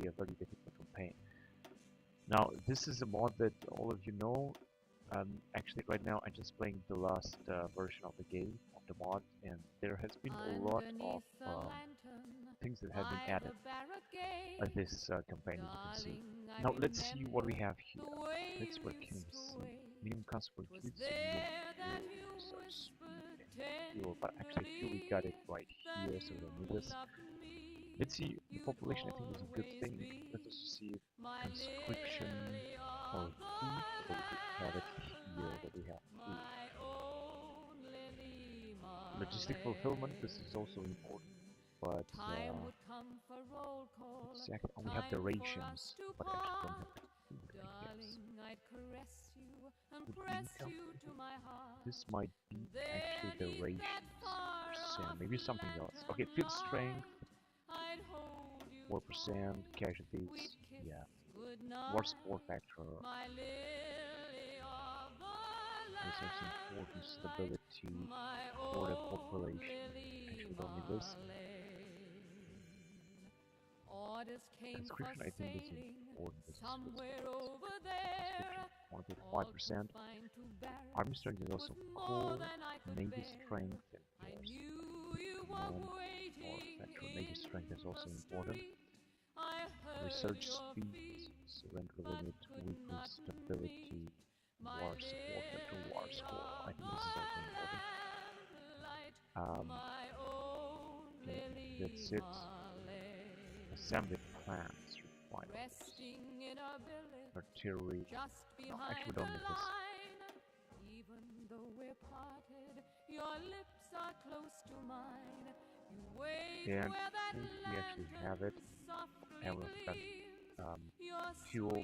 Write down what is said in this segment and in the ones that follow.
a very difficult campaign. Now, this is a mod that all of you know. Actually, right now I'm just playing the last version of the game, of the mod, and there has been a lot of things that have been added at this campaign, as you can see. Now, let's see what we have here. Let's what can we see. Minimum cost per kids, research speed, fuel, but actually fuel we got it right here, so we don't need this. Let's see, the population I think is a good thing. Let's also see conscription or food, but we have it here, that we have food. Logistic fulfillment, this is also important, but exactly, we have the rations, but actually don't have food, I guess. Food income, this might be actually the rations, percent, maybe something else. Okay, field strength, 4%, casualties, yeah. War support factor. Resource importance, stability, for the population. Actually, don't need this. Conscription, I think, is important. This is conscription, 5%. Army strength is also cool. Navy strength and factor. Navy strength is also important. Research speed, surrender limit, weakness, stability, war support factor, war score. I think this is also important. Yeah, that's it. Assembly plans required. Artillery. No, actually, we don't need this. And I think we actually have it. And we've got fuel.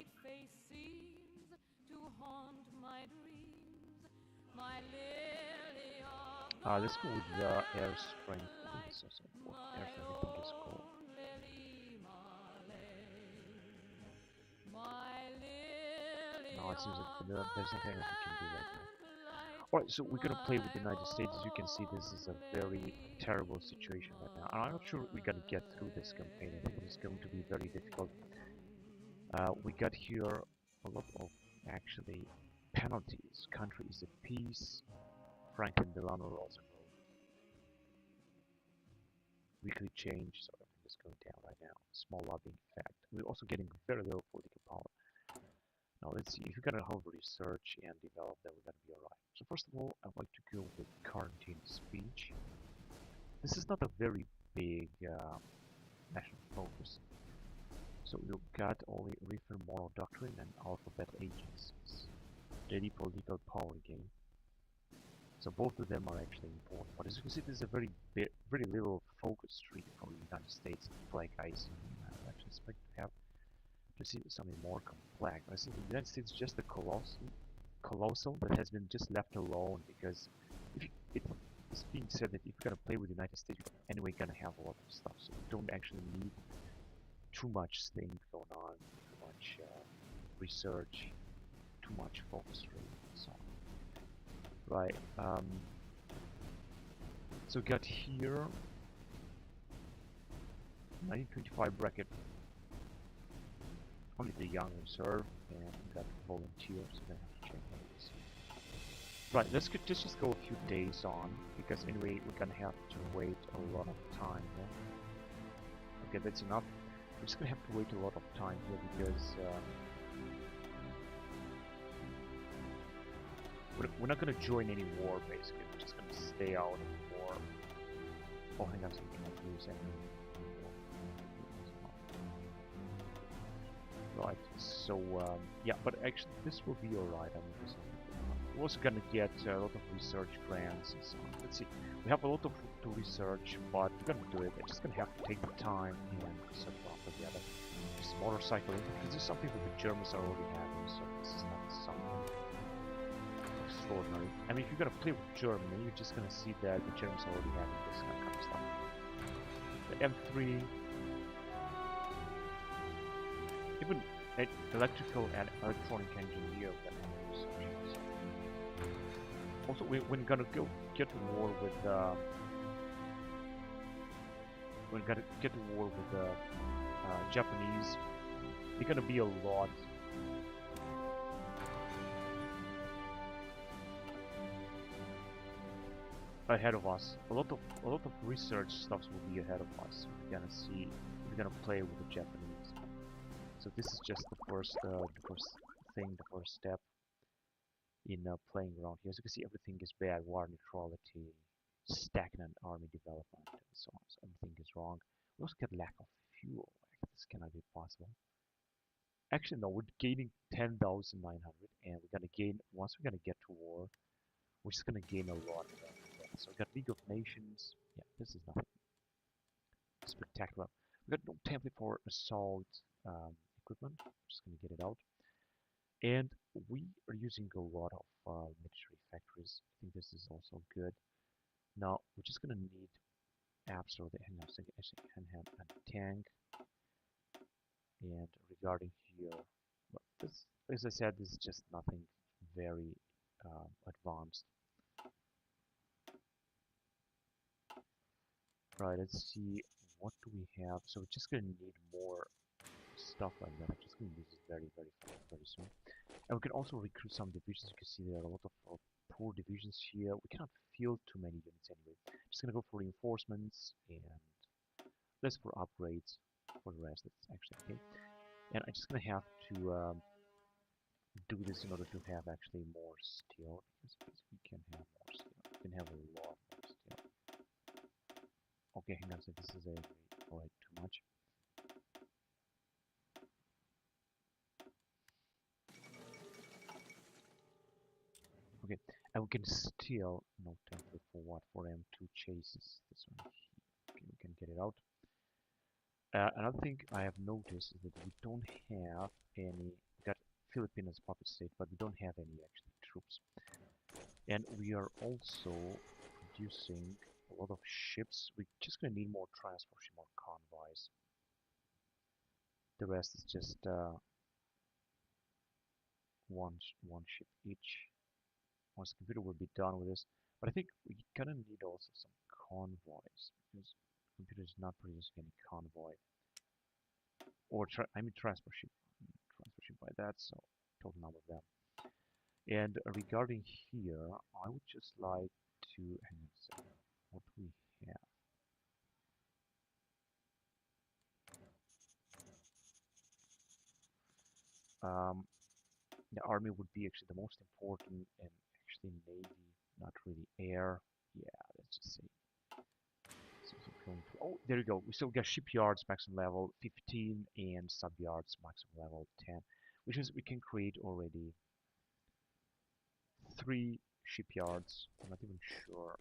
Let's go with the air strength. I think it's also important. Air strength, I think, is cool. No, it seems like there's nothing else we can do right now. Alright, so we're gonna play with the United States. As you can see, this is a very terrible situation right now. And I'm not sure we're gonna get through this campaign. I think it's going to be very difficult. We got here a lot of, actually, penalties. Country is at peace. Franklin Delano also weekly change, so everything is going down right now. Small lobbying effect. We're also getting very little political power. Now let's see, if you're gonna have research and develop, then we're gonna be alright. So first of all, I'd like to go with quarantine speech. This is not a very big national focus. So we've got only reform moral doctrine and alphabet agencies. Daily political power game. So both of them are actually important. But as you can see, there's a very little focus tree for the United States. Flag icing. I actually expect to have to see something more complex. I think the United States is just a colossal that has been just left alone, because it's being said that if you're gonna play with the United States, you're anyway gonna have a lot of stuff. So you don't actually need too much things going on, too much research, too much focus rate, and so on. Right. So we got here 1925 bracket. Only the young reserve, and we got volunteers. So we're gonna have to check those. Right. Let's just go a few days on, because anyway we're gonna have to wait a lot of time. Yeah? Okay, that's enough. We're just gonna have to wait a lot of time here, because we're not gonna join any war. Basically, we're just gonna stay out of the war. Oh, hang on, so we cannot lose any. Right. So yeah, but actually this will be alright. I mean, we're also gonna get a lot of research grants and so on. Let's see. We have a lot of to research, but we're gonna do it. We're just gonna have to take the time and research one for the other. This motorcycle infantry. This is something that the Germans are already having, so this is not something extraordinary. I mean, if you're gonna play with Germany, you're just gonna see that the Germans are already having this kind of stuff. The M3, even electrical and electronic engineer that have research. Also, we're gonna go get to war with Japanese, they're gonna be a lot ahead of us. A lot of research stuffs will be ahead of us. We're gonna see. We're gonna play with the Japanese. So this is just the first thing, the first step in playing around here. As you can see, everything is bad: war neutrality, stagnant army development, and so on. So everything is wrong. We also get lack of fuel. Like, this cannot be possible. Actually, no, we're gaining 10,900, and we're gonna gain once we're gonna get to war. We're just gonna gain a lot more. So we got League of Nations. Yeah, this is nothing spectacular. We got no template for assault equipment. Just gonna get it out. And we are using a lot of military factories. I think this is also good. Now we're just gonna need absolutely hang on a second, actually can have a tank. And regarding here, well, this, as I said, this is just nothing very advanced. Right, let's see, what do we have? So we're just gonna need more stuff like that. I'm just gonna use it very soon. And we can also recruit some divisions. You can see there are a lot of poor divisions here. We cannot field too many units anyway. Just gonna go for reinforcements and less for upgrades. For the rest, it's actually okay. And I'm just gonna have to do this in order to have actually more steel, because we can have more steel. We can have a lot more steel. Okay, hang on, so this is alright, too much. Okay, and we can steal no template for what? For M2 chases. This one here. Okay, we can get it out. Another thing I have noticed is that we don't have any. We got Philippines as puppet state, but we don't have any actually troops. And we are also producing a lot of ships. We're just gonna need more transport ship, more convoys. The rest is just one ship each. Once the computer will be done with this, but I think we're gonna need also some convoys because the computer is not producing any convoy or transport ship by that. So total number of them. And regarding here, I would just like to hang on a second. What do we have? The army would be actually the most important, and actually navy, not really air. Yeah, let's just say. Oh, there you go. We still got shipyards maximum level 15 and subyards maximum level 10, which means we can create already 3 shipyards. I'm not even sure.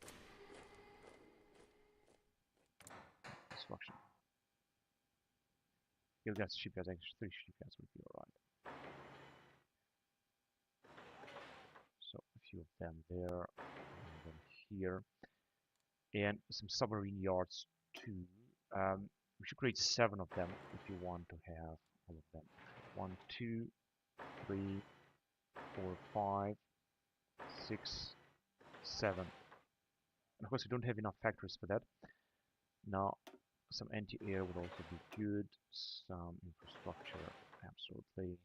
Construction. You got shipyards, actually 3 shipyards would be alright. So a few of them there, and then here, and some submarine yards too. We should create 7 of them if you want to have all of them. 1, 2, 3, 4, 5, 6, 7. And of course, we don't have enough factories for that. Now, some anti-air would also be good. Some infrastructure, absolutely.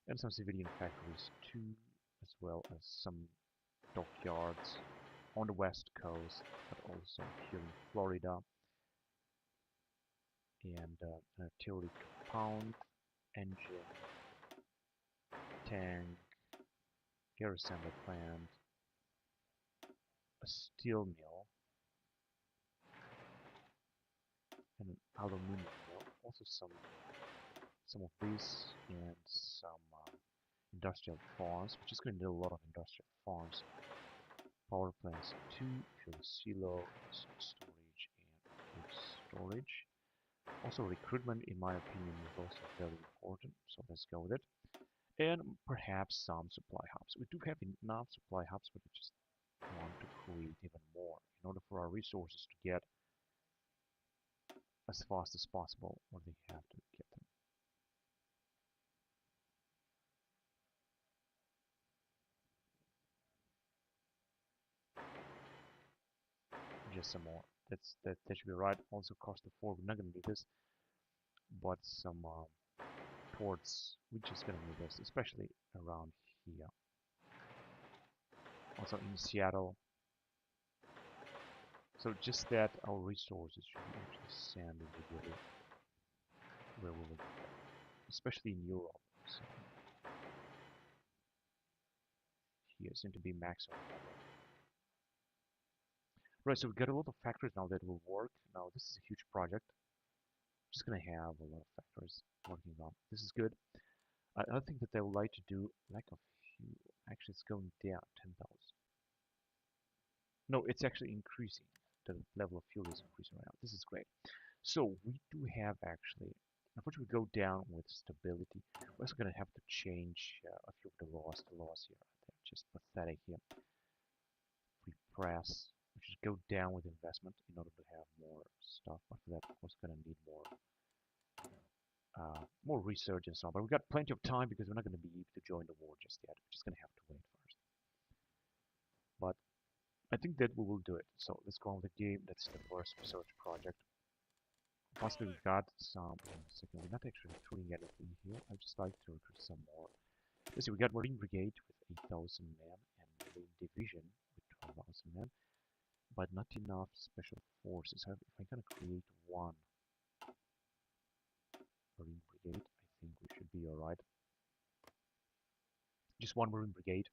And some civilian factories too, as well as some dockyards on the west coast, but also here in Florida. And an artillery compound, engine, tank, air assembly plant, a steel mill, and an aluminum mill. Also some of these, and some industrial farms. We're just going to need a lot of industrial farms. Power plants too, fuel silo, storage, and food storage. Also, recruitment, in my opinion, is also very important. So let's go with it. And perhaps some supply hubs. We do have enough supply hubs, but we just want to create even more in order for our resources to get as fast as possible, or they have to get them. Just some more. That should be right. Also cost of 4. We're not gonna need this. but some ports. We're just gonna need this, especially around here. Also in Seattle. So just that our resources should be actually sent immediately where we will, especially in Europe. So here seem to be maximum level. Right, so we've got a lot of factories now that will work. Now this is a huge project. Just gonna have a lot of factories working on. This is good. Another thing that I would like to do, like a few, actually it's going down 10,000. No, it's actually increasing. The level of fuel is increasing right now. This is great. So we do have actually, unfortunately, we go down with stability. We're also going to have to change a few of the laws. The laws here, they're just pathetic here. We press, we should go down with investment in order to have more stuff. But for that, of course, going to need more research and so on. But we've got plenty of time because we're not going to be able to join the war just yet. We're just going to have to wait first. But I think that we will do it. So let's go on with the game. That's the first research project. Possibly we got some in a second. We're not actually recruiting anything here. I'd just like to recruit some more. Let's see, we got Marine Brigade with 8,000 men and Marine Division with 12,000 men, but not enough special forces. However, if I'm gonna create one Marine Brigade, I think we should be alright. Just one Marine Brigade,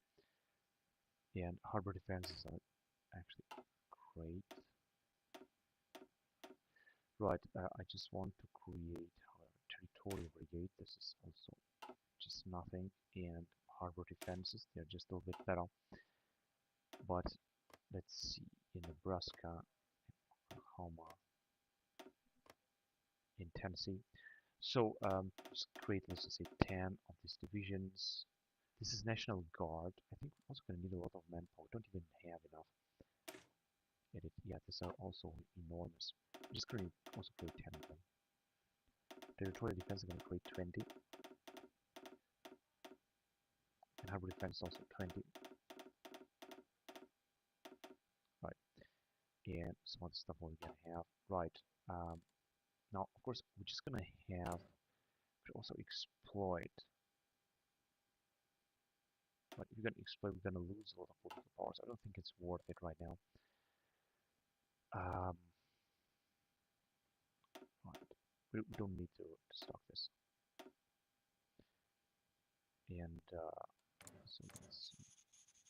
and harbor defenses are actually great. Right, I just want to create a territorial brigade. This is also just nothing, and harbor defenses, they're just a little bit better. But let's see, in Nebraska, Oklahoma, in Tennessee. So just create, let's just say 10 of these divisions. This is National Guard. I think we're also going to need a lot of manpower. We don't even have enough. Edit. Yeah, these are also enormous. I'm just going to also create 10 of them. Territorial defense is going to create 20. And harbor defense also 20. Right. And some other stuff we're going to have. Right. Now, of course, we're just going to have to also exploit. But if you're going to exploit, we're going to lose a lot of political powers. I don't think it's worth it right now. Right. We don't need to stock this. And so let's see.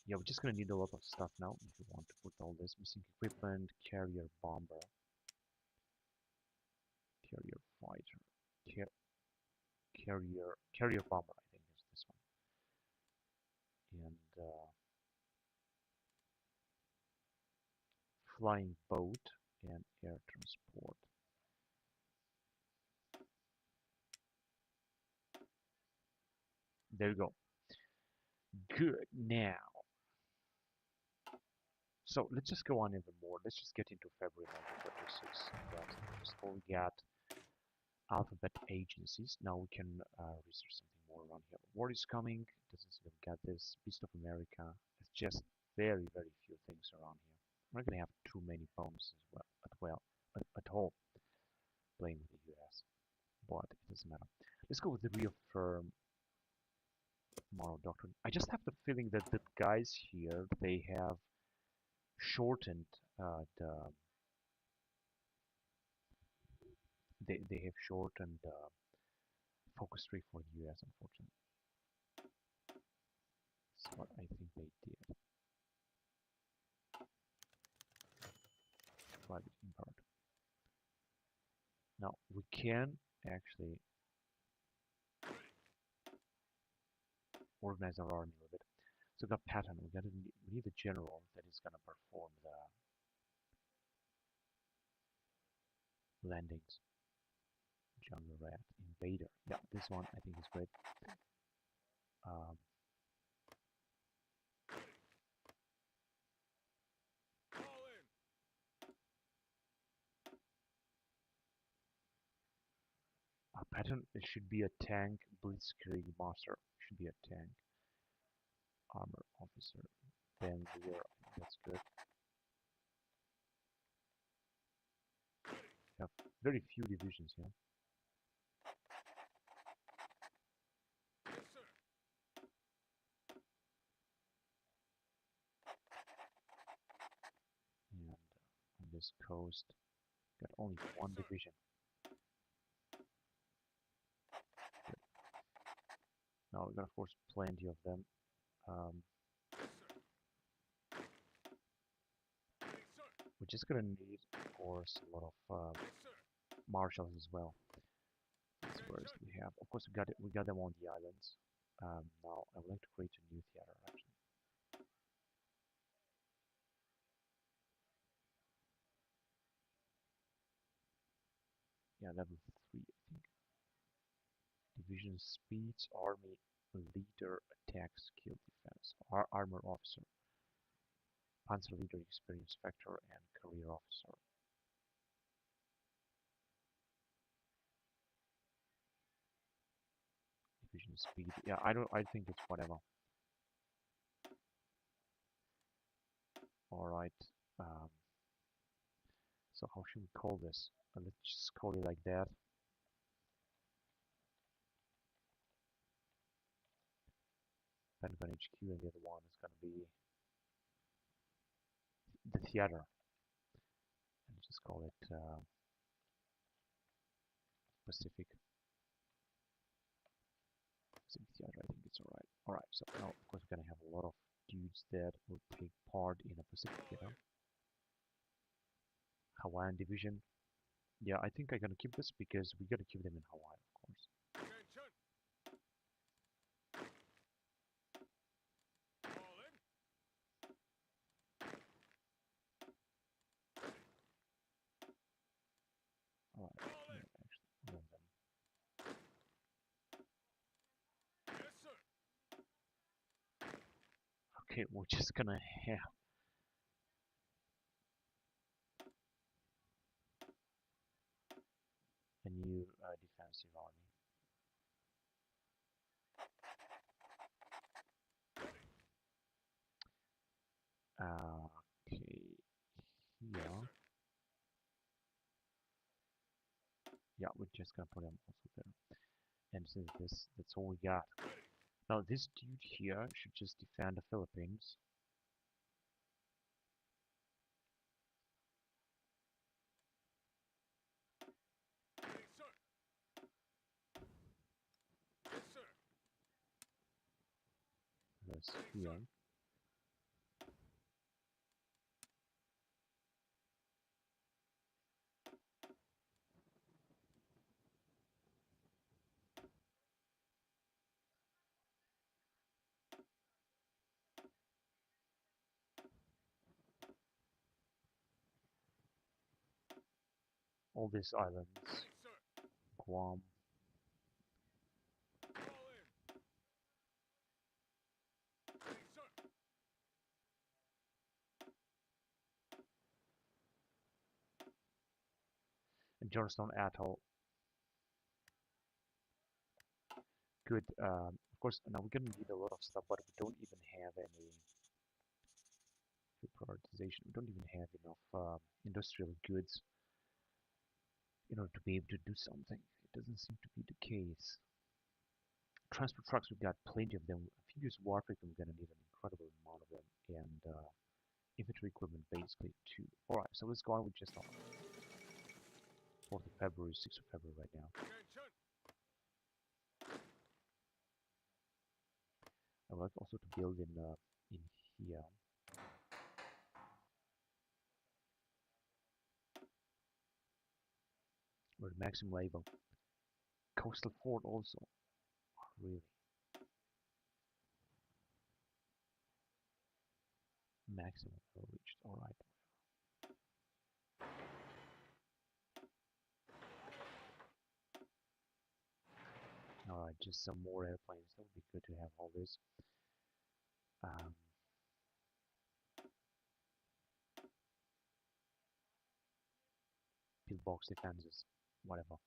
Yeah, we're just going to need a lot of stuff now if we want to put all this missing equipment, carrier bomber, carrier fighter, carrier bomber, I think is this one. And flying boat and air transport. There you go. Good. Now, so let's just go on even more. Let's just get into February 1936. Just we got alphabet agencies. Now we can research something more around here. War is coming. Doesn't seem to get this. Beast of America. It's just very, very few things around here. We're not gonna have too many bombs at all playing with the US, but it doesn't matter. Let's go with the reaffirm moral doctrine. I just have the feeling that the guys here, they have shortened the they have shortened focus tree for the US, unfortunately. That's what I think they did. Private import. Now we can actually organize our army a little bit. So the pattern, we need a general that is gonna perform the landings. Jungle Rat, Invader. Yeah, this one I think is great. Um, a pattern, it should be a tank, Blitzkrieg Master. It should be a tank. Armor Officer, Benzier, that's good. We have very few divisions here. this coast. Got only one division. Good. Now we're gonna force plenty of them. We're just gonna need, of course, a lot of marshals as well. Where do we have? Of course, we got them on the islands. Now I would like to create a new theater actually. Yeah, level 3, I think. Division speeds, army leader, attack skill, defense, armor officer, panzer leader, experience factor, and career officer. Division speed. Yeah, I think it's whatever. All right. So how should we call this? Let's just call it like that. Pentagon HQ, and the other one is going to be the theater. And just call it Pacific Theater. I think it's all right. All right. So now, of course, we're going to have a lot of dudes that will take part in a Pacific Theater. Hawaiian Division. Yeah, I think I'm going to keep this because we got to keep them in Hawaii, of course. All right. Yeah, actually, all of them. Okay, we're just gonna have a new defensive army. Okay, here. Yeah, we're just gonna put them also there. And since that's all we got. Now this dude here should just defend the Philippines. That's here. All these islands. Guam. And Johnstone Atoll. Good. Of course, now we're gonna need a lot of stuff, but we don't even have any prioritization. We don't even have enough industrial goods in order to be able to do something. It doesn't seem to be the case. Transport trucks, we've got plenty of them. Amphibious warfare, we're going to need an incredible amount of them. And infantry equipment, basically, too. Alright, so let's go on with just 4th of February, 6th of February right now. I would like also to build in here. Or maximum level. Coastal fort also. Really. Maximum level reached. Alright. Alright, just some more airplanes. That would be good to have all this. Pillbox defenses. Whatever.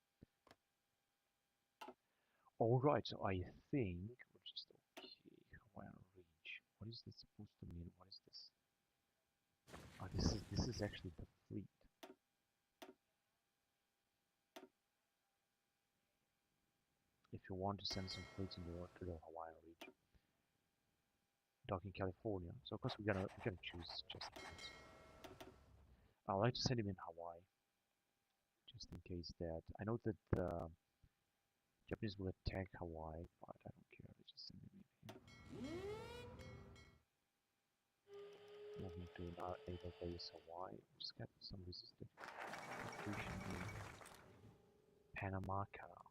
Alright, so I think we're just okay. Hawaiian Reach. What is this supposed to mean? What is this? Oh, this is actually the fleet. If you want to send some fleets in the to the Hawaiian region. Docking California. So of course we're gonna choose just that. I like to send him in Hawaii, just in case that I know that the Japanese will attack Hawaii, but I don't care. Let's just send him in here. Moving to our naval base Hawaii. Just got some resistance. Panama Canal.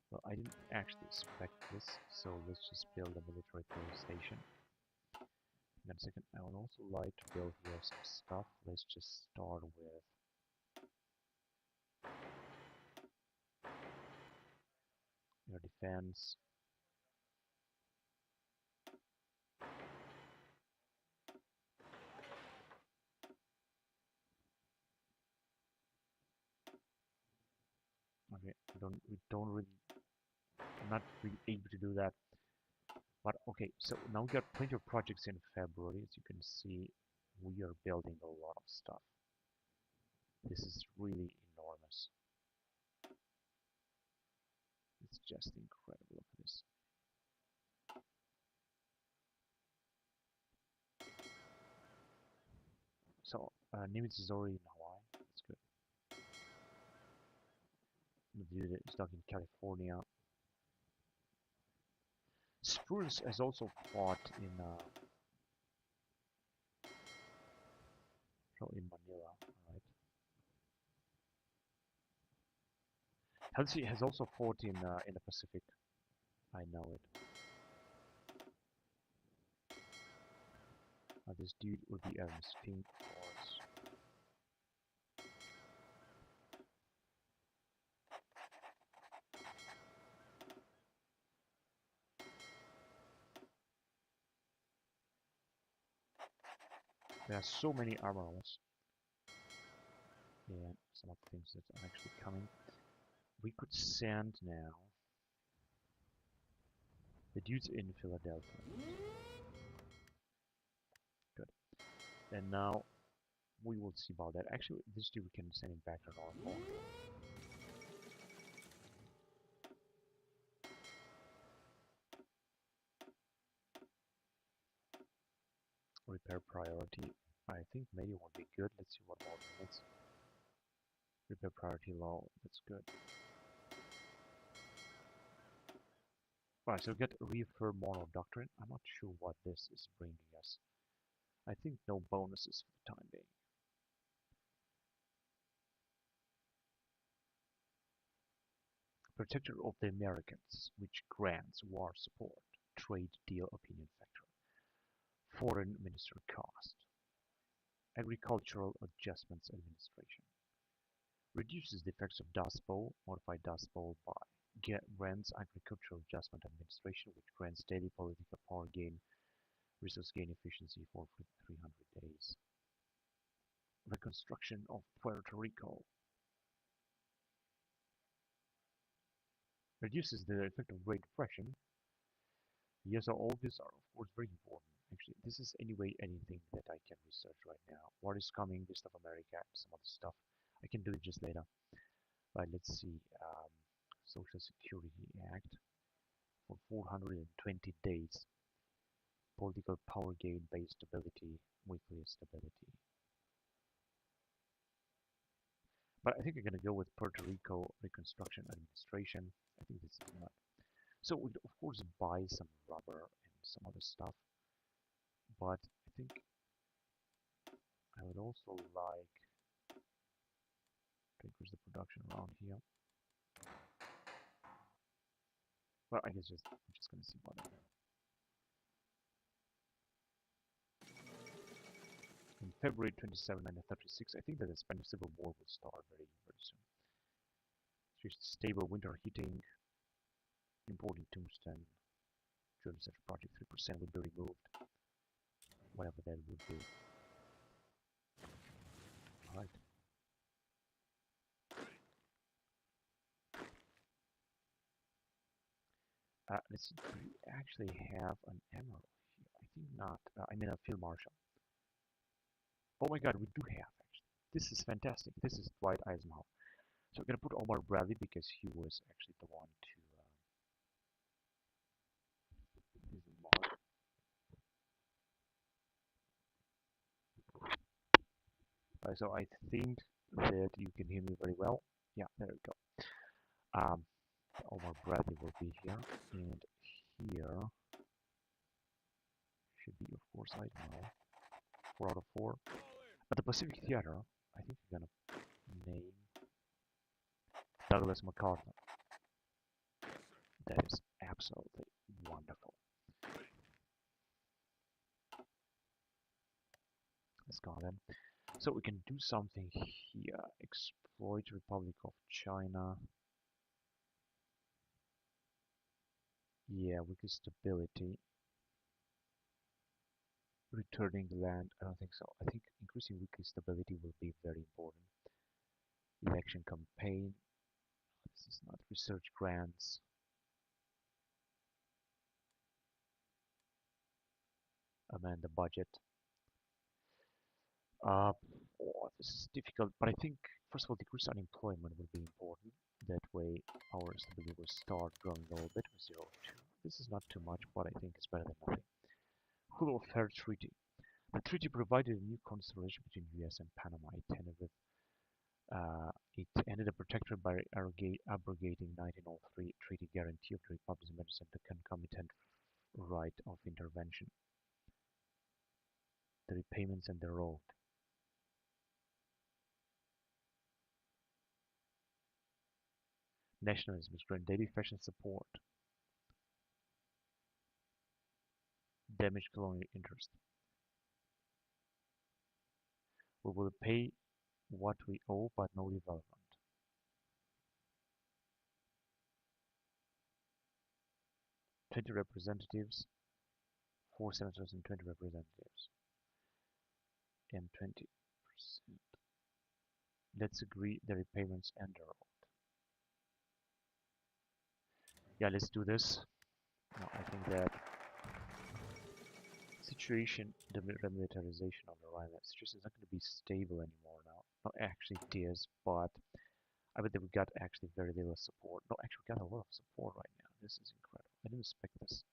Well, I didn't actually expect this, so let's just build a military police station. In a second, I would also like to build here some stuff. Let's just start with your defense. Okay, we don't really, not really able to do that. But okay, so now we got plenty of projects in February. As you can see, we are building a lot of stuff. This is really enormous. It's just incredible. Look at this. So, Nimitz is already in Hawaii. That's good. NVIDIA is stuck in California. Spruce has also fought in Manila, right? Halsey has also fought in the Pacific. I know it. This dude would be Ernest Pink, of course. There are so many admirals. And some of the things that are actually coming. We could send now the dudes in Philadelphia. Good. And now we will see about that. Actually, this dude we can send him back to normal. Repair priority. I think maybe would be good. Let's see what more minutes. Repair priority low. That's good. Right, so get reaffirm moral doctrine. I'm not sure what this is bringing us. I think no bonuses for the time being. Protector of the Americans, which grants war support. Trade deal opinion factor. Foreign minister cost. Agricultural adjustments administration. Reduces the effects of Dust Bowl, modified Dust Bowl by grants agricultural adjustment administration, which grants daily political power gain, resource gain efficiency for 300 days. Reconstruction of Puerto Rico. Reduces the effect of Great Depression. Yes, so all these are of course very important. Actually, this is anyway anything that I can research right now. What is coming, this of America, and some other stuff. I can do it just later. Right, let's see. Social Security Act for 420 days. Political power gain based stability, weekly stability. But I think I'm gonna go with Puerto Rico Reconstruction Administration. I think this is not. So we'd of course buy some rubber and some other stuff. But I think I would also like to increase the production around here. Well, I guess I'm just gonna see what I do. In February 27, 1936, I think that the Spanish Civil War will start very, very soon. Just stable winter heating, importing tungsten, German Center Project 3% will be removed, whatever that would be. Alright. Let's see, do we actually have an emerald here? I think not. I mean a field marshal. Oh my god, we do have actually. This is fantastic. This is Dwight Eisenhower. So we're gonna put Omar Bradley because he was actually the one to mark. So I think that you can hear me very well. Yeah, there we go. Omar Bradley will be here, and here should be, of course, I don't know, 4 out of 4. At the Pacific Theater, I think we're gonna name Douglas MacArthur. That is absolutely wonderful. Let's go then. So we can do something here. Exploit Republic of China. Yeah, weaker stability. Returning the land. I don't think so. I think increasing weekly stability will be very important. Election campaign. This is not research grants. Amend the budget. Oh, this is difficult, but I think first of all, decrease unemployment will be important. That way, our stability will start growing a little bit with 0.2. This is not too much, but I think it's better than nothing. Hulu Fair Treaty. The treaty provided a new constellation between US and Panama. It ended a protectorate by abrogating 1903 treaty guarantee of the Republic's independence and the concomitant right of intervention. The repayments and the road. Nationalism is growing daily fashion support. Damaged colonial interest. We will pay what we owe, but no development. Twenty representatives, 4 senators and 20 representatives, and 20%. Let's agree the repayments and the road. Yeah, let's do this. No, I think that situation, the remilitarization of the Rhine situation is not going to be stable anymore now. No, actually it is, but I bet that we got actually very little support. No, actually we got a lot of support right now. This is incredible. I didn't expect this.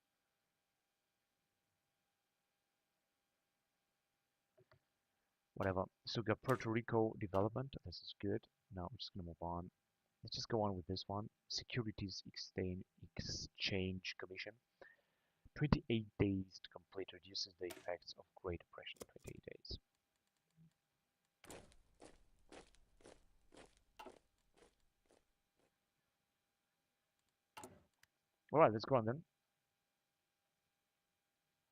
Whatever. So we got Puerto Rico development. This is good. Now we're just going to move on. Let's just go on with this one. Securities Exchange Commission. 28 days to complete reduces the effects of Great Depression. 28 days. Alright, let's go on then.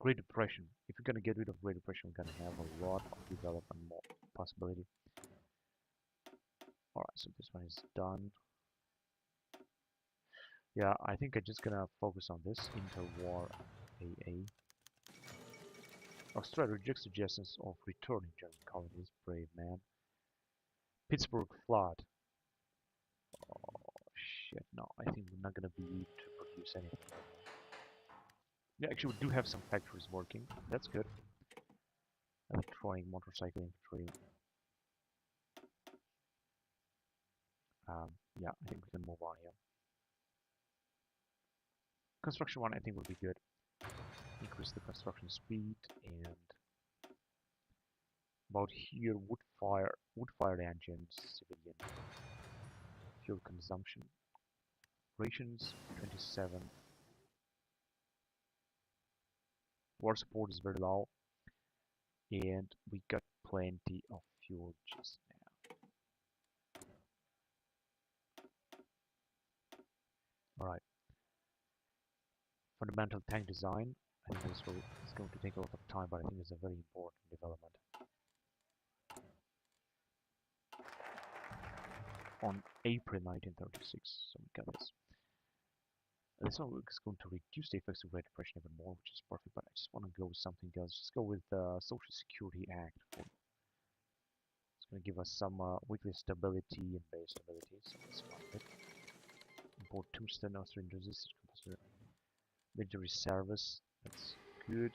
Great Depression. If we're gonna get rid of Great Depression, we're gonna have a lot of development more possibility. Alright, so this one is done. Yeah, I think I'm just gonna focus on this interwar AA. Australia rejects suggestions of returning German colonies. Brave man. Pittsburgh flood. Oh shit! No, I think we're not gonna be able to produce anything. Yeah, actually, we do have some factories working. That's good. Electronic motorcycle infantry. Yeah, I think we can move on here. Construction one, I think, will be good. Increase the construction speed and about here, wood-fired engines, civilian fuel consumption. Rations 27. War support is very low, and we got plenty of fuel just now. Alright. Fundamental tank design. I think this is going to take a lot of time, but I think it's a very important development. On April 1936, so we got this. This one is going to reduce the effects of Great Depression even more, which is perfect, but I just want to go with something else. Just go with the Social Security Act. It's going to give us some weekly stability and base stability, so let's find it. Import tungsten, Austrian resistance, military service, that's good.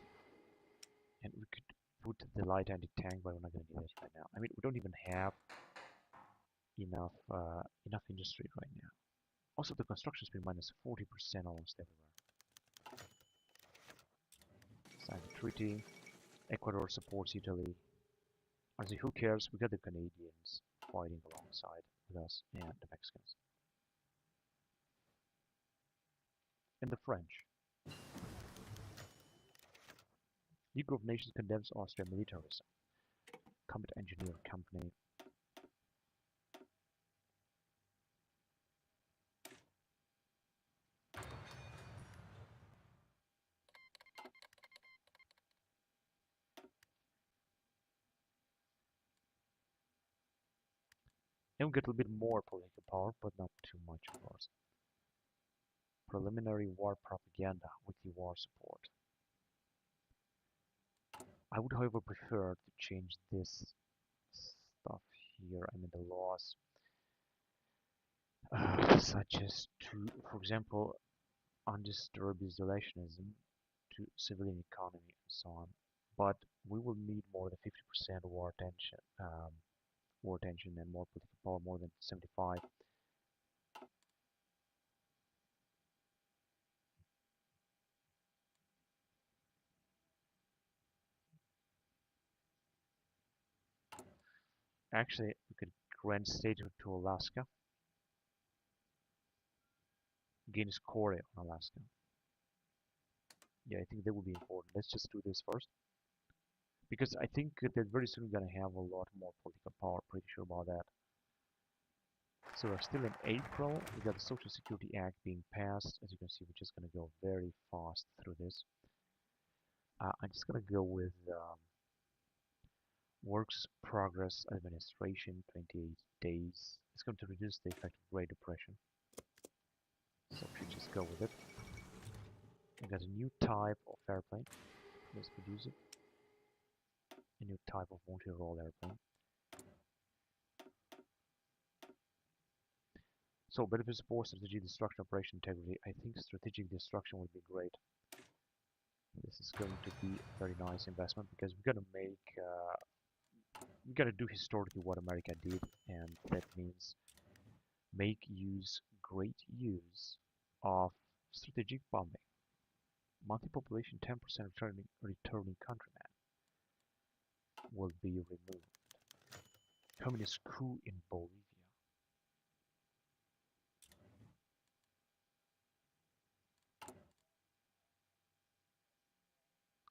And we could put the light anti-tank, but we're not going to need it right now. I mean, we don't even have enough industry right now. Also, the construction speed minus 40% almost everywhere. Sign the treaty. Ecuador supports Italy. Honestly, who cares? We got the Canadians fighting alongside with us and the Mexicans. And the French. League of Nations condemns Austrian militarism. Combat Engineer Company. And we get a little bit more political power, but not too much, of course. Preliminary war propaganda, weekly war support. I would, however, prefer to change this stuff here. I mean, the laws, such as to, for example, undisturbed isolationism to civilian economy and so on. But we will need more than 50% war tension and more political power, more than 75. Actually, we could grant statehood to Alaska against Korea on Alaska. Yeah, I think that would be important. Let's just do this first. Because I think that very soon we're going to have a lot more political power, pretty sure about that. So we're still in April, we got the Social Security Act being passed. As you can see, we're just going to go very fast through this. I'm just going to go with Works Progress Administration, 28 days. It's going to reduce the effect of Great Depression. So we should just go with it. We got a new type of airplane. Let's produce it. A new type of multi-role airplane. So benefits for strategic destruction, operation integrity. I think strategic destruction would be great. This is going to be a very nice investment because we're gonna make, we gotta do historically what America did, and that means make great use of strategic bombing. Monthly population 10% returning countrymen will be removed. Communist coup in Bolivia.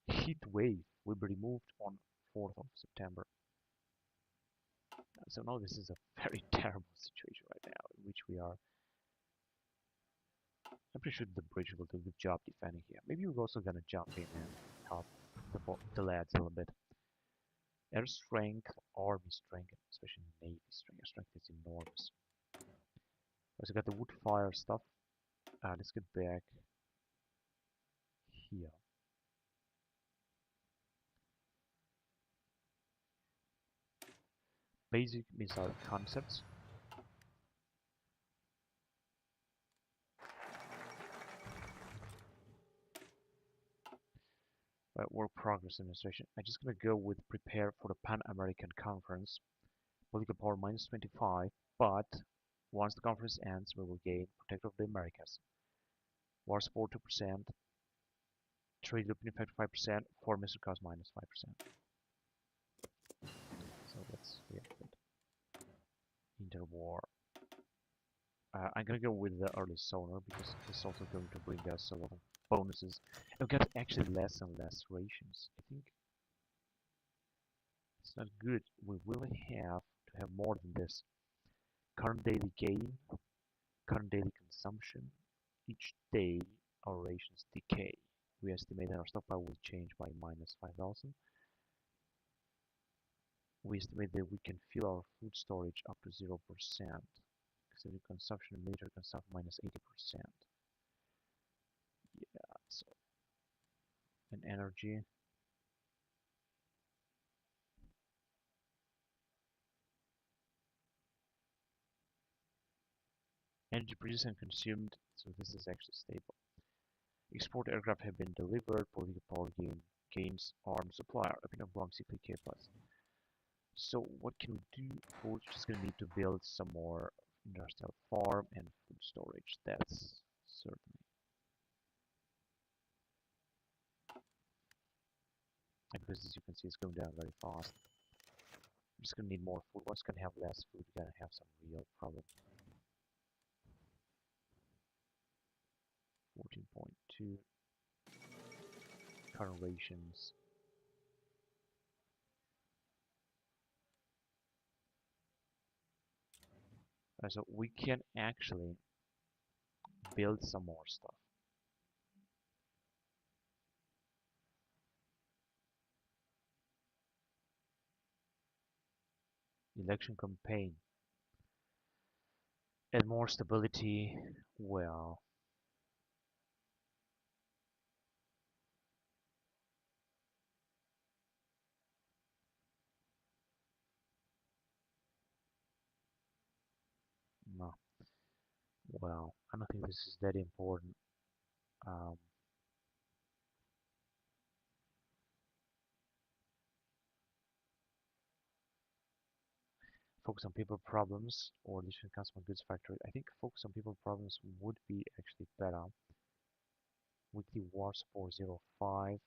Heat wave will be removed on 4th of September. So now this is a very terrible situation right now in which we are. I'm pretty sure the bridge will do a good job defending here. Maybe we're also gonna jump in and help the lads a little bit. Air strength, army strength, especially navy strength. Air strength is enormous. Also got the wood fire stuff. Let's get back here. Basic missile concepts. Work progress administration. I'm just gonna go with prepare for the Pan-American Conference. Political power -25, but once the conference ends, we will gain protector of the Americas. War support 2%, trade opening effect 5%, foreign missile cost -5%. So that's good. Interwar. I'm gonna go with the early sonar because it's also going to bring us a lot of bonuses. We've got actually less and less rations. I think it's not good. We will have to have more than this. Current daily gain, current daily consumption. Each day our rations decay. We estimate that our stockpile will change by -5,000. We estimate that we can fill our food storage up to 0%. Civilian consumption and military consumption -80%. Yeah, so and energy. Energy produced and consumed, so this is actually stable. Export aircraft have been delivered, political power gains arms supplier, opening up wrong CPK plus. So what can we do? We're just gonna need to build some more industrial farm and food storage. That's certainly. And because as you can see, it's going down very fast. just gonna need more food. Once gonna have less food, we're gonna have some real problem. 14.2 current rations. So we can actually build some more stuff. Election campaign. And more stability. Well, no. Well, I don't think this is that important. Um, Focus on people problems or additional customer goods factory. I think focus on people problems would be actually better. Weekly wars 405.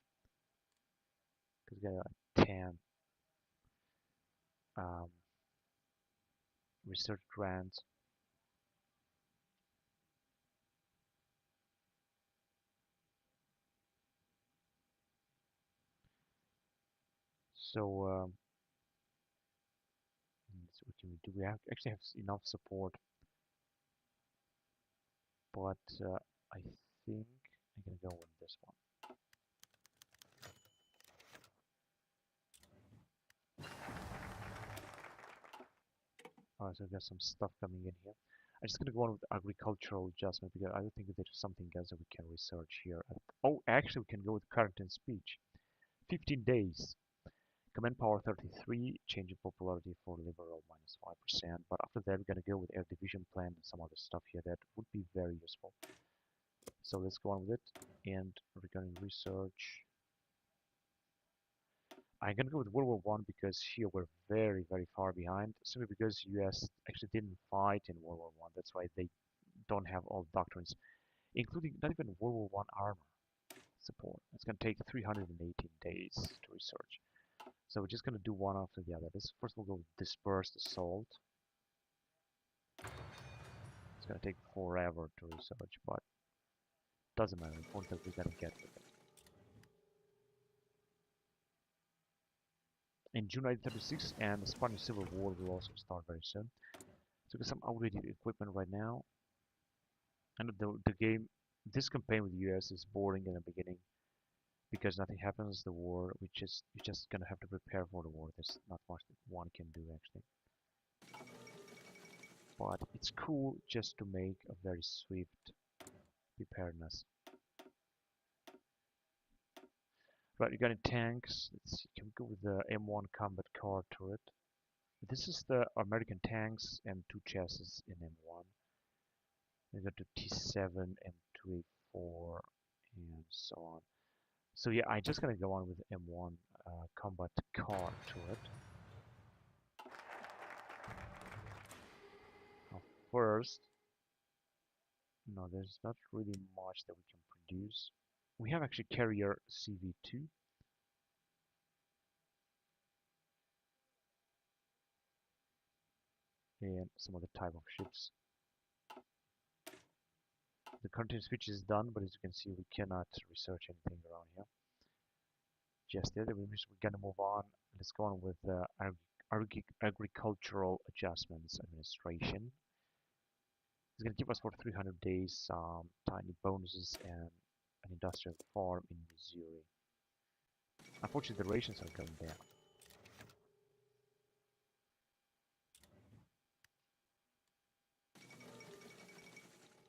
Could get a 10. Um, Research grants. So what can we do? We have actually have enough support, but I think I'm gonna go with this one. Alright, so I've got some stuff coming in here. I'm just gonna go on with agricultural adjustment because I don't think there's something else that we can research here. Oh, actually, we can go with current and speech. 15 days. Command power 33, change in popularity for liberal -5%. But after that, we're gonna go with air division plan and some other stuff here that would be very useful. So let's go on with it. And regarding research, I'm gonna go with World War One because here we're very, very far behind. Simply because US actually didn't fight in World War One. That's why they don't have all doctrines, including not even World War One armor support. It's gonna take 318 days to research. So we're just gonna do one after the other. This first we'll go with dispersed assault. It's gonna take forever to research, but doesn't matter. Important that we gotta get with it. In June 1936, and the Spanish Civil War will also start very soon. So we got some outdated equipment right now. And the game, this campaign with the US is boring in the beginning because nothing happens. The war, you're just gonna have to prepare for the war. There's not much that one can do actually. But it's cool just to make a very swift preparedness. Right, you got any tanks? Let's see, can we go with the M1 combat car turret? This is the American tanks and two chassis in M1. We got the T7, M2A4, and so on. So yeah, I just gonna go on with M1 combat car turret. Now first, no, there's not really much that we can produce. We have actually carrier CV2. And some other type of ships. The content switch is done, but as you can see, we cannot research anything around here. Just yet, we're gonna move on. Let's go on with agricultural adjustments administration. It's gonna give us for 300 days some tiny bonuses and an industrial farm in Missouri. Unfortunately, the rations are going down.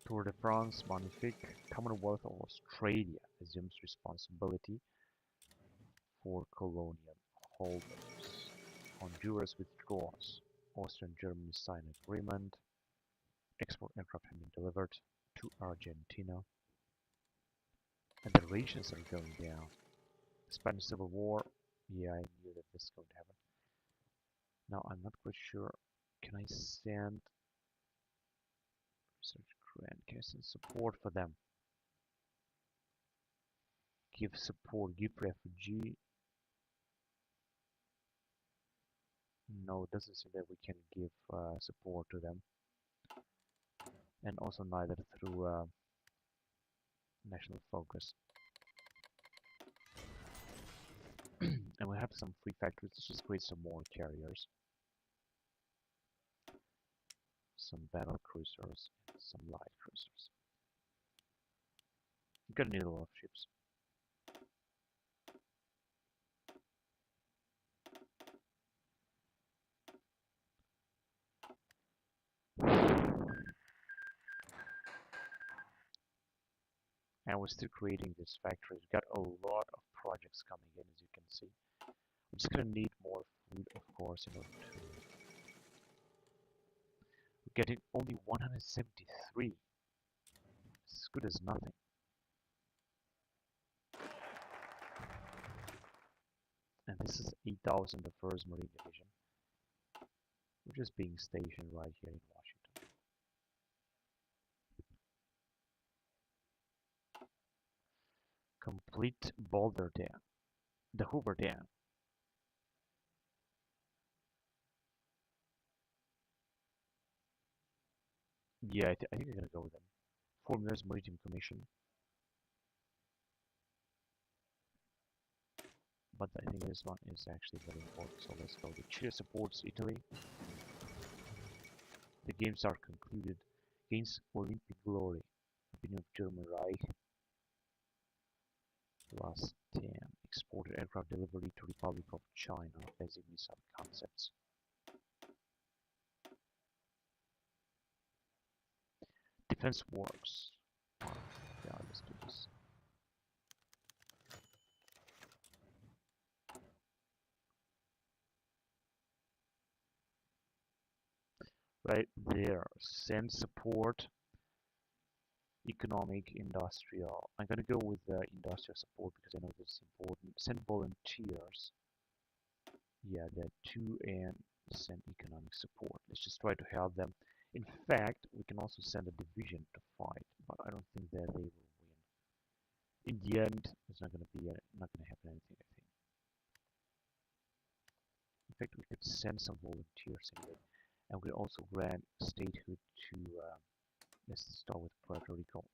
Tour de France, Magnifique, Commonwealth of Australia assumes responsibility for colonial holders. Honduras withdraws. Austria and Germany sign agreement. Export aircraft have been delivered to Argentina. And the rations are going down. Spanish Civil War. Yeah, I knew that this would happen. Now, I'm not quite sure. Can I send research grant? Can I send support for them? Give support, give refugee. No, it doesn't seem that we can give support to them, and also neither through national focus. And we have some free factories. Let's just create some more carriers, some battle cruisers, and some light cruisers. We're gonna need a lot of ships. And we're still creating this factory. We've got a lot of projects coming in, as you can see. We're just gonna need more food, of course, in order to... We're getting only 173. As good as nothing. And this is 8,000, the 1st Marine Division. We're just being stationed right here in Washington. Complete Boulder Dam. The Hoover Dam. Yeah, I think I'm gonna go with them. Form U.S. Maritime Commission. But I think this one is actually very important, so let's go. The Chile supports Italy. The games are concluded. Gains Olympic glory. Opinion of German Reich. Last 10. Exported aircraft delivery to Republic of China. Basic missile concepts. Defense works. Yeah, let's do this. Right there. Send support. Economic, industrial. I'm gonna go with industrial support because I know this is important. Send volunteers. Yeah, there 2 and send economic support. Let's just try to help them. In fact, we can also send a division to fight, but I don't think that they will win. In the end, it's not gonna happen anything, I think. In fact, we could send some volunteers anyway, and we also grant statehood to. Let's start with Puerto Rico.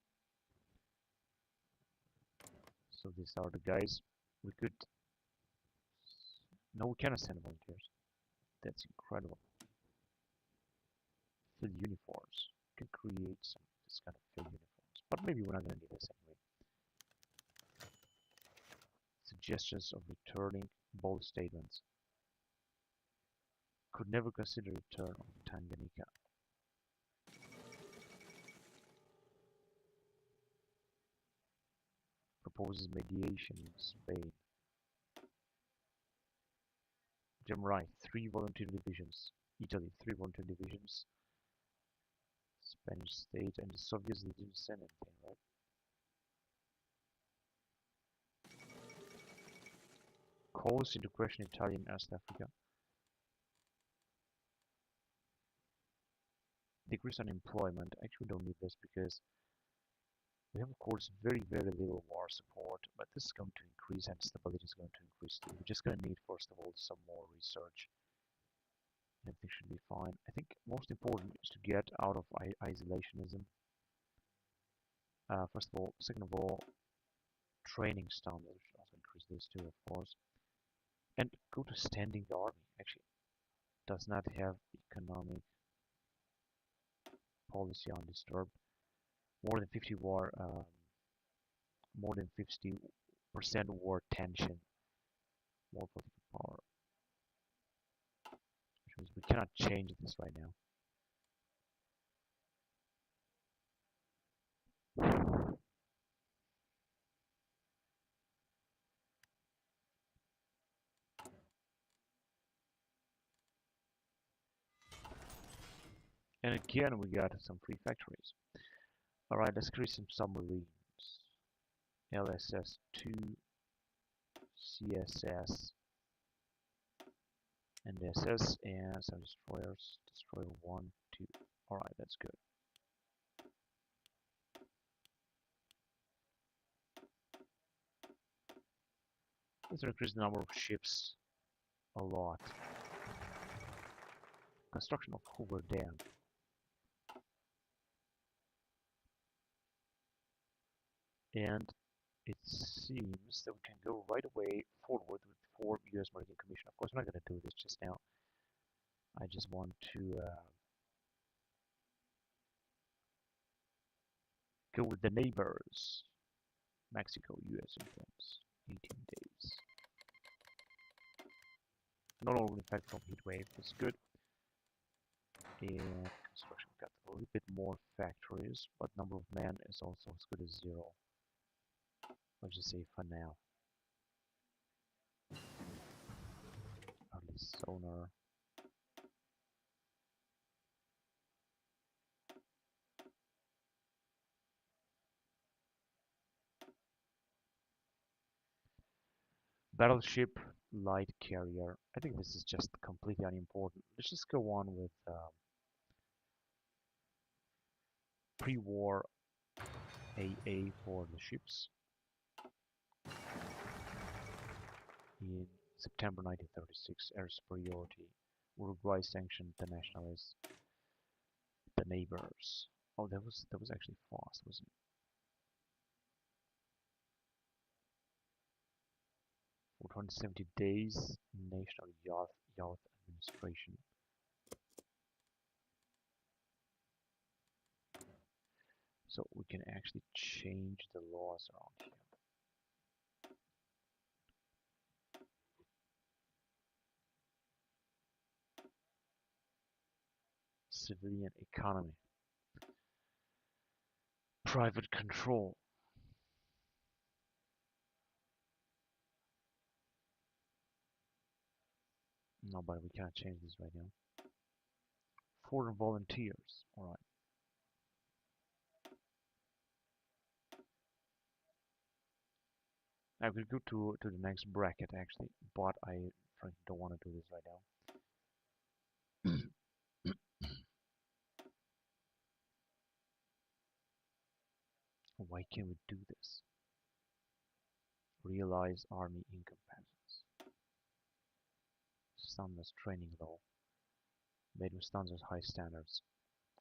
So these are the guys. We could. No, we cannot send volunteers. That's incredible. Field uniforms. We can create some this kind of field uniforms, but maybe we're not gonna need this anyway. Suggestions of returning bold statements. Could never consider return of Tanganyika. Proposes mediation in Spain. German Reich, 3 volunteer divisions. Italy, 3 volunteer divisions. Spanish state and the Soviets, they didn't send anything, right? Calls into question Italian East Africa. Decrease unemployment. Actually, we don't need this because we have, of course, very, very little war support, but this is going to increase and stability is going to increase too. We're just going to need, first of all, some more research. Everything should be fine. I think most important is to get out of isolationism. First of all. Second of all, training standards. We should also increase this too, of course. And go to standing army. Actually, does not have economic policy undisturbed. More than 50 war, more than 50% war tension. More political power. Which means we cannot change this right now. And again, we got some free factories. Alright, let's create some submarines. LSS-2, CSS, and SS, and some destroyers. Destroyer 1, 2. Alright, that's good. Let's increase the number of ships a lot. construction of Hoover Dam. And it seems that we can go right away forward with 4 U.S. Marine Commission. Of course, I'm not going to do this just now. I just want to go with the neighbors. Mexico, U.S. influence, 18 days. Not only effect from heat wave, that's good. And construction got a little bit more factories, but number of men is also as good as 0. Let's just say for now. Early sonar. Battleship, light carrier. I think this is just completely unimportant. Let's just go on with pre-war AA for the ships. In September 1936, air superiority. Uruguay sanctioned the nationalists, the neighbors. Oh, that was actually fast, wasn't it? For 270 days, National Youth Administration. So we can actually change the laws around here. Civilian economy. Private control. No, but we can't change this right now. Foreign volunteers. Alright. I will go to the next bracket actually, but I frankly don't want to do this right now. Why can't we do this? Realize army incompetence. Standards training law. Made with standards high standards.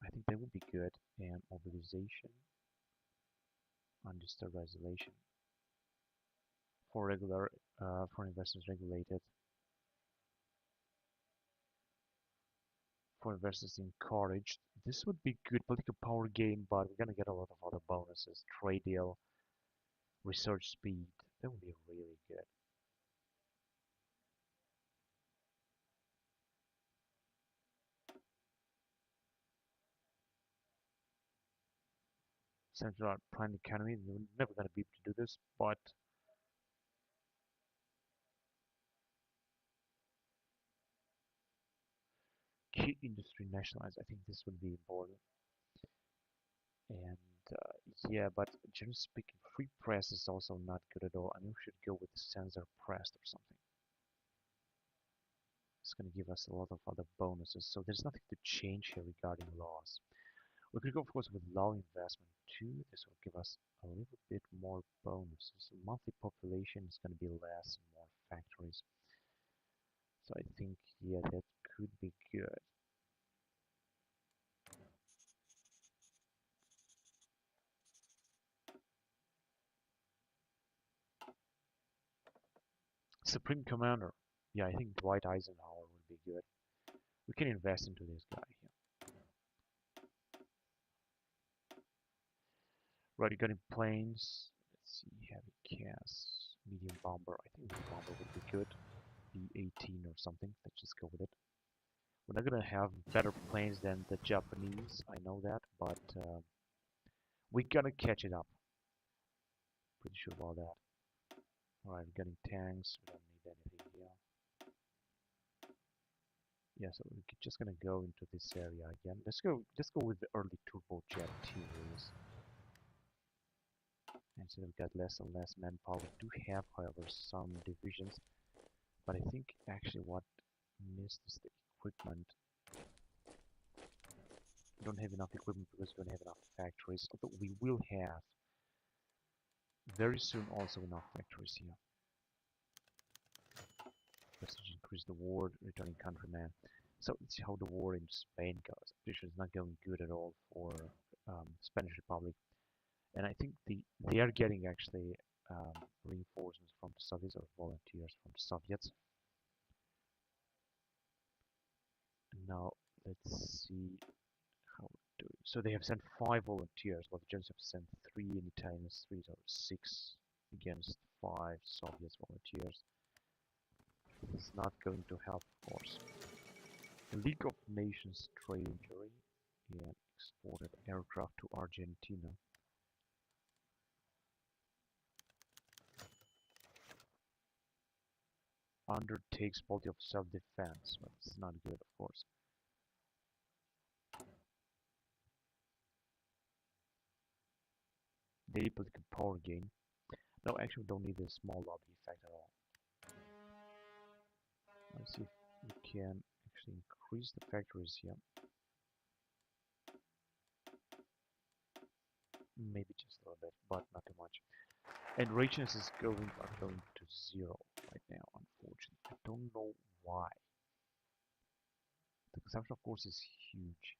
I think that would be good. And mobilization. Undisturbed isolation. For regular, for investors regulated. For investors encouraged. This would be good political power gain, but we're gonna get a lot of other bonuses. Trade deal. Research speed. That would be really good. Central prime economy. You're never gonna be able to do this, but key industry nationalized. I think this would be important. And yeah, but generally speaking, free press is also not good at all. I mean, we should go with the censor press or something. It's going to give us a lot of other bonuses. So there's nothing to change here regarding laws. We could go, of course, with law investment too. This will give us a little bit more bonuses. Monthly population is going to be less and more factories. So I think, yeah, that could be good. Supreme Commander. Yeah, I think Dwight Eisenhower would be good. We can invest into this guy here. Right, you got in planes. Let's see, heavy cast, medium bomber. I think the bomber would be good. B-18 or something. Let's just go with it. We're not gonna have better planes than the Japanese. I know that, but we're gonna catch it up. Pretty sure about that. Alright, we're getting tanks. We don't need anything here. Yeah, so we're just gonna go into this area again. Let's go with the early turbojet T-wheels. And so we've got less and less manpower. We do have, however, some divisions, but I think actually what missed is the equipment. We don't have enough equipment because we don't have enough factories, although we will have very soon also enough factories here. Prestige increase the ward, returning countryman. So let's see how the war in Spain goes. I'm pretty sure it's not going good at all for Spanish Republic, and I think they are getting actually reinforcements from the Soviets or volunteers from the Soviets. And now let's see how we're doing. So they have sent 5 volunteers, while the Germans have sent 3, and Italians 3, so 6 against 5 Soviet volunteers. This is not going to help, of course. The League of Nations trading jury and exported aircraft to Argentina. Undertakes policy of self-defense, but it's not good, of course. Daily political power gain. No, actually, we don't need a small lobby effect at all. Let's see if we can actually increase the factories here. Maybe just a little bit, but not too much. And richness is going to 0 right now, unfortunately. I don't know why. The consumption, of course, is huge.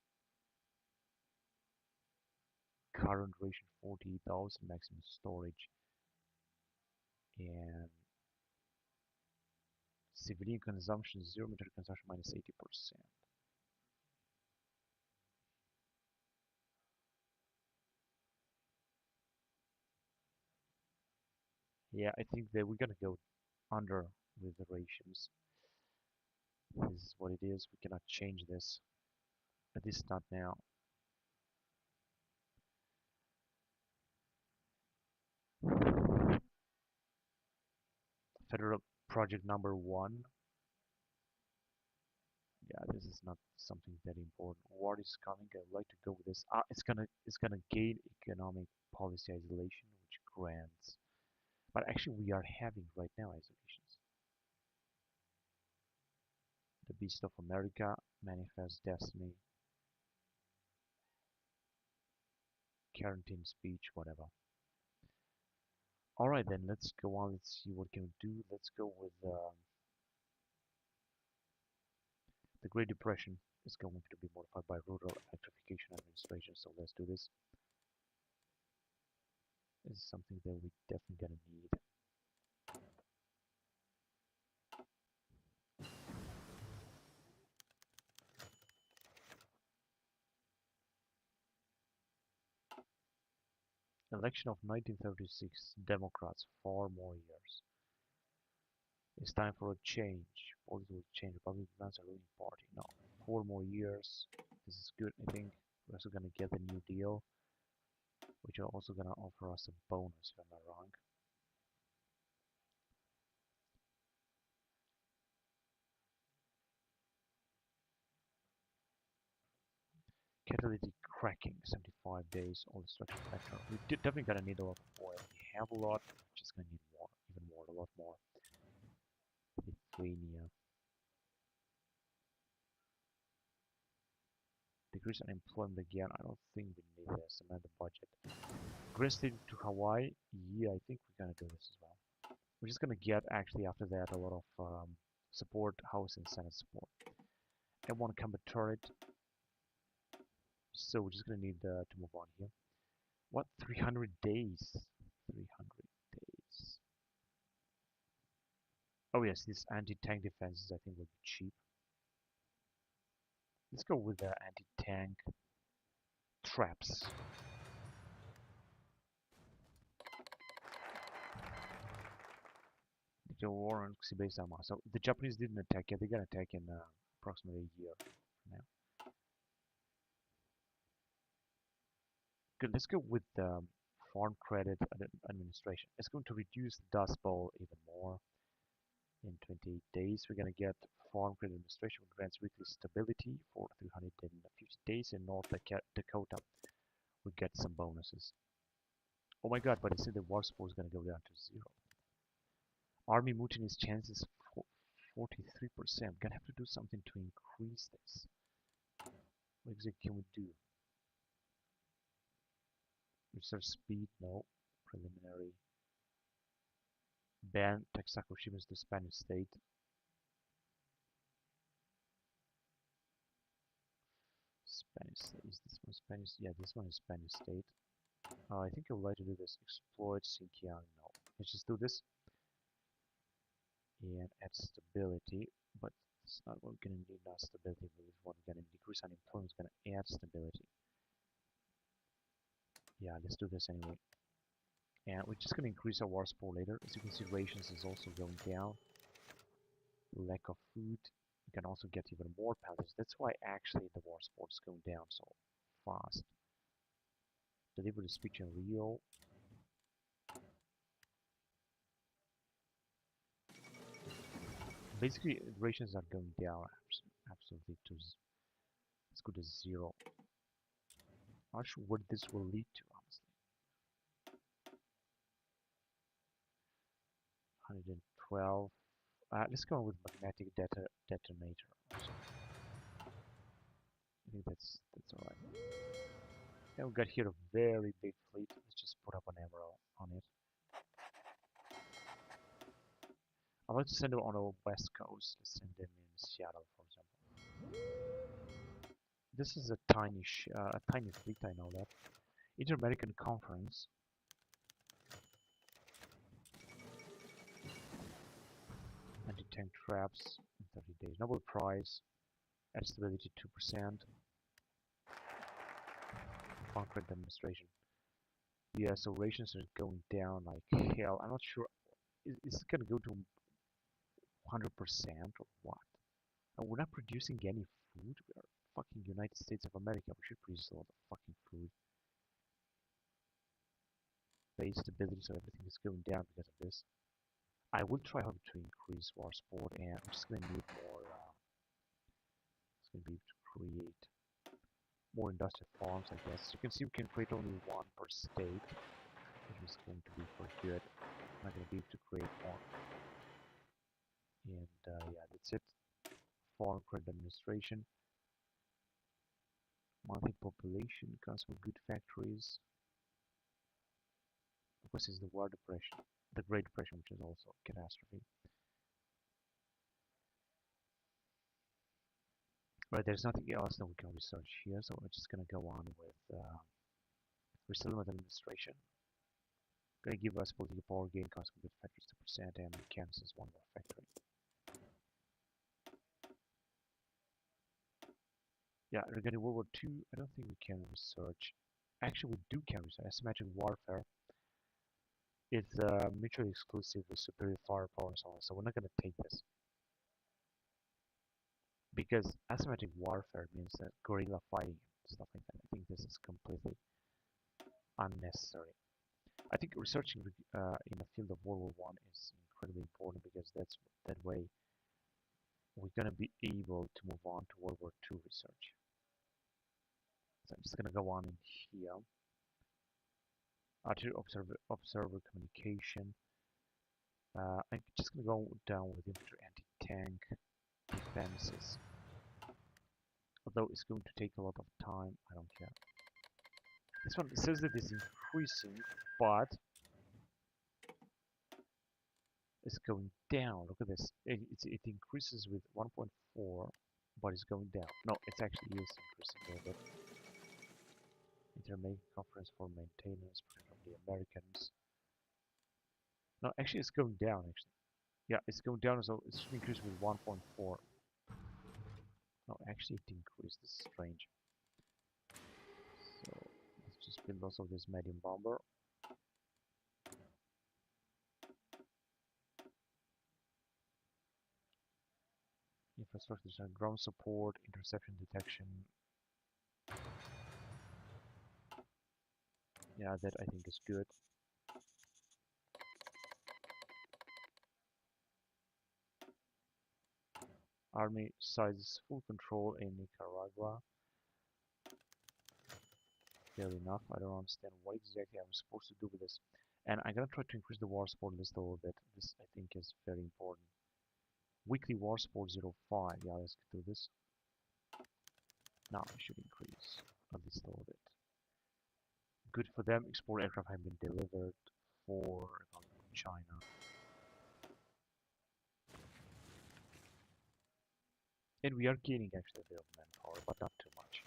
Current ration 40,000, maximum storage, and civilian consumption 0, military consumption minus 80%. Yeah, I think that we're gonna go under with the rations. This is what it is. We cannot change this. At least not now. Federal project number 1. Yeah, this is not something that important. War is coming. I'd like to go with this. It's gonna gain economic policy isolation, which grants. But actually, we are having right now isolations. The Beast of America, Manifest Destiny, Quarantine Speech, whatever. All right, then let's go on. Let's see what can we do. Let's go with the Great Depression is going to be modified by rural electrification administration. So let's do this. This is something that we definitely gonna need. Election of 1936, Democrats, 4 more years. It's time for a change. Political change. Republicans are ruling party. No, 4 more years. This is good. I think we're also gonna get a new deal, which are also gonna offer us a bonus if I'm not wrong. Catalytic cracking, 75 days, all destruction factor. We definitely gonna need a lot of oil. We have a lot, we're just gonna need more, even more, a lot more. Lithuania. Decrease unemployment again. I don't think we need this. Amend the budget. Green State to Hawaii. Yeah, I think we're gonna do this as well. We're just gonna get actually after that a lot of support, House and Senate support. I want to combat turret. So we're just gonna need to move on here. What? 300 days. 300 days. Oh yes, these anti-tank defenses I think will be cheap. Let's go with the anti-tank traps. The war on Sibesama. So the Japanese didn't attack yet. They're gonna attack in approximately a year from now. Good. Let's go with the Farm Credit Administration. It's going to reduce the Dust Bowl even more. In 28 days, we're gonna get Farm Credit Administration, which grants weekly stability for 350 days in North Dakota. We get some bonuses. Oh my god, but I said the war support is gonna go down to 0. Army mutinies chances 43%. Gonna have to do something to increase this. What exactly can we do? Research speed, no. Preliminary. Ban Texaco shipments to Spanish state. Spanish, is this one Spanish? Yeah, this one is Spanish state. I think I would like to do this. Exploit Xinjiang. No, let's just do this and add stability. But it's not what we're gonna need. Not stability. But if we're gonna decrease unemployment, it's gonna add stability. Yeah, let's do this anyway. And we're just gonna increase our war support later. As you can see, rations is also going down. Lack of food. You can also get even more pallets. That's why actually the war support is going down so fast. Deliver the speech in real. Basically, rations are going down absolutely to as good as zero. Not sure what this will lead to, honestly. 112. Let's go with magnetic detonator. Also. I think that's alright. And we got here a very big fleet. Let's just put up an arrow on it. I'd like to send them on the west coast. Let's send them in Seattle, for example. This is a tiny fleet, I know that. Inter-American Conference. Anti-tank traps in 30 days. Nobel Prize. Add stability 2%. Concrete demonstration. Yeah, so rations are going down like hell. I'm not sure. Is it gonna go to 100% or what? And we're not producing any food. We are fucking United States of America. We should produce a lot of fucking food. Base stability, so everything is going down because of this. I will try hard to increase war support, and I'm just gonna need more. It's gonna be able to create more industrial farms, I guess. You can see we can create only one per state, which is going to be for good. I'm not gonna be able to create more. And yeah, that's it. Farm credit administration. Monthly population comes from good factories. Of course, is the War Depression, the Great Depression, which is also a catastrophe. But there's nothing else that we can research here, so we're just gonna go on with resettlement administration. Gonna give us political power gain, cost of good factories 2%, and Kansas one more factory. Yeah, regarding World War II, I don't think we can research. Actually, we do can research asymmetric warfare. It's mutually exclusive with superior firepower and so on. So we're not gonna take this because asymmetric warfare means that guerrilla fighting and stuff like that. I think this is completely unnecessary. I think researching in the field of World War I is incredibly important because that way we're gonna be able to move on to World War II research. So I'm just gonna go on in here. Artillery observer communication. I'm just gonna go down with infantry anti-tank defenses. Although it's going to take a lot of time, I don't care. This one says that it's increasing, but it's going down. Look at this. It increases with 1.4, but it's going down. No, it's actually is increasing a little bit. Inter-American Conference for Maintenance, of the Americans. No, actually it's going down, actually. Yeah, it's going down, so it's increased with 1.4. No, actually it increased. This is strange. So, let's just build also this medium bomber. Infrastructure and ground support, interception detection. Yeah, that I think is good. Army sizes full control in Nicaragua. Fair enough. I don't understand what exactly I'm supposed to do with this. And I'm gonna try to increase the war support list a little bit. This I think is very important. Weekly war support 0.5. Yeah, let's do this. Now we should increase at least a little bit. Good for them. Export aircraft have been delivered for China. And we are gaining actually a bit of manpower, but not too much.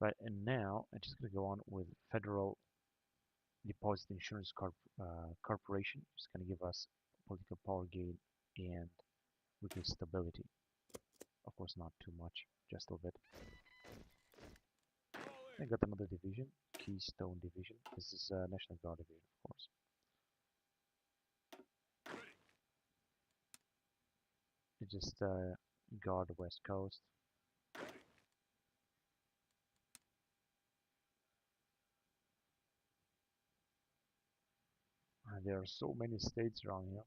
Right, and now I'm just gonna go on with Federal Deposit Insurance Corporation. It's gonna give us political power gain and weekly stability. Of course, not too much, just a little bit. I got another division, Keystone Division. This is National Guard Division, of course. It just guard the West Coast. And there are so many states around here.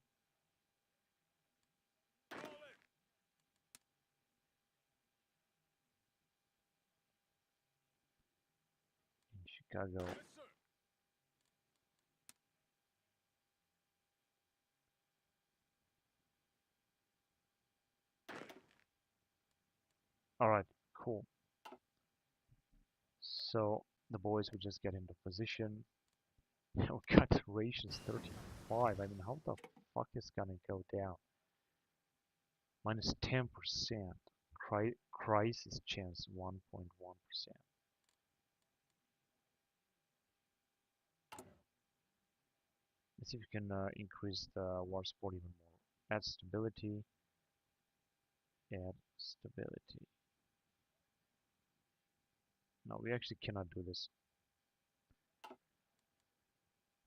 In Chicago. Alright, cool. So the boys will just get into position. We got rations 35. I mean, how the fuck is gonna go down? Minus 10%. Crisis chance 1.1%. Let's see if we can increase the war support even more. Add stability. Add stability. No, we actually cannot do this.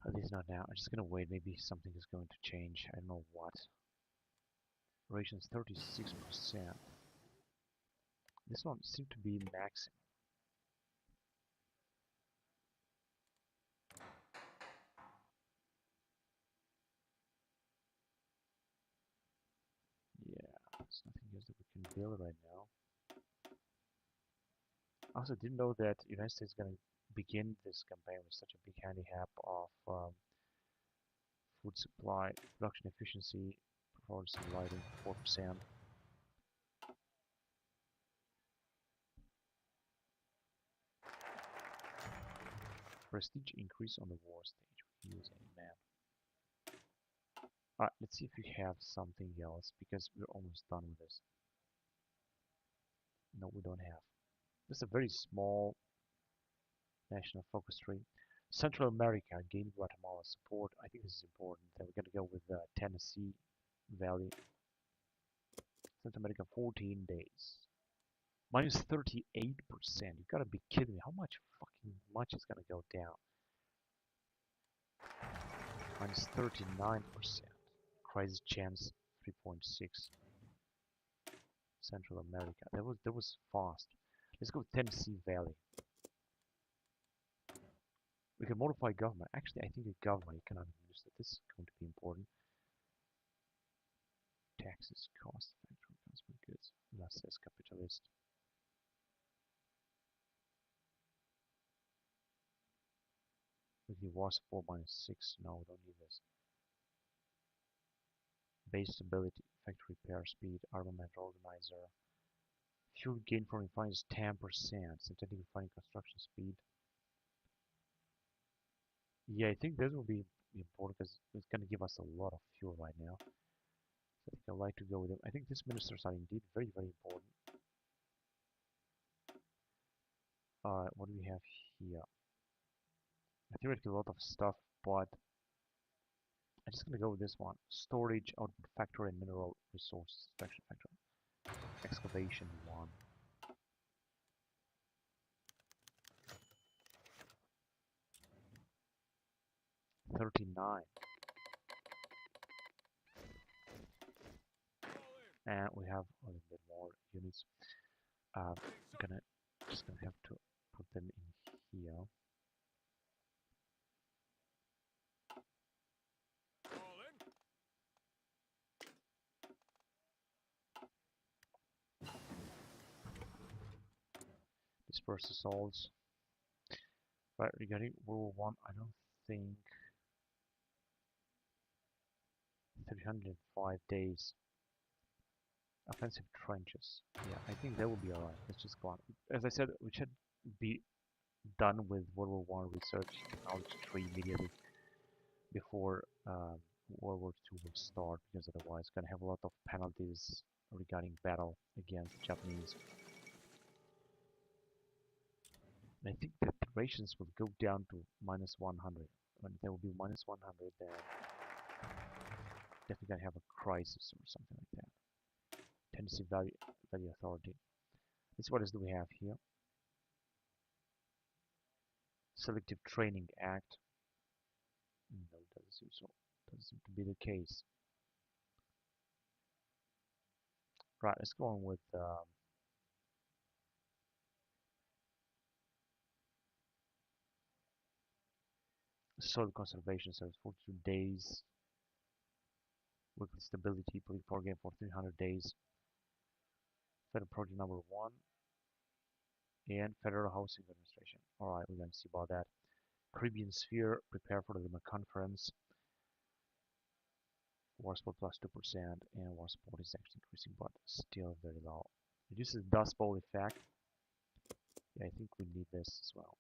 At least not now. I'm just gonna wait. Maybe something is going to change. I don't know what. Rations 36%. This one seemed to be maximum. Yeah, there's nothing else that we can build right now. I also didn't know that the United States is going to begin this campaign with such a big handicap of food supply, production efficiency, performance and lighting, 4%. Prestige increase on the war stage. We can use any man. Alright, let's see if we have something else, because we're almost done with this. No, we don't have. This is a very small national focus tree. Central America gained Guatemala support. I think this is important. Then we're going to go with Tennessee Valley. Central America 14 days. Minus 38%. You gotta be kidding me. How much fucking much is gonna go down? Minus 39%. Crisis chance 3.6. Central America. That was fast. Let's go Tennessee Valley. We can modify government. Actually, I think the government cannot use that. This is going to be important. Taxes, cost, factory, consumer goods. Last says capitalist. Weekly war support minus 6. No, we don't need this. Base stability, factory repair speed, armament organizer. Fuel gain from refining is 10%. Synthetic refining construction speed. Yeah, I think this will be important because it's going to give us a lot of fuel right now. So I think I'd like to go with it. I think these ministers are indeed very, very important. What do we have here? Theoretically a lot of stuff, but I'm just going to go with this one. Storage, output factor, and mineral resources extraction factor. Excavation 1. $39. And we have a little bit more units. Just gonna have to put them in here. Disperse assaults. Right, regarding World War I, I don't think 305 days. Offensive trenches. Yeah, I think that will be alright. Let's just go on. As I said, we should be done with World War I research technology tree immediately before World War II will start, because otherwise it's gonna have a lot of penalties regarding battle against the Japanese. I think that the rations will go down to minus 100. When there will be minus 100, then definitely gonna have a crisis or something like that. Tennessee Valley Authority. This what is do we have here? Selective Training Act. No, doesn't seem to be the case. Right, let's go on with soil conservation service, 42 days. Weekly stability, for game for 300 days. Federal project number 1 and Federal Housing Administration. Alright, we're going to see about that. Caribbean Sphere, prepare for the Lima Conference. War support plus 2%, and war support is actually increasing, but still very low. Reduces Dust Bowl effect. Yeah, I think we need this as well.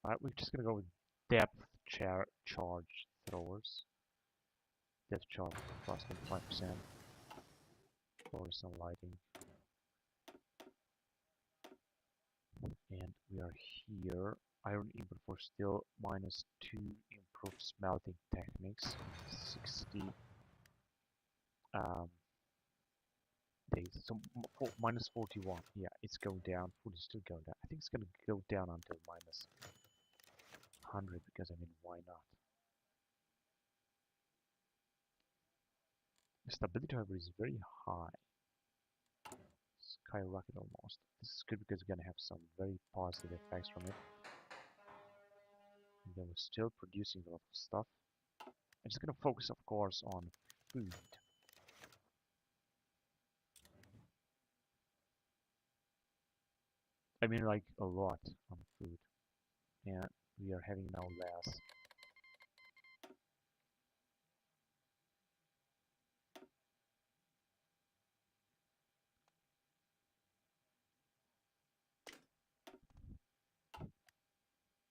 Alright, we're just gonna go with depth charge throwers. Depth charge plus 25%. Fluorescent lighting. And we are here. Iron input for steel minus 2, improved smelting techniques. 60 days. So minus 41. Yeah, it's going down. Food is still going down. I think it's gonna go down until minus 100 because I mean, why not? The stability, however, is very high. Skyrocket almost. This is good because we're gonna have some very positive effects from it. And then we're still producing a lot of stuff. I'm just gonna focus, of course, on food. I mean, like a lot on food. And we are having now less.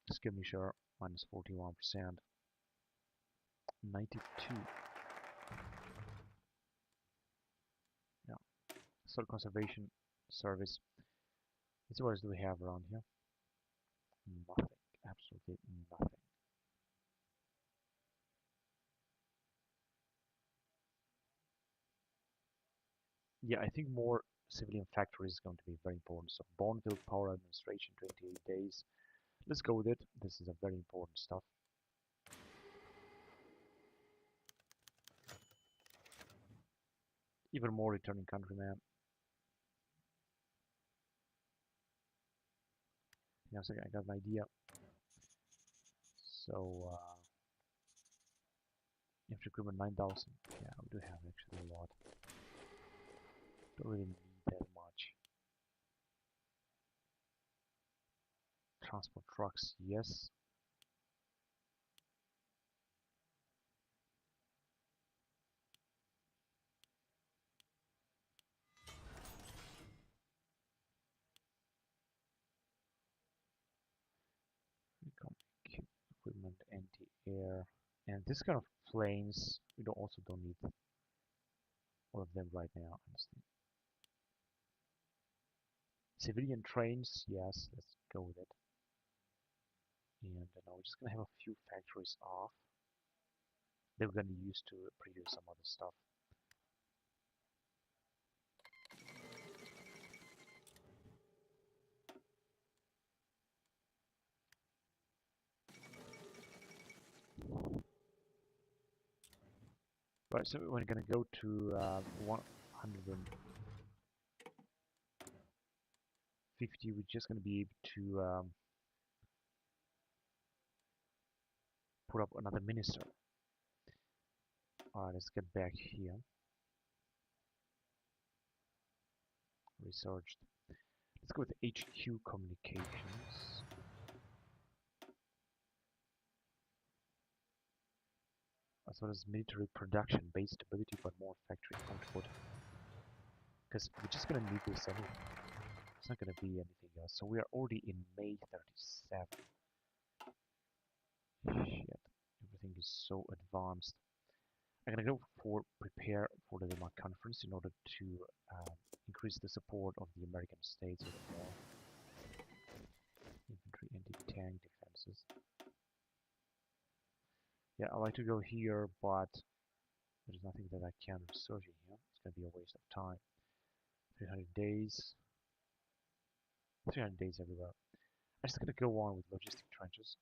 Just give me sure. Minus 41%. 92. Yeah. Soil conservation service. What else do we have around here? Nothing. Absolutely nothing. Yeah, I think more civilian factories is going to be very important. So Bonneville Power Administration, 28 days. Let's go with it. This is a very important stuff. Even more returning countryman. Yeah, so I got an idea. So infantry equipment 9,000. Yeah, we do have actually a lot. Don't really need that much. Transport trucks, yes. Equipment, anti-air, and this kind of planes. We also don't need all of them right now, honestly. Civilian trains, yes, let's go with it. And now we're just gonna have a few factories off. They're gonna use to produce some other stuff. Right, so we're gonna go to 150. We're just gonna be able to put up another minister. Alright, let's get back here. Researched. Let's go with HQ communications. As well as military production, base stability, but more factory output. Because we're just gonna need this anyway. It's not gonna be anything else. So we are already in May 37. Shit, everything is so advanced. I'm gonna go for prepare for the Lima conference in order to increase the support of the American states even more. Infantry anti-tank defenses. Yeah, I like to go here, but there's nothing that I can research in here. It's gonna be a waste of time. 300 days. 300 days everywhere. I'm just gonna go on with logistic trenches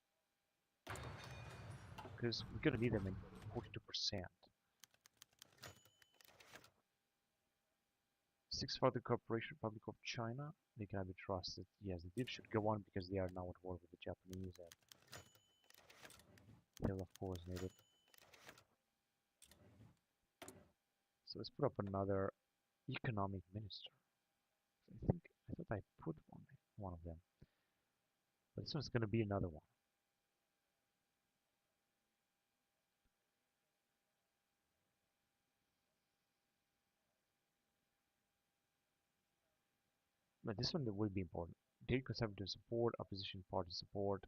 because we're gonna need them in 42%. 6 for the Corporation Republic of China. They cannot be trusted. Yes, the deal should go on because they are now at war with the Japanese and they'll of course need it. So let's put up another economic minister. I thought I put one of them. But this one's gonna be another one. But this one will be important. Date conservative support, opposition party support.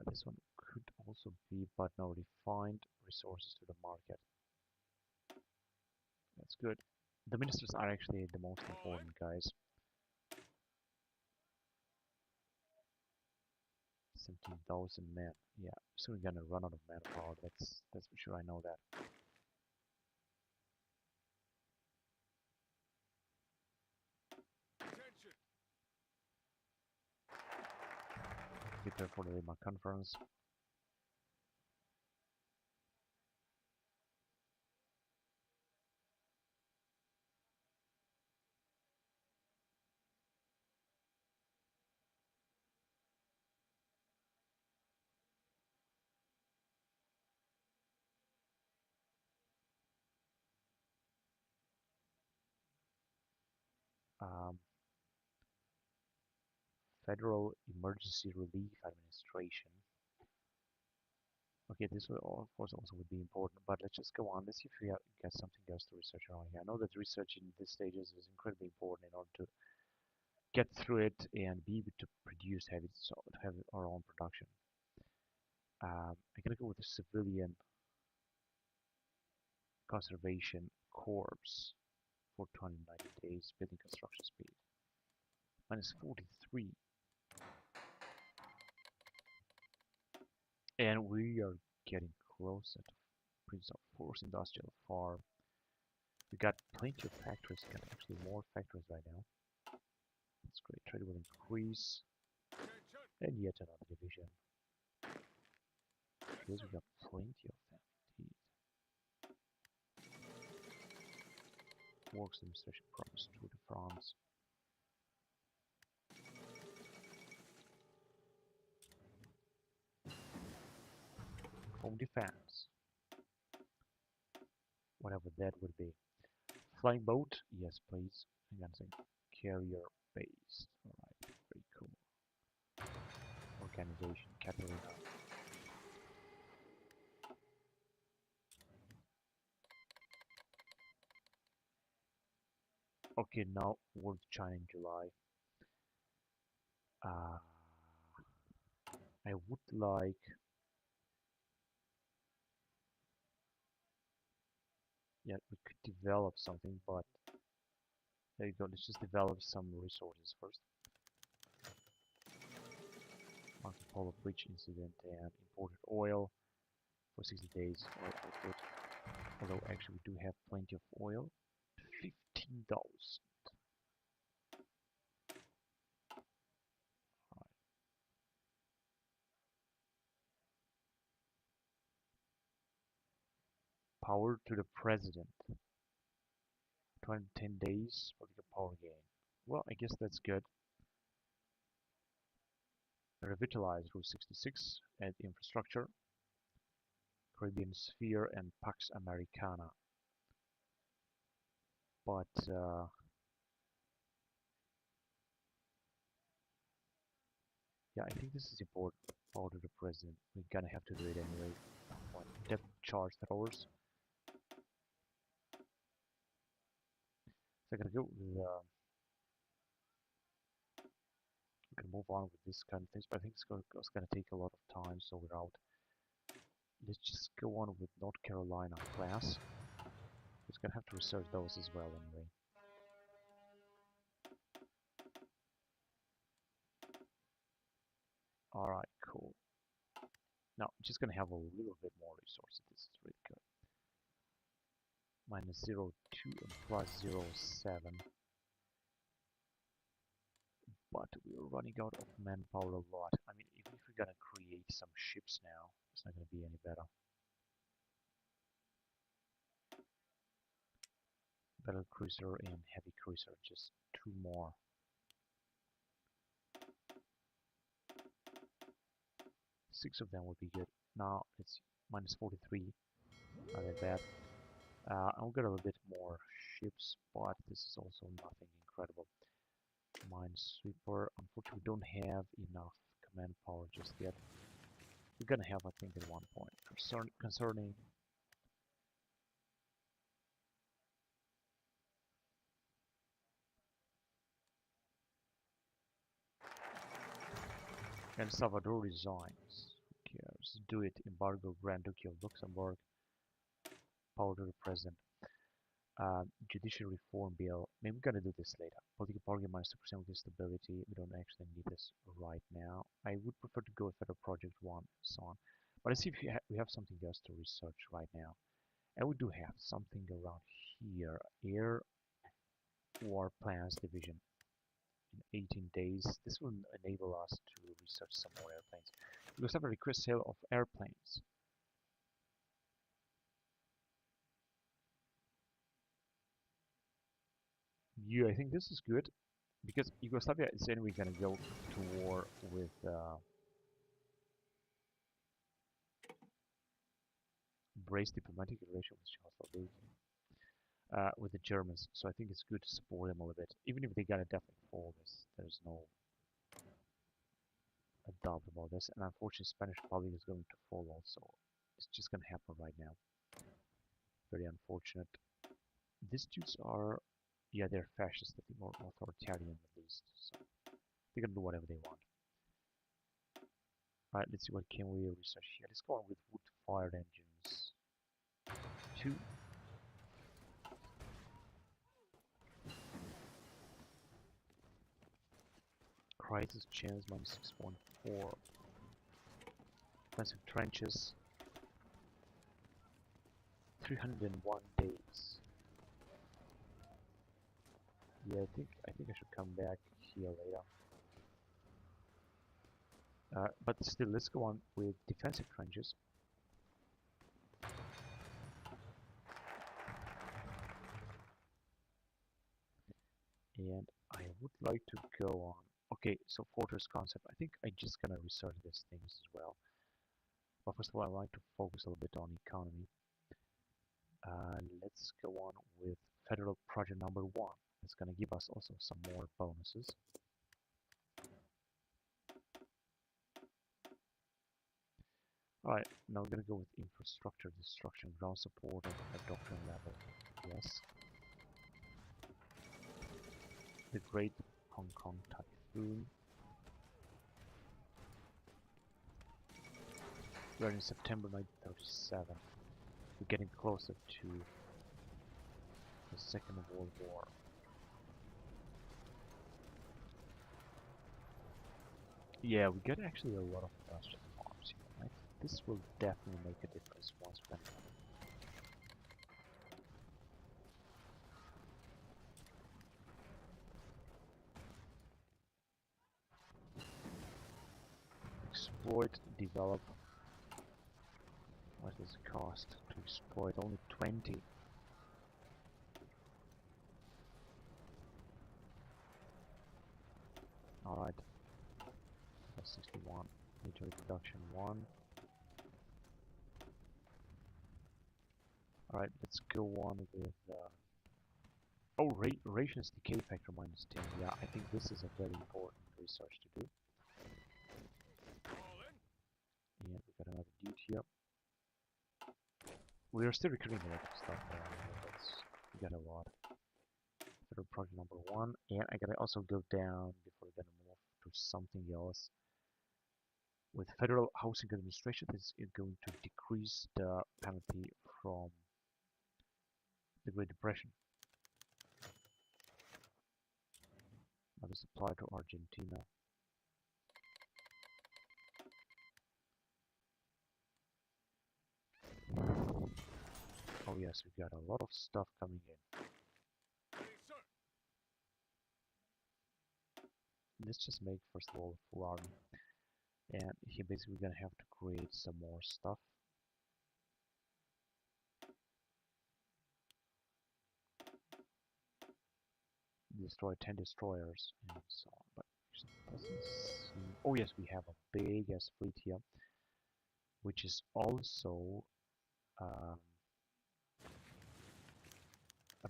This one could also be, but now refined resources to the market. That's good. The ministers are actually the most important guys. 17,000 men. Yeah, soon we're gonna run out of manpower. That's for sure. I know that. Prepare for the Lima conference. Um, Federal Emergency Relief Administration. Okay, this will of course also would be important, but let's just go on. Let's see if we get something else to research around here. I know that research in this stages is incredibly important in order to get through it and be able to produce have our own production. I'm gonna go with the civilian conservation corps for 290 days, building construction speed. Minus 43. And we are getting closer to Prince of Force Industrial Farm. We got plenty of factories, we got actually more factories right now. That's great, trade will increase. And yet another division. Because we got plenty of them indeed. Works demonstration promise Tour de France. Home defense. Whatever that would be. Flying boat? Yes, please. I'm gonna say carrier based. Alright, very cool. Organization, Catalina. Okay, now World China in July. Uh, I would like. Yeah, we could develop something, but there you go. Let's just develop some resources first. Marco Polo Bridge incident and imported oil for 60 days. Alright, that's good. Although actually we do have plenty of oil. 15,000. Alright. Power to the president. 210 days for the power gain. Well, I guess that's good. Revitalize Route 66 and infrastructure. Caribbean Sphere and Pax Americana. But yeah, I think this is important. Power to the president. We're gonna have to do it anyway. What? Depth charge towers. So I'm gonna go with we can move on with this kind of things, but I think it's gonna take a lot of time, so we're out. let's just go on with North Carolina class. It's gonna have to research those as well anyway. Alright, cool. Now, just gonna have a little bit more resources. This is really good. Minus 0.2 and plus 0.7. But we're running out of manpower a lot. I mean, even if we're gonna create some ships now, it's not gonna be any better. Battle cruiser and heavy cruiser, just 2 more. Six of them would be good. Now it's minus 43. Not that bad. I'll get a little bit more ships, but this is also nothing incredible. Minesweeper. Unfortunately, we don't have enough command power just yet. We're gonna have, I think, at one point. Concerning El Salvador resigns. Who cares? Do it. Embargo. Grand Duchy of Luxembourg. Power to the president. Judicial reform bill. Maybe we're gonna do this later. Political party minus 2% with stability. We don't actually need this right now. I would prefer to go with Federal Project 1 and so on. But let's see if we have something else to research right now. And we do have something around here. Air War Plans Division. In 18 days. This will enable us to research some more airplanes. We also have a request sale of airplanes. Yeah, I think this is good because Yugoslavia is anyway going to go to war with brace diplomatic relations with Czechoslovakia, with the Germans. So I think it's good to support them a little bit, even if they got to definitely fall. There's no doubt about this. And unfortunately, Spanish Republic is going to fall also. It's just going to happen right now. Very unfortunate. These dudes are, yeah, they're fascist, I think, or authoritarian at least. So they're gonna do whatever they want. Alright, let's see what can we research here. Let's go on with wood-fired engines. 2. Crisis chance minus 6.4. Defensive trenches. 301 days. Yeah, I think I should come back here later. But still, let's go on with defensive trenches. And I would like to go on. Okay, so fortress concept. I think I just gonna research these things as well. But first of all, I like to focus a little bit on economy. Let's go on with federal project number 1. It's gonna give us also some more bonuses. Alright, now we're gonna go with infrastructure destruction, ground support at doctrine level. Yes. The Great Hong Kong Typhoon. We're in September 1937. We're getting closer to the Second World War. Yeah, we get actually a lot of industrial farms here, right? This will definitely make a difference once we're done. Exploit, develop. What does it cost to exploit? Only 20. Alright. That's 61. Military production 1. Alright, let's go on with oh, rations decay factor minus 10. Yeah, I think this is a very important research to do. And we got another dude here. We are still recruiting a lot of stuff there. We got a lot. Federal project number 1, and I gotta also go down before we're gonna move to something else. With Federal Housing Administration, this is going to decrease the penalty from the Great Depression. Now this applies to Argentina. Oh yes, we got a lot of stuff coming in. Let's just make first of all a full army. And here basically we're gonna have to create some more stuff. Destroy 10 destroyers and so on. But it doesn't seem... Oh yes, we have a big ass fleet here, which is also a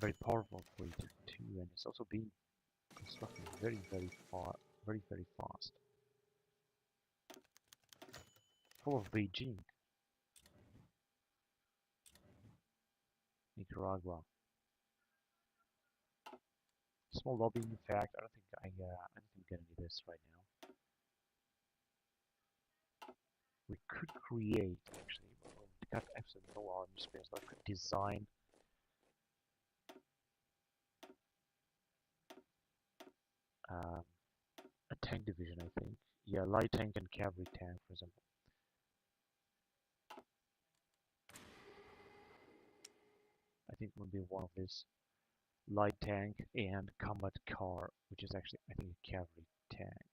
very powerful fleet too, and it's also being constructed very fast. Full of Beijing, Nicaragua. Small lobby, in fact. I don't think we're gonna need this right now. We could create actually. Well, we got absolutely no army space. I could design a tank division. I think. Yeah, light tank and cavalry tank, for example. I think will be one of these light tank and combat car, which is actually I think a cavalry tank.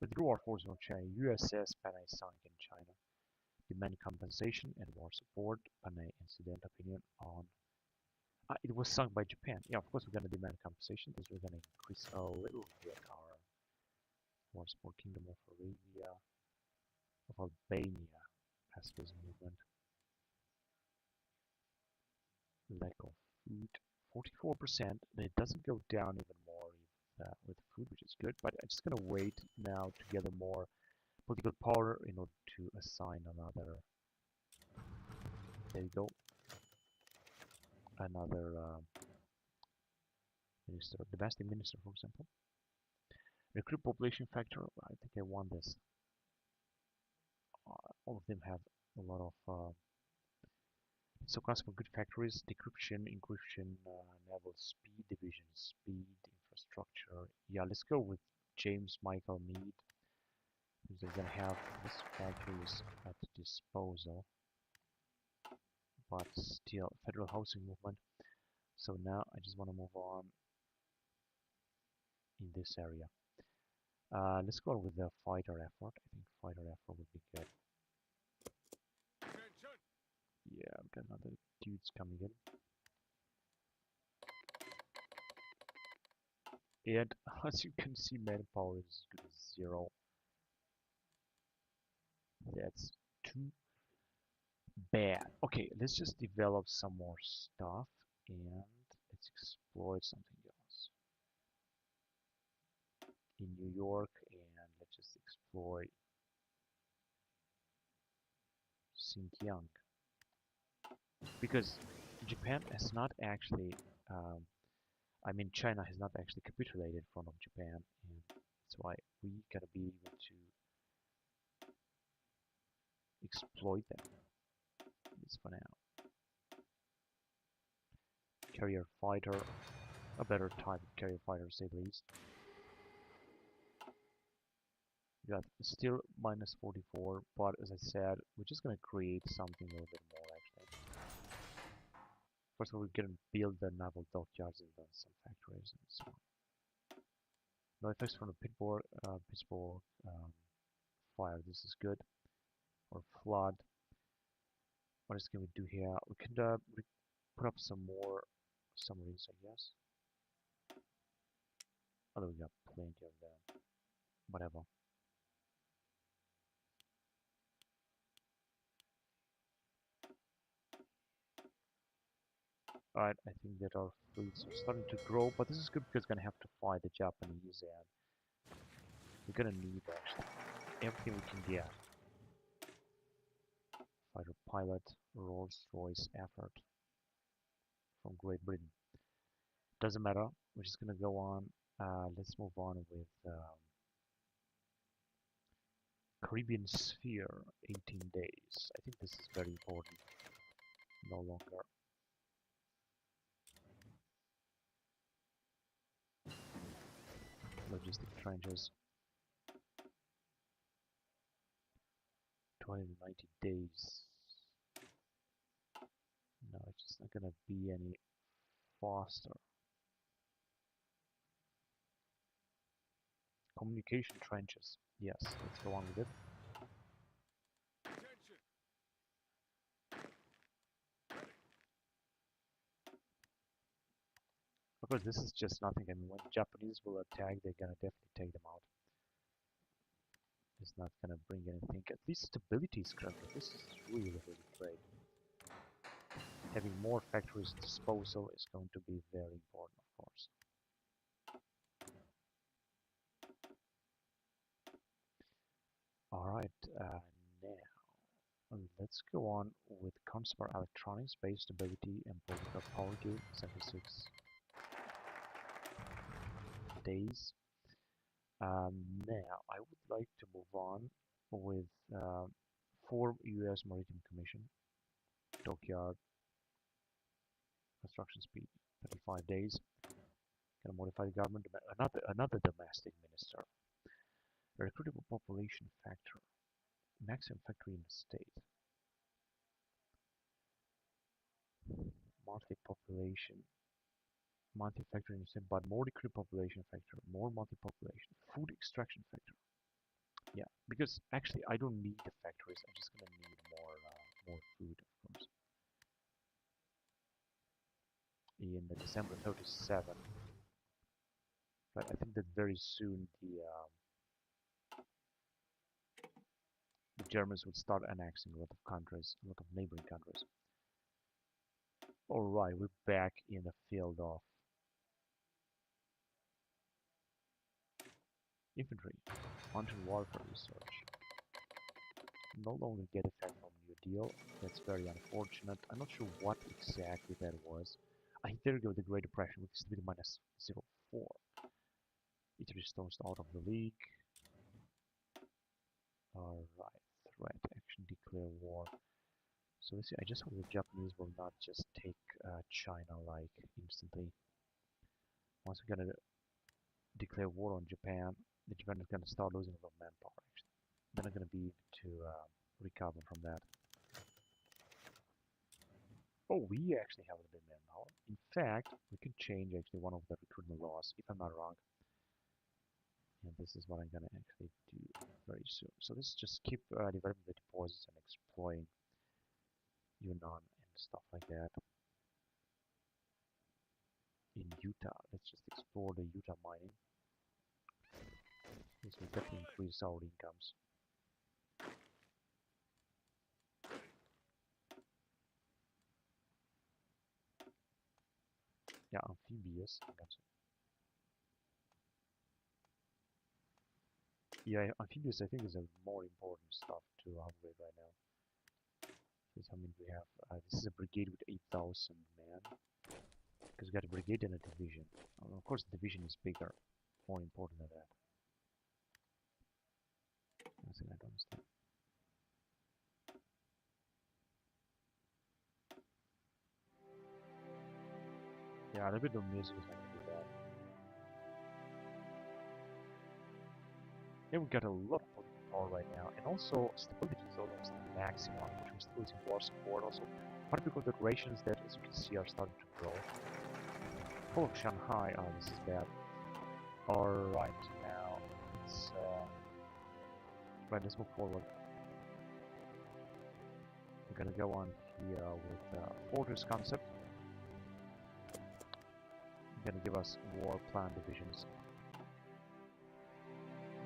Withdraw our forces from China. USS Panay sunk in China. Demand compensation and war support. Panay incident opinion on. It was sunk by Japan. Yeah, of course we're gonna demand compensation. This we're gonna increase a little bit our war support. Kingdom of Arabia, of Albania, pacifism movement. Lack of food, 44%. It doesn't go down even more with food, which is good. But I'm just gonna wait now to gather more political power in order to assign another. There you go. Another minister, domestic minister, for example. Recruit population factor. I think I won this. All of them have a lot of. So class for good factories, decryption, encryption, naval speed, division speed, infrastructure. Yeah, let's go with James Michael Mead. They're gonna have this factories at disposal, but still federal housing movement. So now I just want to move on in this area. Let's go with the fighter effort. I think fighter effort would be good. Yeah, I've got another dudes coming in. And as you can see, manpower is good as 0. That's too bad. Okay, let's just develop some more stuff and let's exploit something else. In New York, and let's just exploit Xinjiang. Because Japan has not actually, I mean China has not actually capitulated in front of Japan, and that's why we gotta be able to exploit them. This for now. Carrier fighter, a better type of carrier fighter, to say the least. We got still minus 44, but as I said, we're just gonna create something a little bit more actually. First of all, we're gonna build the naval dockyards and then some factories and so on. No effects from the Pittsburgh fire. This is good. Or flood. What else can we do here? We can put up some more submarines, I guess. Although we got plenty of them. Whatever. Alright, I think that our fleets are starting to grow, but this is good because we're gonna have to fight the Japanese, and we're gonna need actually everything we can get. Fighter pilot, Rolls-Royce effort from Great Britain. Doesn't matter, we're just gonna go on. Let's move on with Caribbean sphere, 18 days. I think this is very important. No longer. Logistic trenches. 20 to 90 days. No, it's just not gonna be any faster. Communication trenches. Yes, let's go on with it. Of course, this is just nothing. I mean, when Japanese will attack, they're gonna definitely take them out. It's not gonna bring anything. At least stability is correct. This is really, really great. Having more factories at disposal is going to be very important, of course. Alright, now let's go on with consumer electronics, base stability, and political power gate, 76 days. Now, I would like to move on with 4 US Maritime Commission, dockyard, construction speed, 35 days. Gonna modify the government, another domestic minister. Recruitable population factor, maximum factory in the state. Monthly population, monthly factory in the state, but more recruit population factor, more monthly population, food extraction factor. Yeah, because actually I don't need the factories. I'm just gonna need more food, of course. In the December 37, but I think that very soon the Germans would start annexing a lot of countries, a lot of neighboring countries. Alright, we're back in the field of infantry, mountain warfare research. No longer get effect from New Deal. That's very unfortunate. I'm not sure what exactly that was. There we go, the Great Depression with stability minus 0.4. Italy storms out of the league. Alright, threat, action, declare war. So let's see, I just hope the Japanese will not just take China like instantly. Once we're gonna declare war on Japan, the Japan is gonna start losing a lot of manpower actually. They're not gonna be able to recover from that. Oh, we actually have a little bit of manpower. In fact, we can change actually one of the recruitment laws, if I'm not wrong. And this is what I'm gonna actually do very soon. So let's just keep developing the deposits and exploring Yunnan and stuff like that. In Utah, let's just explore the Utah mining. This will definitely increase our incomes. Yeah, amphibious. Yeah, amphibious I think is a more important stuff to upgrade right now. Because I mean we have this is a brigade with 8,000 men. Because we got a brigade and a division. Of course the division is bigger, more important than that. That's thing I don't understand. Yeah, a little bit of music is not gonna be bad. Yeah, we got a lot of political power right now, and also stability is almost the maximum, which we're still using war support. Also, part of the confederations that, as you can see, are starting to grow. Oh, Shanghai, oh, this is bad. Alright, now it's right, let's move forward. We're gonna go on here with fortress concept. Gonna give us war plan divisions.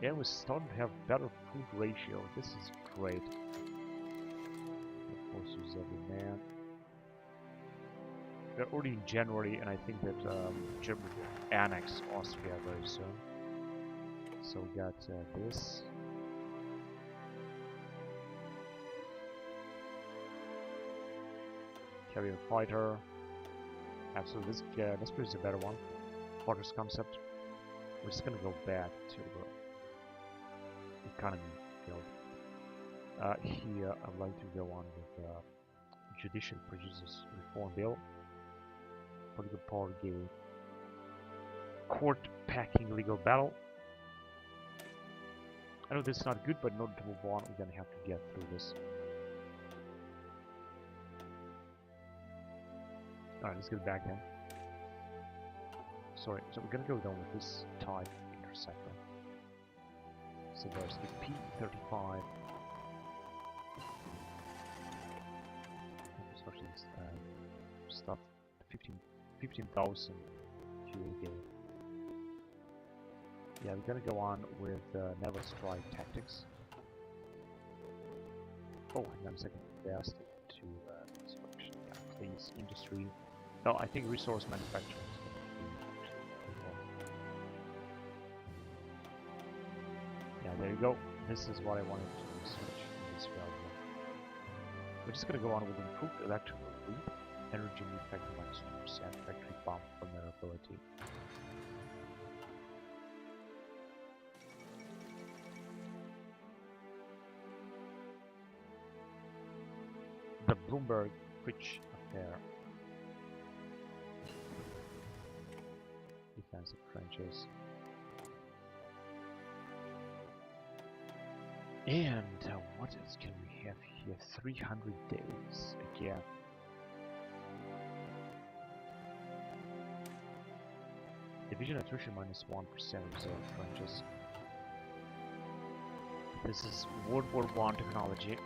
Yeah, we're starting to have better food ratio. This is great. Of course, use every man. We're already in January, and I think that Germany will annex Austria very soon. So we got this. Carrier fighter. Absolutely, this is a better one. Fortress concept. We're just gonna go back to economy field. Here I'd like to go on with Judicial Producers Reform Bill, Political Power Game, Court Packing Legal Battle. I know this is not good, but in order to move on, we're gonna have to get through this. Alright, let's get back then. Sorry, so we're gonna go down with this type intersector. So there's the P35. Especially this stuff, 15,000 QA. Yeah, we're gonna go on with Never Strike Tactics. Oh, hang on a second. Best to construction, yeah, please, industry. No, I think resource manufacturing is going to be yeah, there you go. This is what I wanted to research in this realm. We're just going to go on with improved electrical loop, energy need factor -2%, factory bomb vulnerability. The Bloomberg Bridge affair. Defensive trenches. And what else can we have here? 300 days again. Division attrition -1% reserve trenches. This is World War I technology.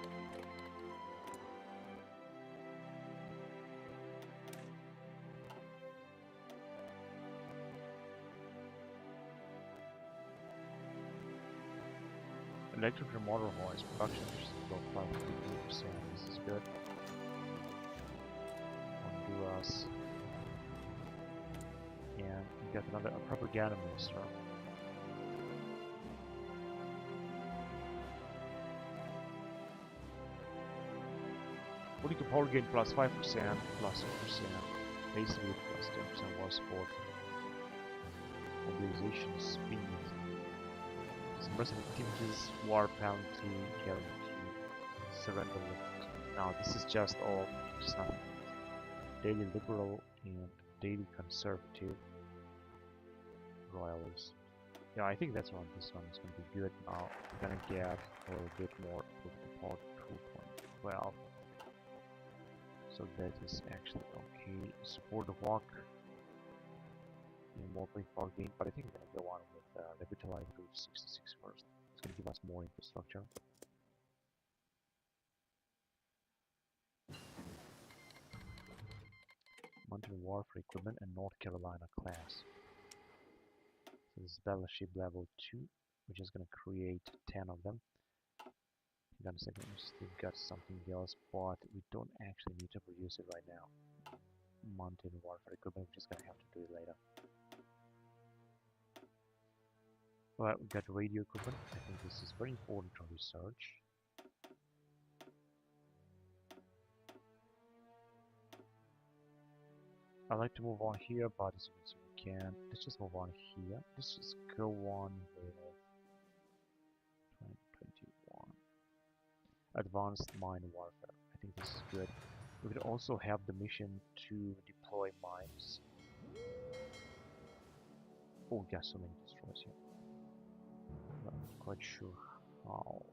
Electric motor hoist production is about 5.3%. This is good. Honduras. And we got another propaganda minister. Political power gain +5%, +2%. Basically +10% war support. Mobilization speed. Subversive activities, war penalty, guarantee, surrender limit. Now this is just all, just nothing. Daily liberal and daily conservative royalists. Yeah, I think that's one. This one is going to be good. Now we're going to get a little bit more with the part 2.12. So that is actually okay. Support the walk. More power gain, but I think we're going to go on with revitalize Route 66 first. It's going to give us more infrastructure. Mountain warfare equipment and North Carolina class. So this is battleship level 2. We're just going to create 10 of them. Hang on a second, we still got something else, but we don't actually need to produce it right now. Mountain warfare equipment, we're just going to have to do it later. Alright, we got radio equipment. I think this is very important to research. I like to move on here, but as you can see, we can. Let's just move on here. Let's just go on with 2021. Advanced mine warfare. I think this is good. We could also have the mission to deploy mines. Oh, we got so many destroyers here. Not quite sure how.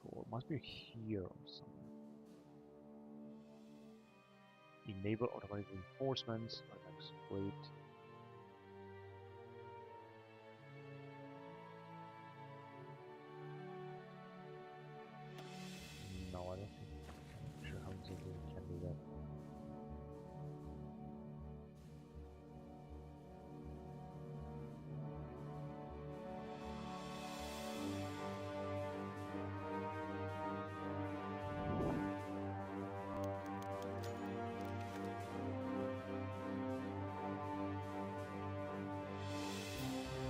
It must be here or somewhere. Enable automatic reinforcements. That's great. No, I don't think. I'm not sure how exactly we can do that.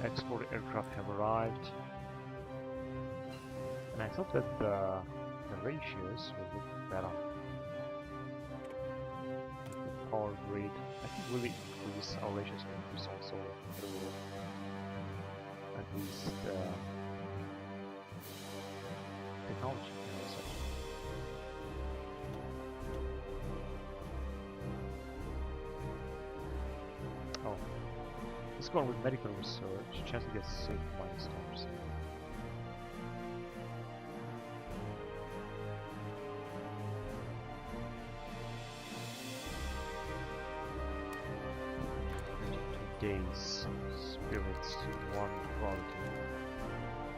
Export aircraft have arrived, and I thought that the ratios would look better. The power grid, I think really increase our ratios can increase also through at least technology and such. Let's go on with medical research. Chance to get sick by storms. Days. Spirits. Warm quality.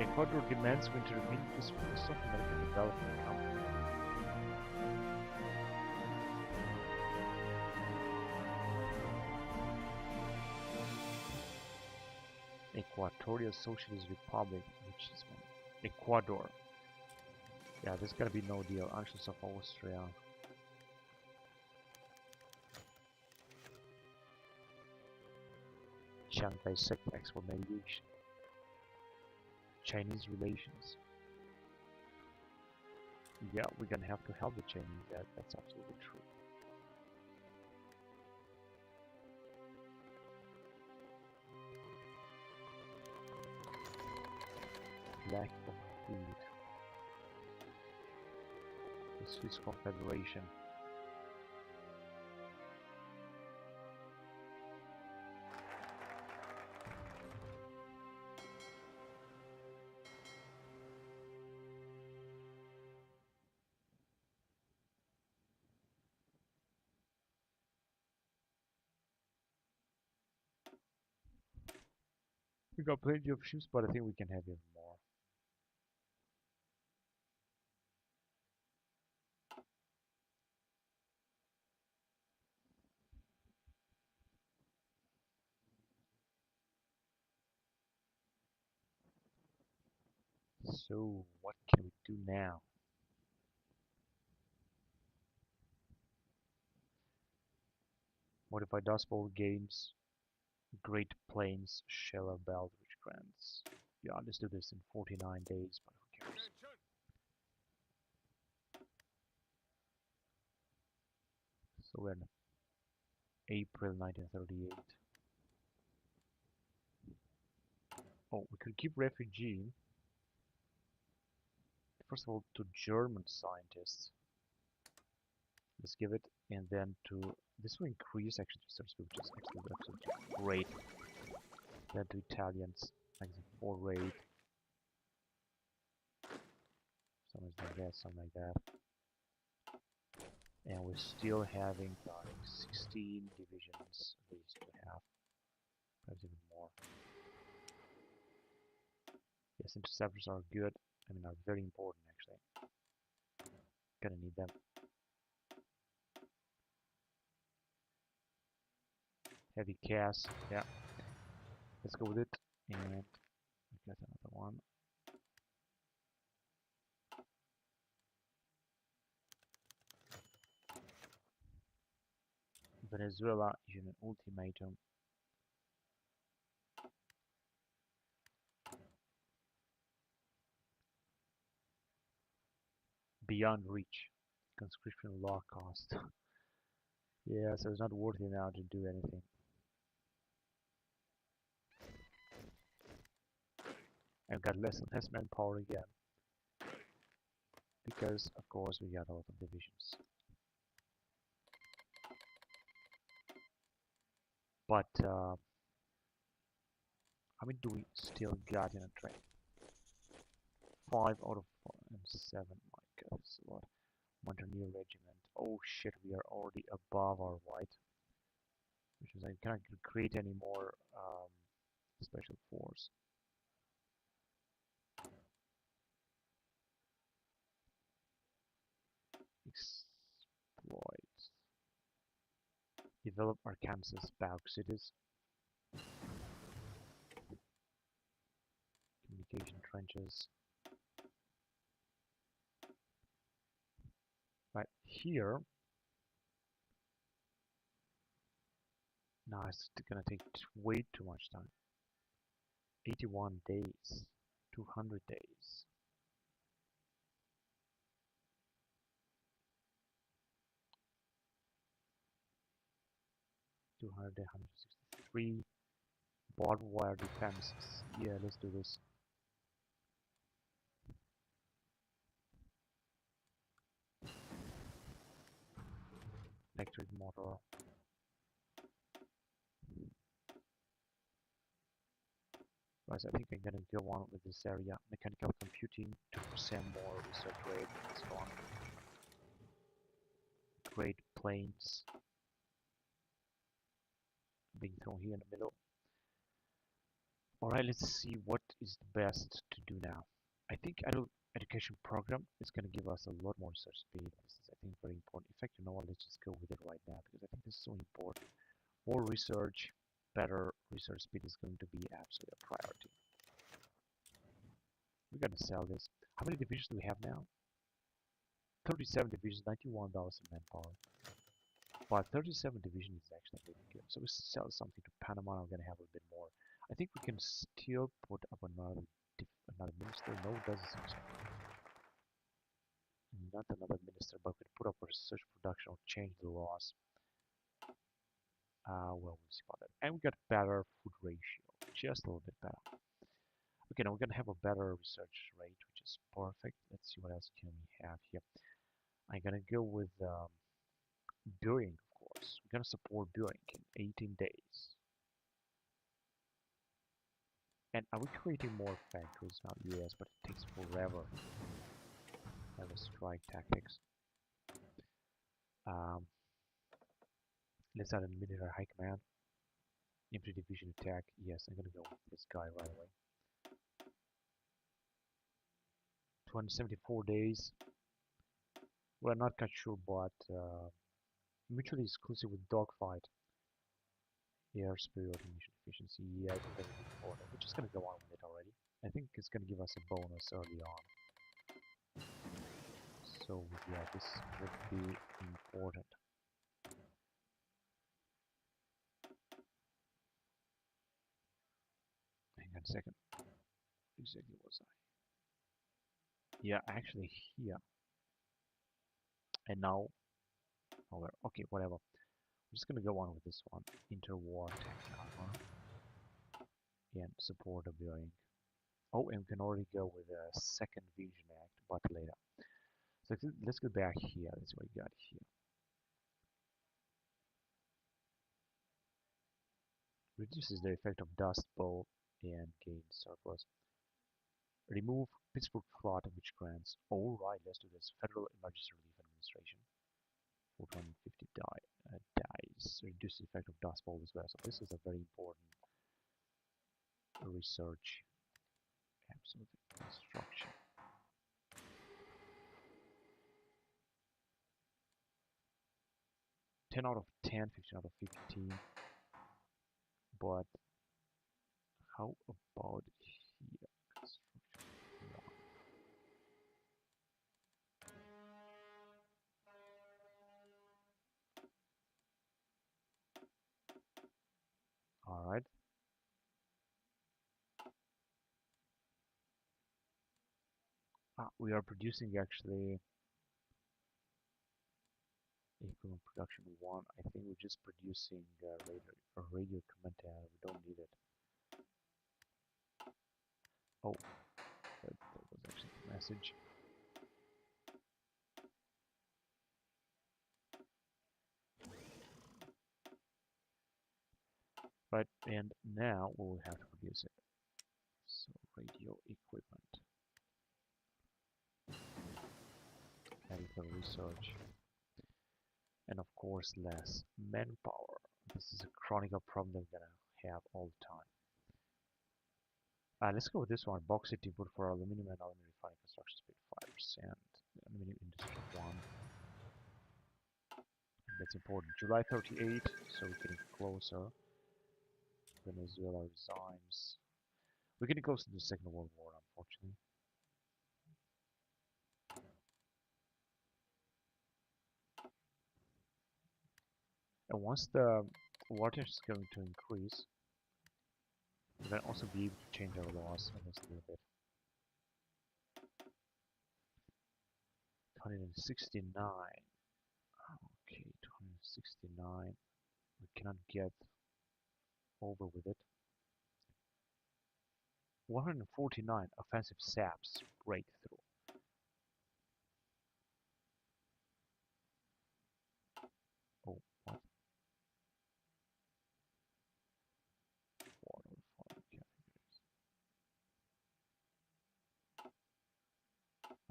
Ecuador demands winter immunities from the South American Development Company. Equatorial Socialist Republic, which is Ecuador. Yeah, there's gotta be no deal. Anschluss of Austria. Shanghai setbacks for mediation. Chinese relations. Yeah, we're gonna have to help the Chinese. That's absolutely true. Lack of food. The Swiss Confederation. We got plenty of ships, but I think we can have even more. So, what can we do now? Modify Dust Bowl games, Great Plains, Sheller Belt, which grants. Yeah, let's do this in 49 days, but who cares? So we're in April 1938. Oh, we could keep refugee. First of all, to German scientists. Let's give it, and then to this will increase actually to search, which is absolutely great. Then to Italians, like the 4 rate. Something like that, something like that. And we're still having like 16 divisions at least to have. Perhaps even more. Yes, interceptors are good. I mean, are very important actually. Gonna need them. Heavy cast, yeah. Let's go with it. And we got another one. Venezuela issued an ultimatum. Beyond reach. Conscription law cost. Yeah, so it's not worth it now to do anything. I've got less and less manpower again. Because, of course, we got a lot of divisions. But, how many do we still got in a train? 5 out of 4 and 7, my god, that's a lot. Mountaineer Regiment. Oh shit, we are already above our white. Which means I cannot create any more special force. Exploit. Develop Arkansas bauxites. Communication trenches. Right here. Now it's gonna take way too much time. 81 days. 200 days. 200, 163. Barbed wire defenses. Yeah, let's do this. Electric motor. Guys, I think I'm gonna go on with this area. Mechanical computing, 2% more research rate, and so on. Great planes being thrown here in the middle. Alright, let's see what is the best to do now. I think adult education program is going to give us a lot more research speed. This is, I think, very important. In fact, you know what, let's just go with it right now because I think this is so important. More research, better research speed is going to be absolutely a priority. We're going to sell this. How many divisions do we have now? 37 divisions, $91 in manpower. But 37 division is actually really good. So we sell something to Panama. I'm going to have a bit more. I think we can still put up another minister. No, it doesn't seem so. Not another minister, but we can put up a research production or change the laws. Well, we'll see about that. And we got better food ratio, just a little bit better. Okay, now we're gonna have a better research rate, which is perfect. Let's see what else can we have here. I'm gonna go with Building, of course. We're gonna support Building in 18 days. And are we creating more factories now? Yes, but it takes forever. Have a strike tactics. Let's add a military high command. Infantry division attack. Yes, I'm gonna go with this guy right away. 274 days. We're not quite sure, but mutually exclusive with dogfight. Air superiority, mission efficiency. Yeah, I think that would be important. We're just gonna go on with it already. I think it's gonna give us a bonus early on. So yeah, this would be important. Hang on a second. Exactly was I? Yeah, actually here. And now, okay, whatever. I'm just gonna go on with this one. Interwar tank armor and support of Building. Oh, and we can already go with a second Vision Act, but later. So let's go back here. That's what we got here. Reduces the effect of Dust Bowl and gain surplus. Remove Pittsburgh flood, which grants. Alright, let's do this. Federal Emergency Relief Administration. 450 dies. Reduce the effect of Dust Bowl as well. So this is a very important research. Absolutely. Construction. 10 out of 10, 15 out of 15. But how about here? Construction. Alright. We are producing actually equivalent production 1. I think we're just producing radio commentator. We don't need it. Oh, that was actually the message. Right, and now we will have to produce it. So radio equipment. Medical research. And of course less manpower. This is a chronic problem that we're gonna have all the time. Let's go with this one. Bauxite input for aluminum and aluminum refining construction speed 5%. Aluminum industry 1. That's important. July 38, so we're getting closer. Venezuela resigns. We're getting close to the Second World War, unfortunately. And once the water is going to increase, we're going to also be able to change our laws on this a little bit. 269. Okay, 269. We cannot get over with it. 149 offensive SAPs breakthrough. Oh, what? Water farm categories.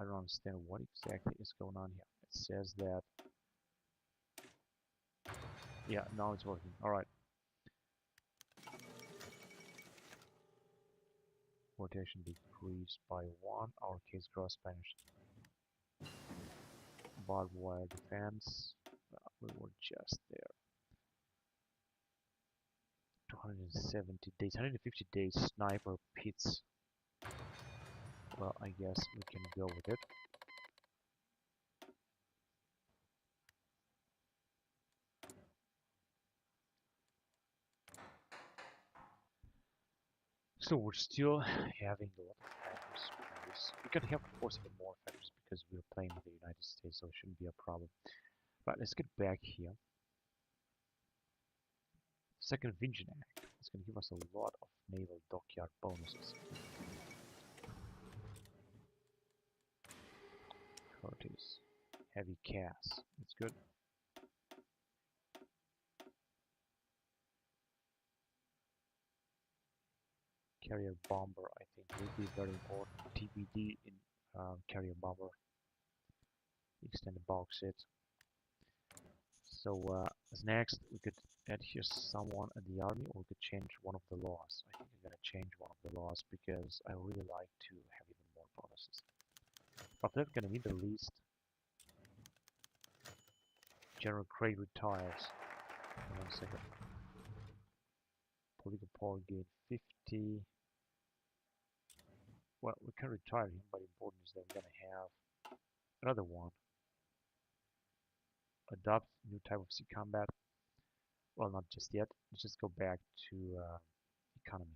don't understand what exactly is going on here. It says that, yeah, now it's working. All right. Rotation decreased by 1. Our case gross Spanish. Barbed wire defense. We were just there. 270 days, 150 days sniper pits. Well, I guess we can go with it. So we're still having a lot of factors. We can have, of course, even more factors because we're playing with the United States, so it shouldn't be a problem. But let's get back here. Second Vision Act. It's going to give us a lot of naval dockyard bonuses. Curtis. Heavy CAS. That's good. Carrier bomber, I think, will be very important. TBD in carrier bomber. Extended box it. So as next, we could add here someone at the army, or we could change one of the laws. I think I'm gonna change one of the laws because I really like to have even more bonuses. But we're gonna need the least. General Craig retires. Hold on a second. Political power gain 50. Well, we can retire him, but important is that we're gonna have another one. Adopt new type of sea combat. Well, not just yet. Let's just go back to economy.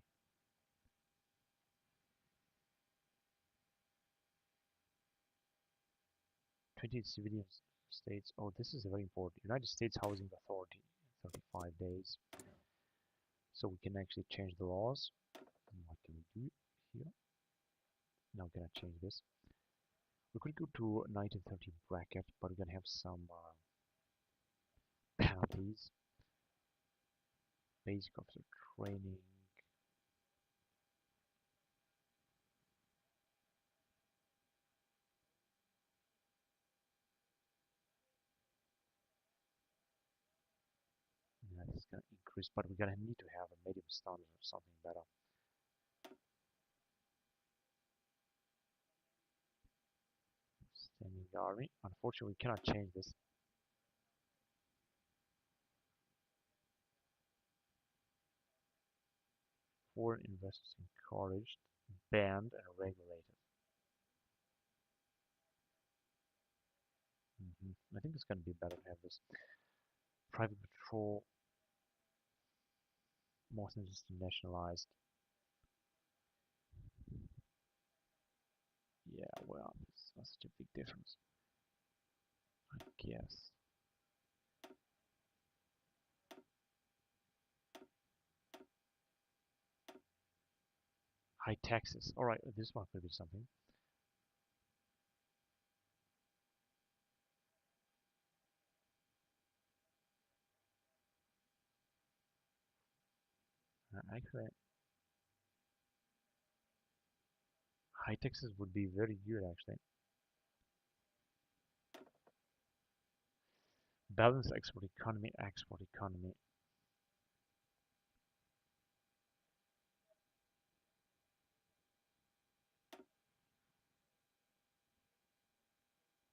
Twenty civilian states. Oh, this is very important. United States Housing Authority. 35 days. So we can actually change the laws. And what can we do here? Now we're gonna change this. We could go to 1930 bracket, but we're gonna have some penalties. Basic officer training. Yeah, this is gonna increase, but we're gonna need to have a medium standard or something better. Standing army. Unfortunately, we cannot change this. Foreign investors encouraged, banned, and regulated. I think it's gonna be better to have this. Private patrol, most interested nationalized. Yeah, well, it's not such a big difference, I guess. High taxes. All right, this one could be something. Actually, high taxes would be very good, actually. Balance export economy, export economy.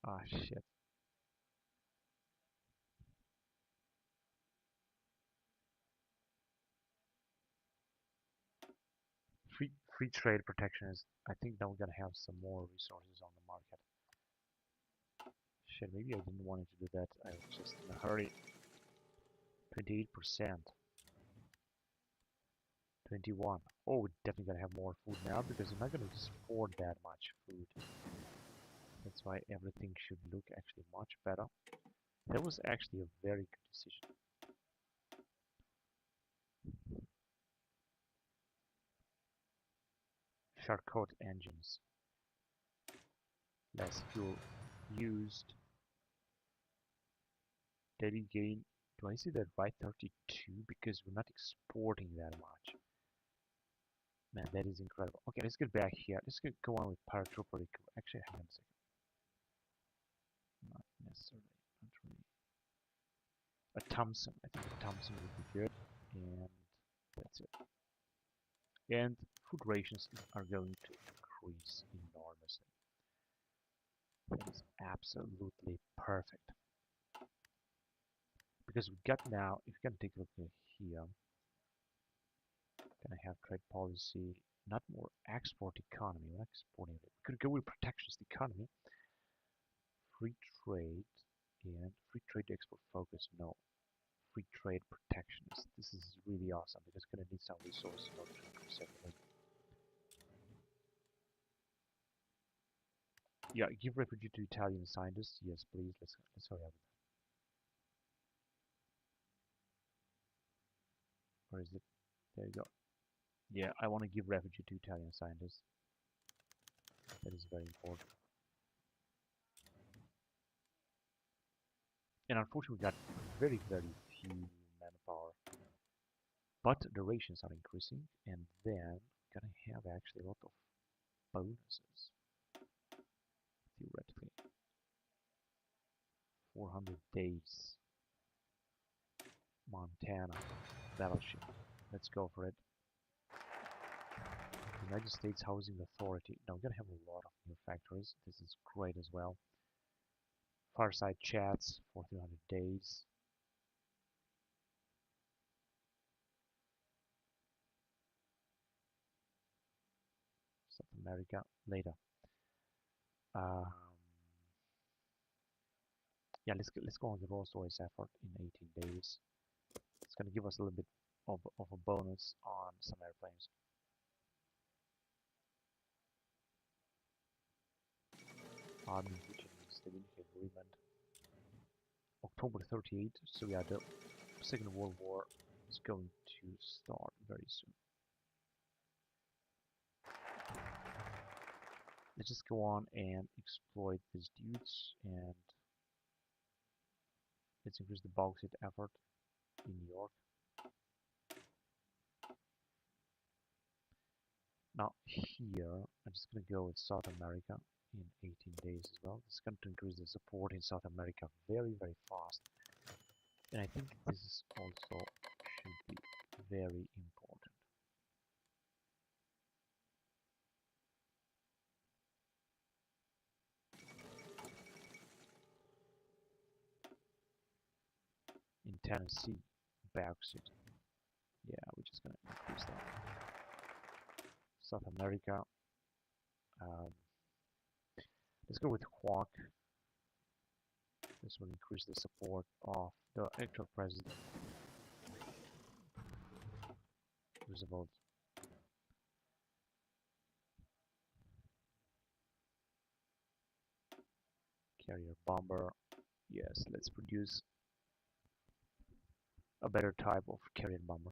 Ah, shit. Free trade protection is. I think now we're gonna have some more resources on the market. Shit, maybe I didn't want to do that. I was just in a hurry. 28%. 21. Oh, we're definitely gonna have more food now because we're not gonna just afford that much food. That's why everything should look actually much better. That was actually a very good decision. Charcot engines. Less fuel used. Daily gain. Do I see that right? 32? Because we're not exporting that much. Man, that is incredible. Okay, let's get back here. Let's go on with paratrooper. Actually, hang on a second. Yesterday, not really. A Thompson. I think a Thompson would be good, and that's it. And food rations are going to increase enormously. That is absolutely perfect. Because we got now, if you can take a look at here, gonna have trade policy, not more export economy. We're not exporting it. We could go with protectionist economy, free trade, and free trade export focus. No, free trade protectionist. This is really awesome because we're gonna need some resources in order to increase everything. Yeah, give refugee to Italian scientists. Yes, please. Let's hurry up. Where is it? There you go. Yeah, I want to give refugee to Italian scientists. That is very important. And unfortunately, we got very, very few manpower. But the rations are increasing, and then we're gonna have actually a lot of bonuses. Theoretically. 400 days. Montana. Battleship. Let's go for it. United States Housing Authority. Now we're gonna have a lot of new factories. This is great as well. Fireside chats for 300 days. South America later. Yeah, let's go on the Rolls Royce effort in 18 days. It's gonna give us a little bit of a bonus on some airplanes. Army Stability Agreement. October 38. So yeah, the Second World War is going to start very soon. Let's just go on and exploit these dudes, and let's increase the bauxite effort in New York. Now here, I'm just going to go with South America in 18 days as well. It's going to increase the support in South America very, very fast. And I think this is also should be very important. In Tennessee, bauxite. Yeah, we're just going to increase that. South America. Let's go with Quark. This will increase the support of the actual president, Roosevelt. Carrier bomber. Yes, let's produce a better type of carrier bomber.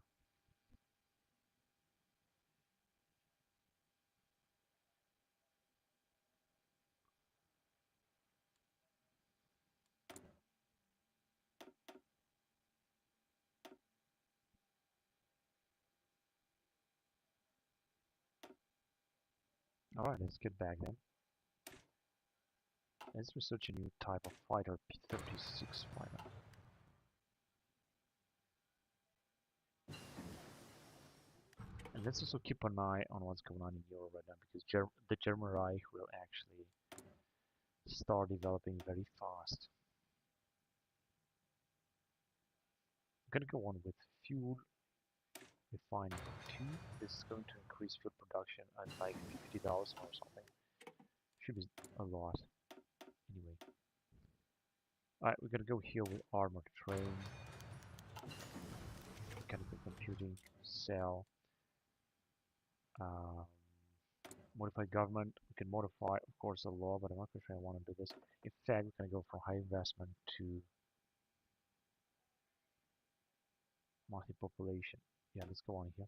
Alright, let's get back then. Let's research a new type of fighter, P-36 fighter. And let's also keep an eye on what's going on in Europe right now, because the German Reich will actually start developing very fast. I'm gonna go on with fuel refining 2. This is going to increase fuel production at like 50,000 or something. Should be a lot. Anyway. Alright, we're gonna go here with armored train, mechanical computing, cell, modify government. We can modify, of course, the law, but I'm not sure I want to do this. In fact, we're gonna go from high investment to multi-population. Yeah, let's go on here.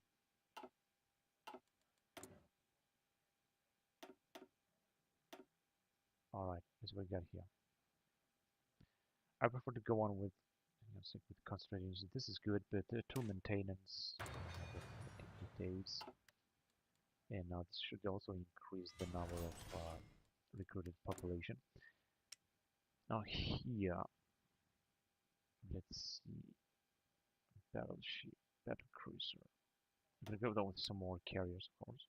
Alright, that's what we got here. I prefer to go on with, with concentration. This is good, but tool maintenance, 50 days. And now this should also increase the number of recruited population. Now here, let's see, battleship, battle cruiser. I'm gonna go down with some more carriers, of course,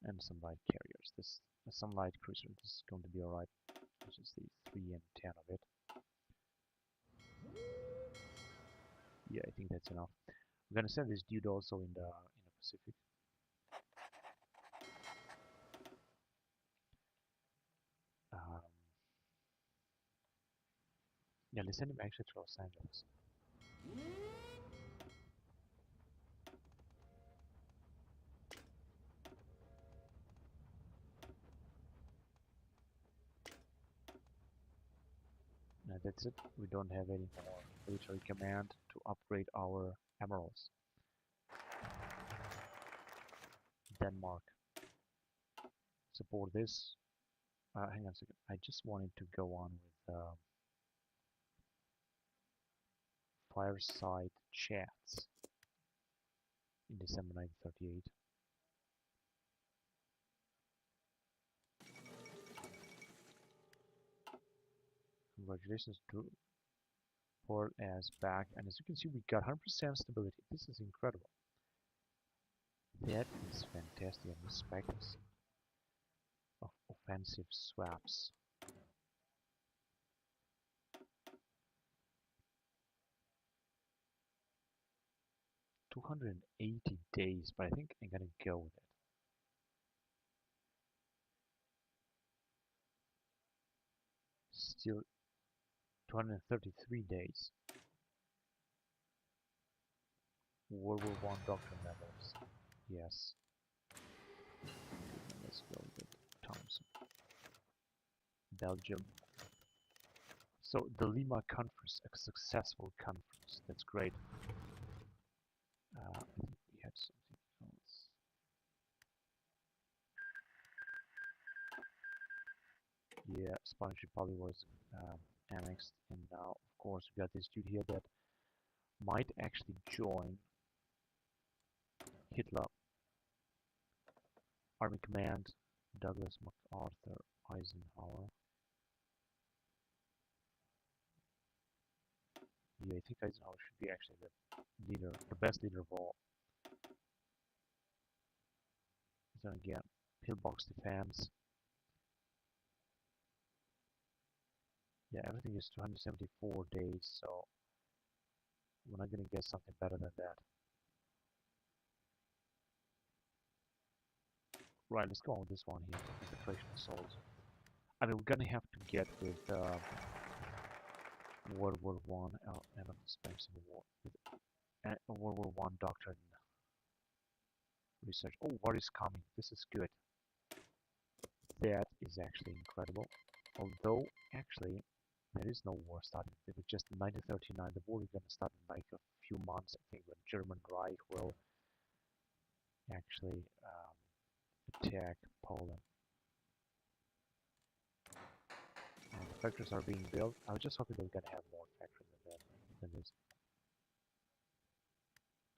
and some light carriers. Some light cruiser. This is going to be alright. Let's just see 3 and 10 of it. Yeah, I think that's enough. I'm gonna send this dude also in the Pacific. Yeah, let's send him actually to Los Angeles. That's it. We don't have any more military command to upgrade our emeralds. Denmark. Support this. Hang on a second. I just wanted to go on with fireside chats in December 1938. Congratulations to Port as back, and as you can see, we got 100% stability. This is incredible. That is fantastic. And respects of offensive swaps. 280 days, but I think I'm gonna go with it. Still 233 days. World War I doctrine levels. Yes. Let's go with Thompson. Belgium. So the Lima conference, a successful conference. That's great. I think we had something else. Yeah, Spanish Republic was annexed, and now, of course, we got this dude here that might actually join Hitler. Army Command, Douglas MacArthur, Eisenhower. Yeah, I think Eisenhower should be actually the leader, the best leader of all. Then again, pillbox defense. Yeah, everything is 274 days, so we're not gonna get something better than that. Right, let's go on with this one here, infiltration assault. I mean, we're gonna have to get with World War One and of the Spanish Civil War with World War One doctrine research. Oh, what is coming? This is good. That is actually incredible. Although, actually, there is no war starting. It was just in 1939. The war is going to start in like a few months, I think, when German Reich will actually attack Poland. And the factories are being built. I was just hoping they were going to have more factories than this.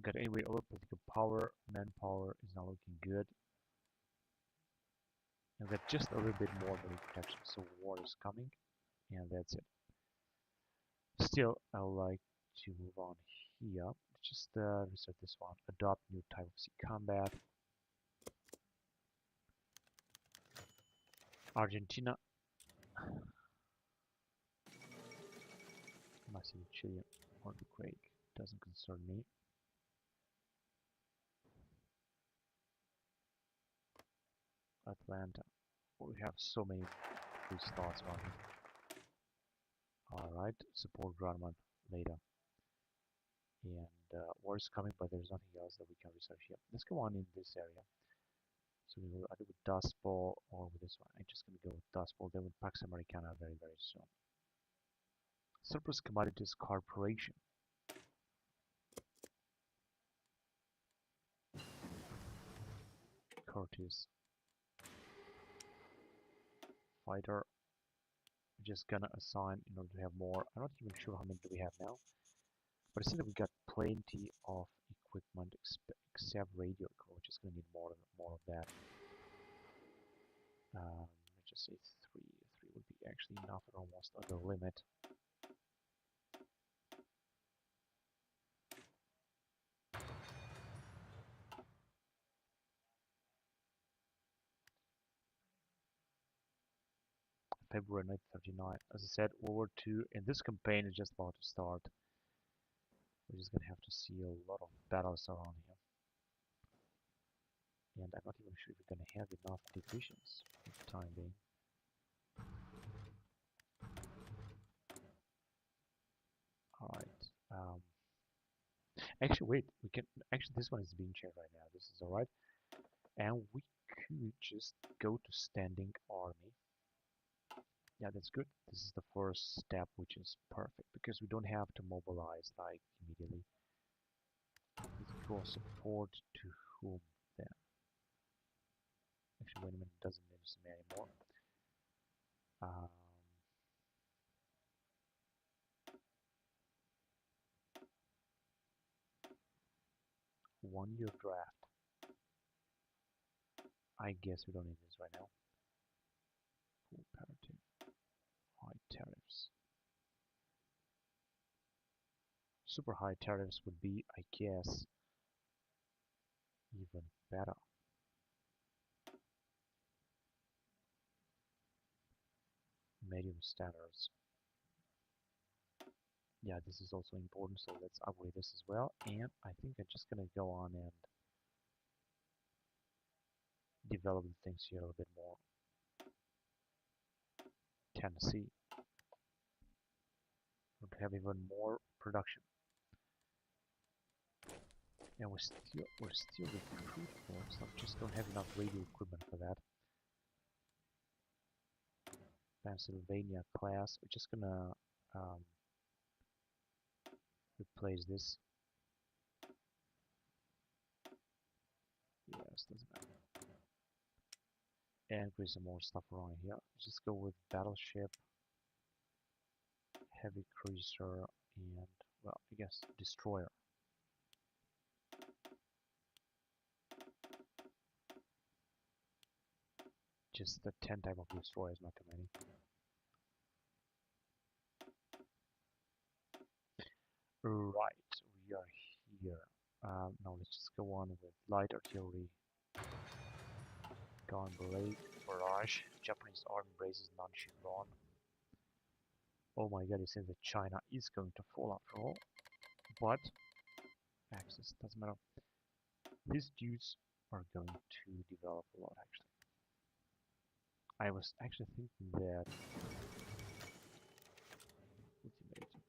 But anyway, all political power, manpower is now looking good. And we've got just a little bit more military protection, so war is coming, and that's it. Still, I would like to move on here. Just reset this one. Adopt new type of sea combat. Argentina. Massive Chilean earthquake. Doesn't concern me. Atlanta. We have so many free slots on here. Alright, support Grumman later. And war is coming, but there's nothing else that we can research here. Let's go on in this area. So we will either with Dust Bowl or with this one. I'm just going to go with Dust Bowl, then with Pax Americana very, very soon. Surplus Commodities Corporation. Curtis. Fighter. I'm just gonna assign in order to have more. I'm not even sure how many do we have now. But I see that we got plenty of equipment except radio core, which is gonna need more of that. Let's just say three would be actually enough. We're almost at the limit. February 1939. As I said, World War II, and this campaign is just about to start. We're just gonna have to see a lot of battles around here. And I'm not even sure if we're gonna have enough divisions for the time being. Alright. Actually, wait, we can. Actually, this one is being checked right now. This is alright. And we could just go to standing army. Yeah, that's good. This is the first step, which is perfect because we don't have to mobilize like immediately. Withdraw support to whom then? Actually, wait a minute, it doesn't interest me anymore. Um, 1 year draft. I guess we don't need this right now. Comparative high tariffs. Super high tariffs would be, I guess, even better. Medium standards. Yeah, this is also important, so let's upgrade this as well. And I think I'm just gonna go on and develop the things here a little bit more. Tennessee would have even more production. And we're still recruit force. I just don't have enough radio equipment for that. Pennsylvania class. We're just gonna replace this. Yes, doesn't matter. And increase some more stuff around here. Just go with battleship, heavy cruiser, and well, I guess destroyer. Just the 10 type of destroyers, not too many. Right, we are here. Now let's just go on with light artillery. Gun barrage. Japanese army embraces non-Shinron. Oh my god, it seems that China is going to fall after all. But access doesn't matter. These dudes are going to develop a lot actually. I was actually thinking that ultimatum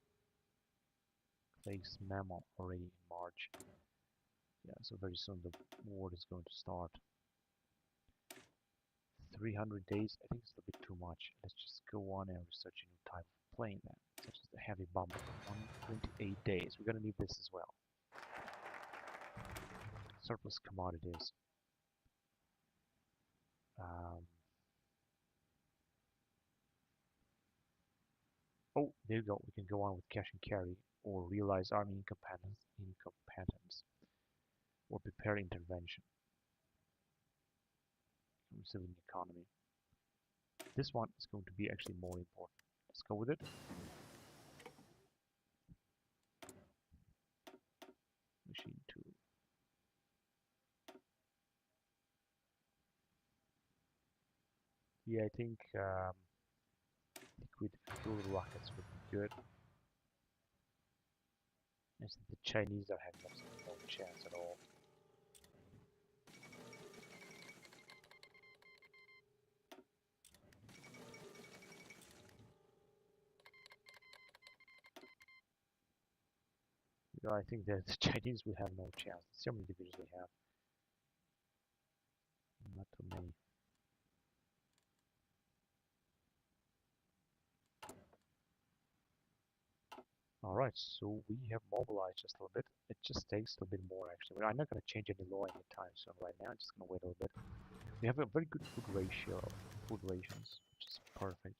place memo already in March. Yeah, so very soon the war is going to start. 300 days, I think it's a bit too much. Let's just go on and research a new type of plane then, such as the heavy bomber. 128 days. We're gonna need this as well. Surplus commodities. Oh, there you go. We can go on with cash and carry, or realize army incompetence, or prepare intervention. Civilian economy. This one is going to be actually more important. Let's go with it. Machine tool. Yeah, I think liquid fuel rockets would be good. I think the Chinese are having absolutely no chance at all. I think that the Chinese will have no chance. So many divisions they have. Not too many. Alright, so we have mobilized just a little bit. It just takes a little bit more actually. I'm not going to change any law anytime soon right now. I'm just going to wait a little bit. We have a very good food ratio, food rations, which is perfect.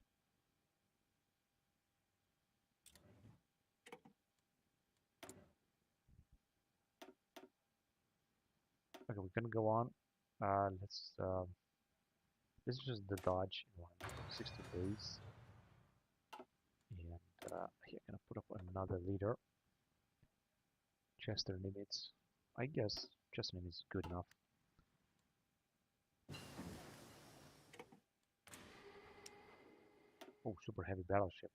Okay, we're going to go on. This is just the Dodge in 16 days. here I'm gonna put up another leader. Chester limits. I guess Chester limits is good enough. Oh, super heavy battleship.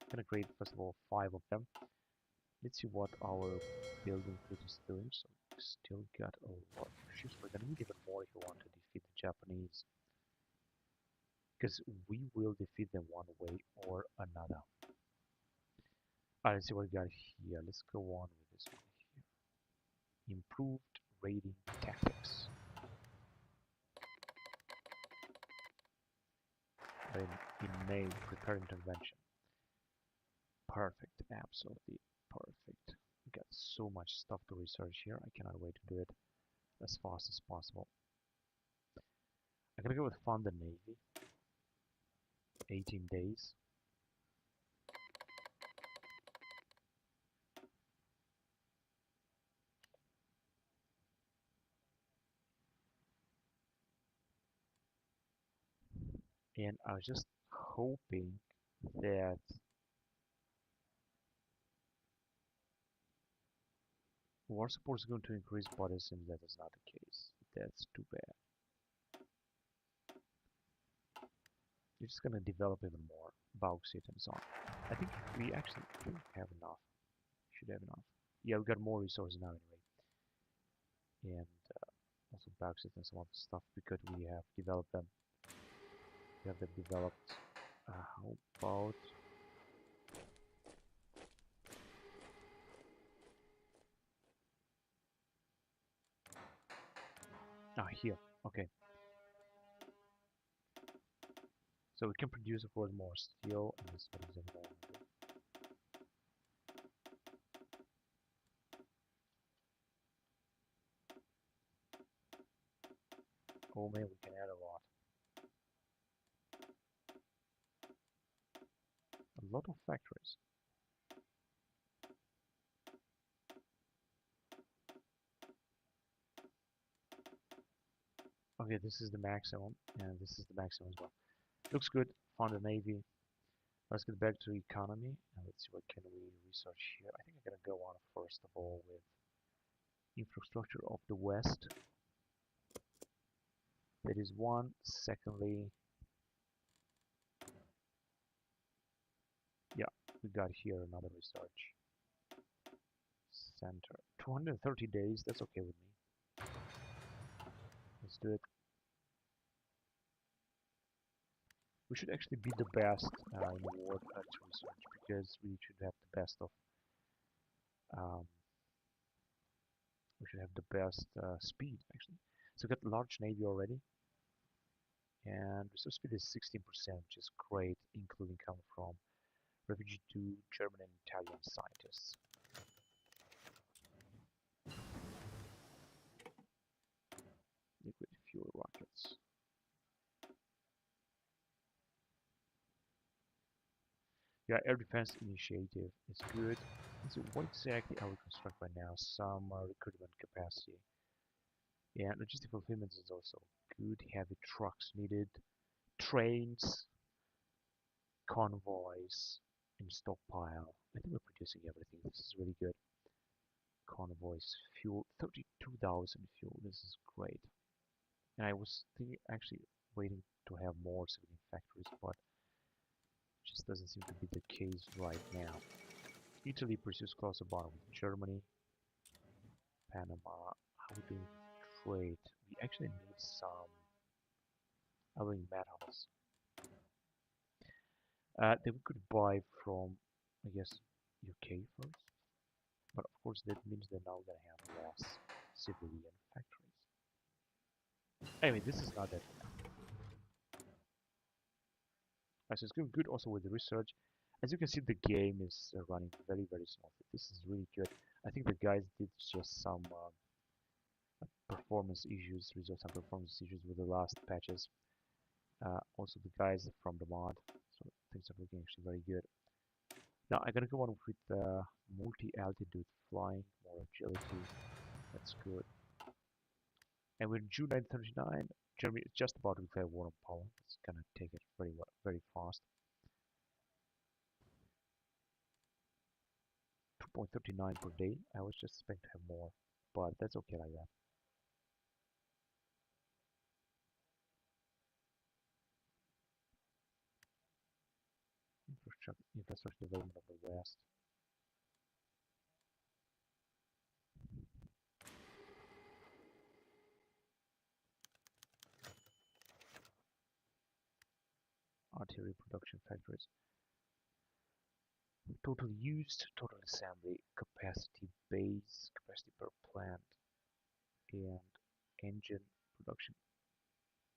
I'm gonna create first of all 5 of them. Let's see what our building fleet is doing. So we still got a lot of ships. We're gonna need even more if we want to defeat the Japanese. Because we will defeat them one way or another. Alright, let's see what we got here. Let's go on with this one here. Improved raiding tactics. In May, prepare intervention. Perfect, absolutely perfect. We got so much stuff to research here. I cannot wait to do it as fast as possible. I'm gonna go with fund the Navy. 18 days. And I was just hoping that war support is going to increase, but it seems that is not the case. That's too bad. You're just gonna develop even more bauxite and so on. I think we actually have enough. Should have enough. Yeah, we got more resources now anyway. And also bauxite and some other stuff because we have developed them. We have them developed. How about here? Okay. So we can produce, of course, more steel, and this one is more. Oh man, we can add a lot. A lot of factories. Okay, this is the maximum, and this is the maximum as well. Looks good. Found a navy. Let's get back to economy, and let's see what can we research here. I think I'm gonna go on first of all with infrastructure of the West. That is one. Secondly, yeah, we got here another research center. 230 days. That's okay with me. Let's do it. We should actually be the best in the world at research because we should have the best of. We should have the best speed actually. So we got large navy already, and research speed is 16%, which is great, including coming from refugee to German and Italian scientists. Liquid fuel rockets. Yeah, air defense initiative is good. So what exactly are we constructing right now? Some recruitment capacity. Yeah, logistic fulfillment is also good. Heavy trucks needed. Trains, convoys, and stockpile. I think we're producing everything. This is really good. Convoys, fuel, 32,000 fuel. This is great. And I was actually waiting to have more civilian factories, but it just doesn't seem to be the case right now. Italy pursues closer bond with Germany. Panama. How we doing trade? We actually need some alloying metals. That we could buy from, I guess, UK first. But of course that means they're now gonna have less civilian factories. Anyway, this is not that bad. So it's going good also with the research. As you can see, the game is running very, very smoothly. This is really good. I think the guys did just some performance issues, resolve some performance issues with the last patches. Also the guys from the mod, so things are looking actually very good. Now I'm gonna go on with multi-altitude flying, more agility. That's good. And with June 1939, Germany is just about to declare war on Poland. It's gonna take it very fast. 2.39 per day. I was just expecting to have more, but that's okay like that. Infrastructure development of the West. Artillery production factories. Total used, total assembly, capacity base, capacity per plant, and engine production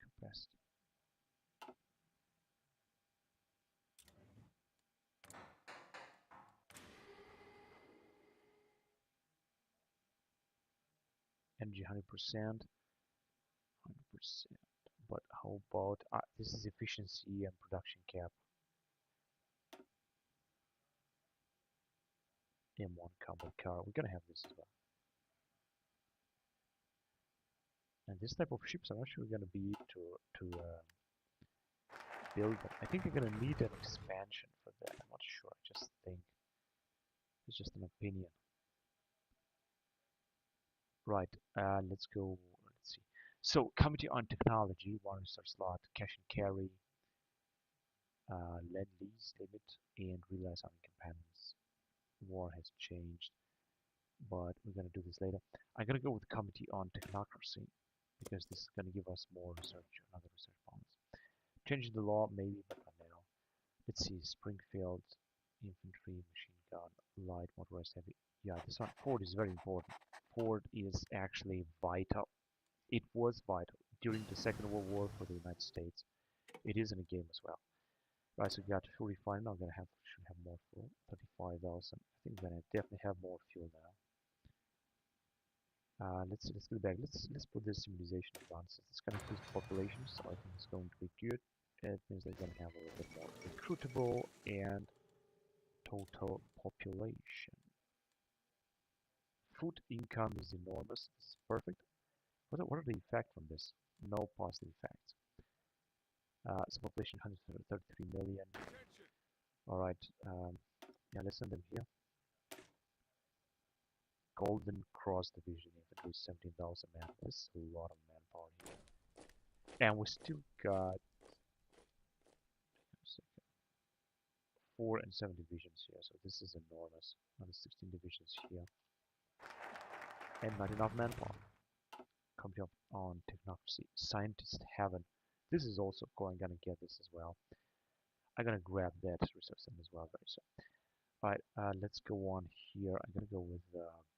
capacity. Energy 100%, 100%. But how about this is efficiency and production cap. M1 combat car. We're gonna have this as well. And this type of ships are actually gonna be to build them. I think they're gonna need an expansion for that. I'm not sure. I just think it's just an opinion. Right. Let's go. Let's see. So, Committee on Technology, one research slot, cash and carry, lend-lease limit, and realize arming companions. War has changed, but we're gonna do this later. I'm gonna go with Committee on Technocracy because this is gonna give us more research, another research bonus. Changing the law, maybe, but not now. Let's see. Springfield, infantry, machine gun, light, motorized, heavy. Yeah, this one. Ford is very important. Ford is actually vital. It was vital during the Second World War for the United States. It is in a game as well. Right, so we got fuel refining. Now I'm gonna should have more fuel. 35,000. I think we're gonna definitely have more fuel now. Let's go back. Let's put this civilization advances. It's gonna increase the population, so I think it's going to be good. It means they're gonna have a little bit more recruitable and total population. Food income is enormous. This is perfect. What are the effects from this? No positive effects. So population 133 million. Alright, yeah, let's send them here. Golden Cross Division infantry, 17,000 men. This is a lot of manpower here. And we still got 4 and 7 divisions here, so this is enormous. Another 16 divisions here. And not enough manpower. Coming up on technocracy. Scientist Heaven. This is also gonna get this as well. I'm gonna grab that research center as well very soon. Alright, let's go on here. I'm gonna go with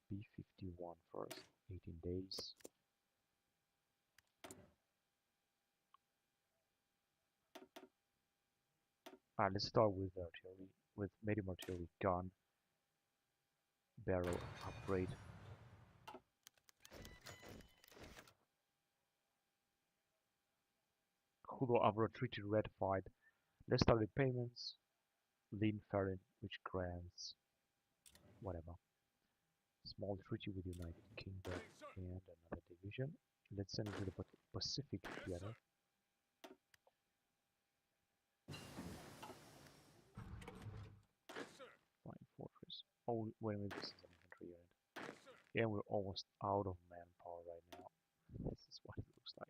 B-51 first. 18 days. Alright, let's start with artillery, with medium artillery gun, barrel upgrade. Hulu Avro Treaty ratified. Let's start with payments. Lean Ferrin, which grants whatever. Small treaty with United Kingdom and another division. Let's send it to the Pacific Theater. Flying Fortress. Oh, wait a minute, this is an infantry unit. Yeah, we're almost out of manpower right now. This is what it looks like.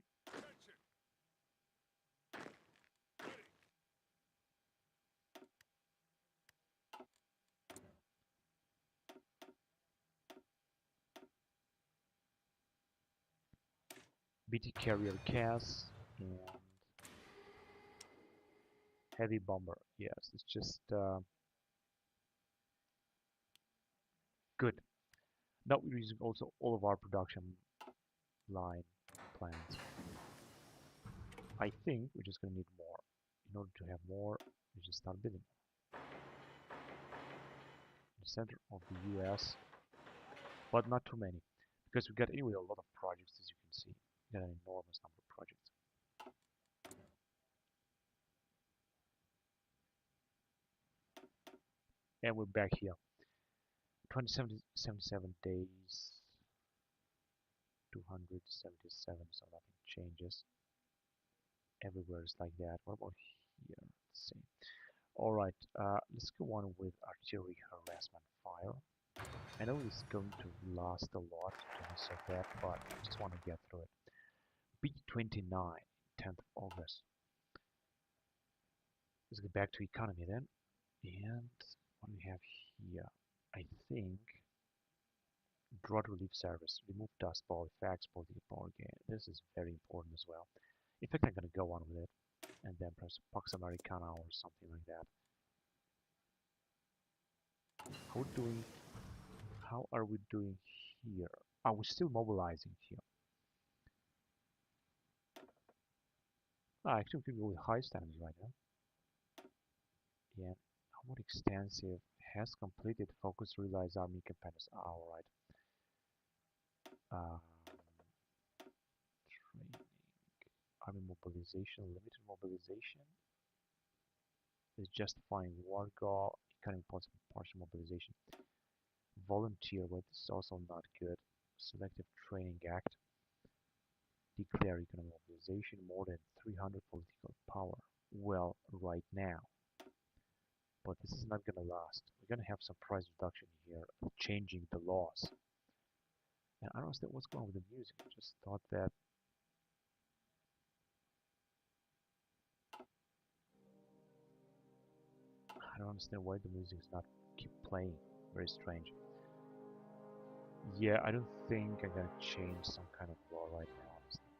BT carrier CAS and heavy bomber. Yes, it's just good. Now we're using also all of our production line plans. I think we're just gonna need more. In order to have more, we just start building. The center of the US, but not too many, because we got anyway a lot of projects, as you can see. We got an enormous number of projects. And we're back here. 277 days, 277, so nothing changes. Everywhere is like that. What about here? Let's see. Alright, let's go on with artillery harassment fire. I know it's going to last a lot to miss of that, but I just want to get through it. B29, 10th of August. Let's get back to economy then. And what do we have here? I think drought relief service, remove dust ball effects for the power gain. This is very important as well. In fact, I'm going to go on with it and then press Pax Americana or something like that. How are we doing here? Are we still mobilizing here? Actually, we can go with high standards right now. Yeah, how more extensive has completed focus realize army campaigns. Alright. Training, army mobilization, limited mobilization is justifying war goal, economic partial mobilization. Volunteer, but this is also not good. Selective Training Act. Declare economic mobilization, more than 300 political power. Well, right now. But this is not gonna last. We're gonna have some price reduction here, changing the laws. And I don't understand what's going on with the music. I just thought that I don't understand why the music is not keep playing. Very strange. Yeah, I don't think I'm gonna change some kind of law right now, honestly.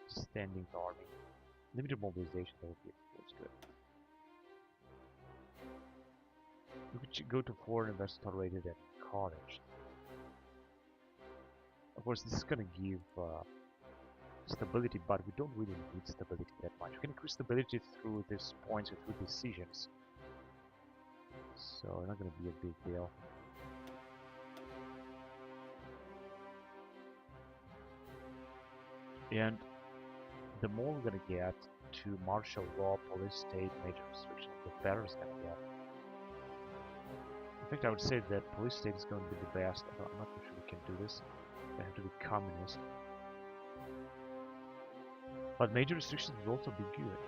Standing army. Limited mobilization, that would be good. We could go to foreign investor tolerated and encouraged. Of course, this is gonna give stability, but we don't really need stability that much. We can increase stability through these points or through decisions. So, not gonna be a big deal. And the more we're gonna get to martial law, police state, major restrictions, the better it's gonna get. In fact, I would say that police state is going to be the best. I'm not sure we can do this. They have to be communist. But major restrictions will also be good.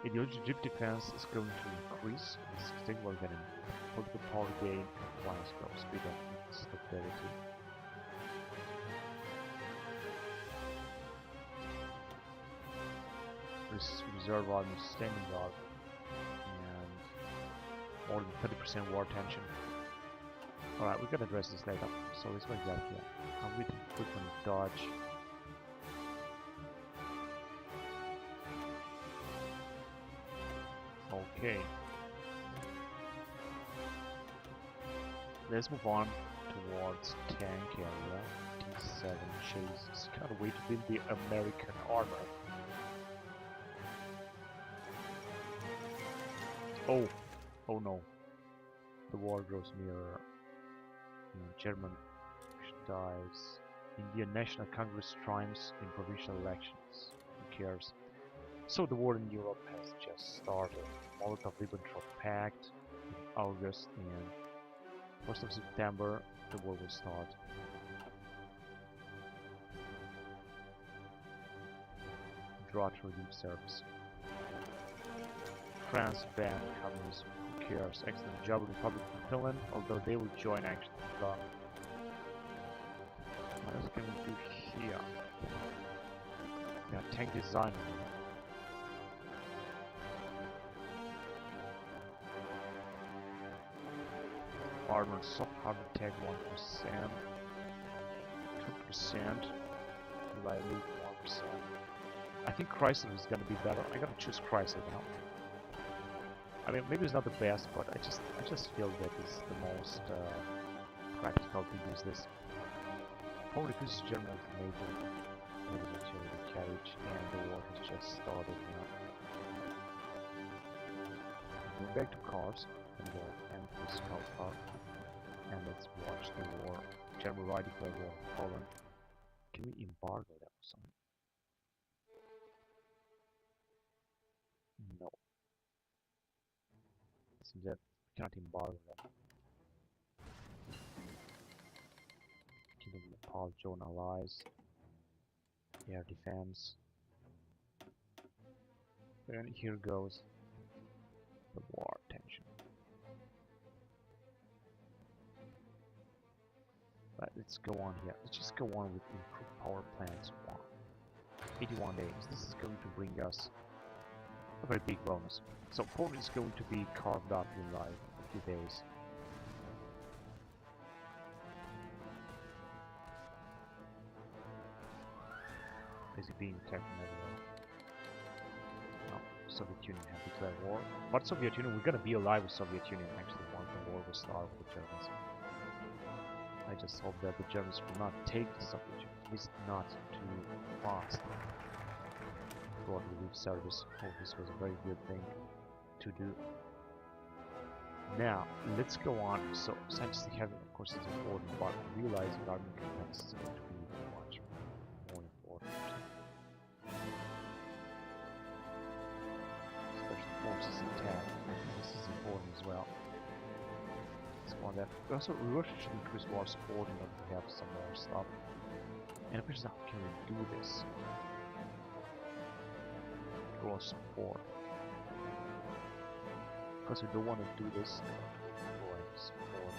Ideology defense is going to increase. This is we're going to political power gain, compliance growth, speed of stability. Reserve army, standing guard, and more than 30% war tension. Alright, we're gonna address this later. So let's go back here. I'm with equipment dodge. Okay. Let's move on towards tank area. D7 chases. Kind of way to build the American armor. Oh no. The war grows nearer. German dies. Indian National Congress triumphs in provincial elections. Who cares? So the war in Europe has just started. Molotov-Ribbentrop Pact in August and 1st of September the war will start. Drought relief service. France banned communism. Who cares? Excellent job, Republic of Finland, although they will join actually. What else can we do here? Yeah, tank design. Armored soft hard attack 1%, 2%, reliability 1%. I think Chrysler is gonna be better. I gotta choose Chrysler now. I mean, maybe it's not the best, but I just feel that it's the most practical to use this. Probably because German naval material carriage, and the war has just started now. Going back to cars, and go and this car, and let's watch the war. German radical war in Poland. Can we embargo that or something? No. Seems that we cannot embargo them. Kingdom of Nepal, join allies. Air defense. And here goes the war tension. Right, let's go on here. Let's just go on with improved power plants 1. 81 days. This is going to bring us a very big bonus. So Portland is going to be carved up in like a few days. Basically being attacked from everywhere. No, Soviet Union have declared war. But Soviet Union, we're gonna be alive with Soviet Union actually once the war will start with the Germans. I just hope that the Germans will not take the Soviet Union, at least not too fast. God relief service. Oh, this was a very good thing to do. Now, let's go on. So, scientific heaven, of course, is important, but realizing army capacity is going to be much more important. Special forces attack. This is important as well. Let's go on that. Also, we should increase war support in order to have some more stuff. And the question is, how can we do this? Draw support. Because we don't want to do this, drawing support.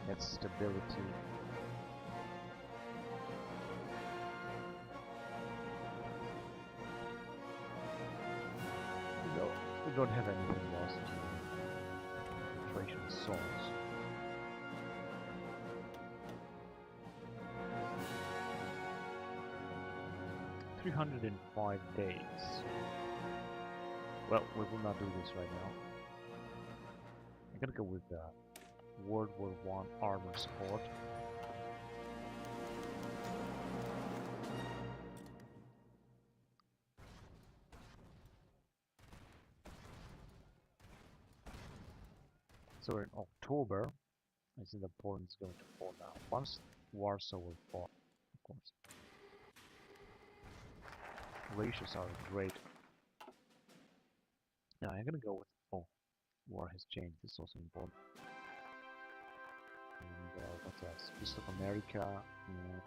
That's stability. No, we don't have anything lost to inflation assaults. $305 days. Well, we will not do this right now. I'm gonna go with World War I armor support. So in October, I think the Poland is going to fall now. Once Warsaw will fall, of course. Ratios are great. Now I'm gonna go with war has changed. This is also important. And what else? East of America and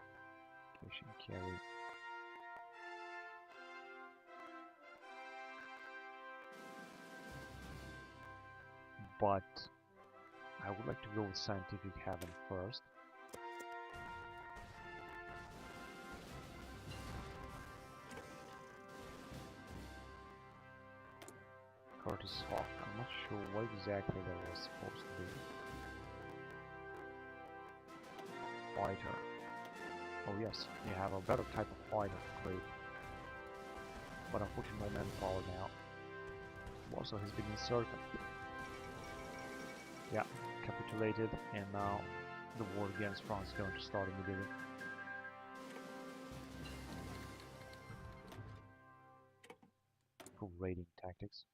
cash and carry. But I would like to go with scientific heaven first. Curtis Hawk. I'm not sure what exactly that was supposed to be. Fighter. Oh yes, you have a better type of fighter. Great. But unfortunately no manpower now. Warsaw has been encircled. Yeah, capitulated, and now the war against France is going to start immediately. For raiding tactics.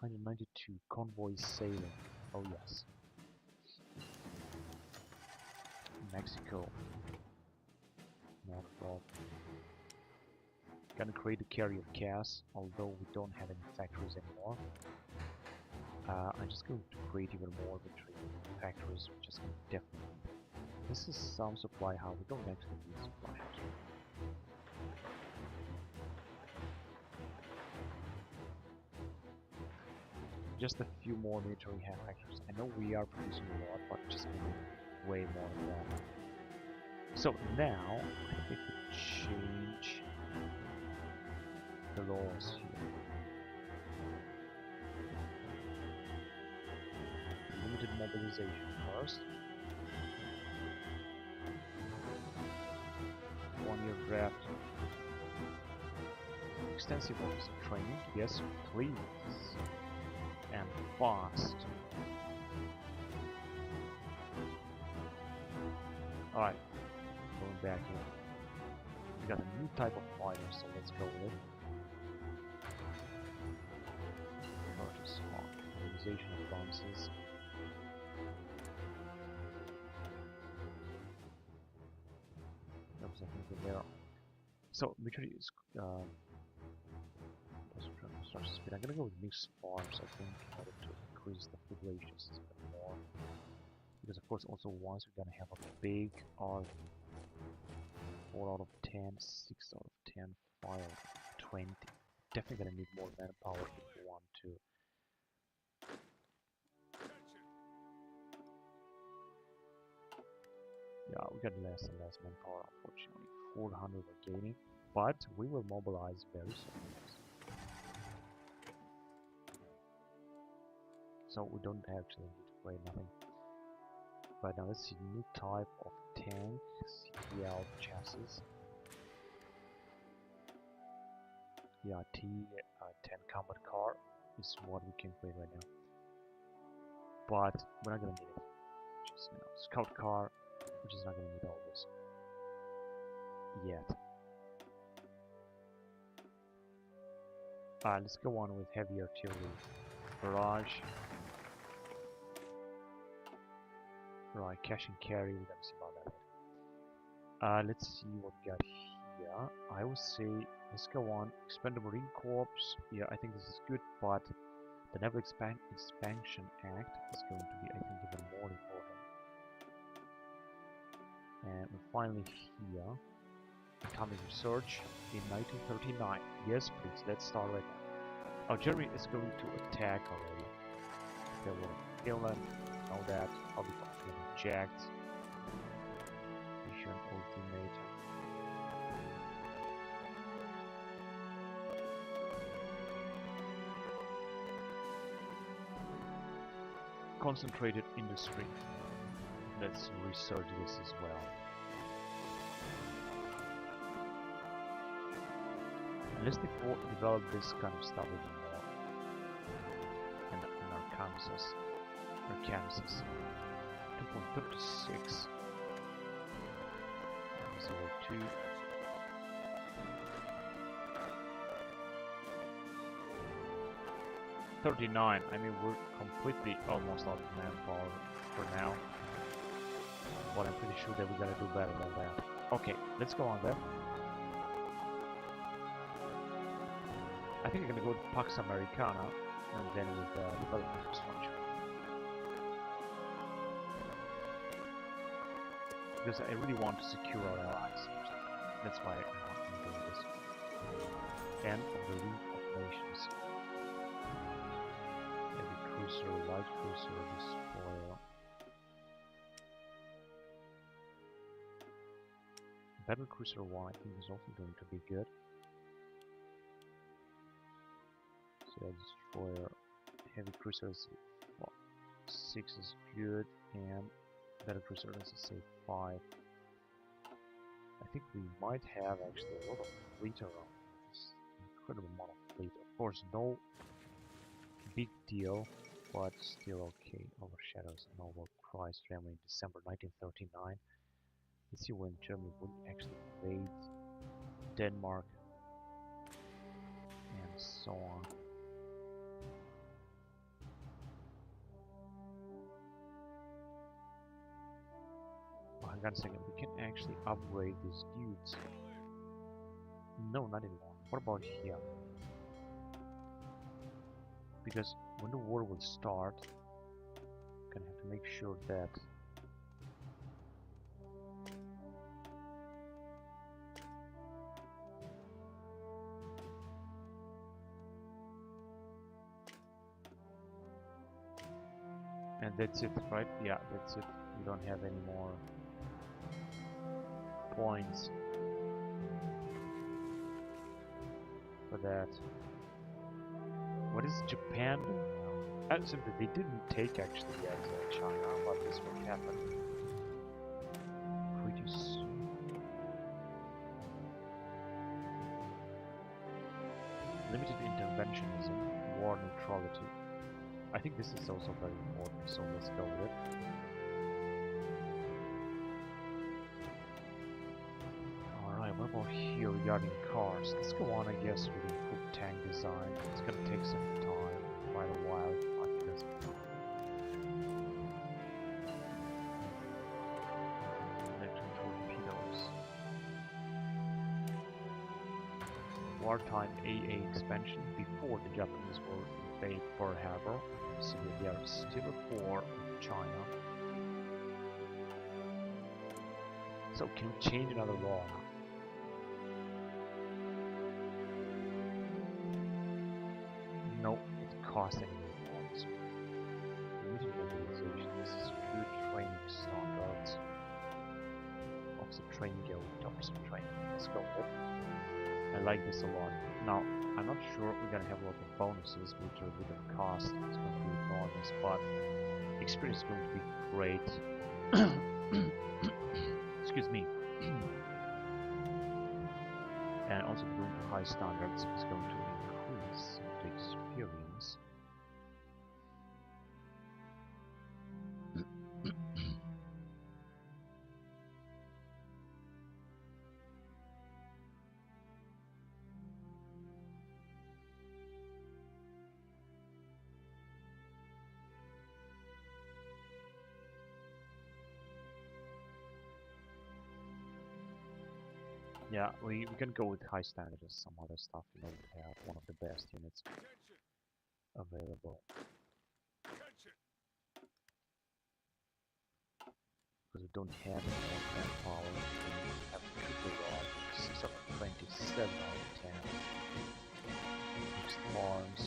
$192 convoy sailing. Oh yes. Mexico. Not a problem. Gonna create a carrier of gas, although we don't have any factories anymore. I'm just going to create even more military factories, which is definitely. This is some supply hub. We don't actually need supply hubs. Just a few more military factories. I know we are producing a lot, but just way more than that. So now I think we change the laws here. Limited mobilization first. 1 year draft. Extensive officer training. Yes, please. And fast. Alright. Going back here. We got a new type of fighter, so let's go with it. Curtis Hawk. Mobilization advances. That was I think there. So military is construction speed. I'm gonna go with mixed farms, I think, in order to increase the food ratios a bit more. Because of course also once we're gonna have a big 4 out of 10, 6 out of 10 file 20. Definitely gonna need more manpower if we want to. Yeah, we got less and less manpower, unfortunately. 400 we're gaining, but we will mobilize very soon. So we don't actually need to play nothing. Right now, let's see, new type of tank, CTL chassis. Yeah, T10 combat car is what we can play right now. But we're not gonna need it. Just, scout car, we're just not gonna need all this yet. Let's go on with heavy artillery. Barrage. Right, cash and carry, we're gonna see about that later. Let's see what we got here. I would say, let's go on. Expendable Marine Corps. Yeah, I think this is good, but the Naval Expansion Act is going to be, I think, even more important. And we're finally here. Atomic research in 1939. Yes, please, let's start right now. Algeria is going to attack already. They will kill them. Know that. I'll be jacked. Issue an ultimatum. Concentrated industry. Let's research this as well. And let's develop this kind of stuff even more. And in Arkansas. 2.36. 02. 39. I mean, we're completely almost out of manpower for now. But I'm pretty sure that we're gonna do better than that. Okay, let's go on there. I think we're gonna go to Pax Americana and then with development infrastructure. Because I really want to secure our allies. That's why I'm doing this. And of the League of Nations. Heavy cruiser, light cruiser, destroyer. Battle cruiser 1 I think is also going to be good. So destroyer, heavy cruisers, well, 6 is good, and battle cruiser, let's say 5. I think we might have actually a lot of fleet around. This incredible amount of fleet. Of course, no big deal, but still okay. Overshadows Nobel Prize family in December 1939. Let's see when Germany would actually invade Denmark and so on. Oh, hang on a second, we can actually upgrade these dudes. No, not anymore. What about here? Because when the war will start, I'm gonna have to make sure that and that's it, right? Yeah, that's it. We don't have any more points for that. What is Japan doing now? Simply, they didn't take actually yet China, but this will happen pretty soon. Limited interventionism, war neutrality. I think this is also very important, so let's go with it. Alright, what about here regarding cars? Let's go on, I guess, with improved tank design. It's gonna take some time, quite a while, because electric torpedoes. Wartime AA expansion before the Japanese will invade Pearl Harbor. So they are still at war with China. So can we change another law now? training go towards training. Let's go with it. I like this a lot. Now, I'm not sure we're gonna have a lot of bonuses, which are a bit of cost. It's going to be enormous, but experience is going to be great. Excuse me. And also going to high standards is going to increase the experience. Yeah, we can go with high standards and some other stuff, you know, we have one of the best units available. Because we don't have any more manpower, we have triple rod, 6 of 27 out of 10. Mixed farms.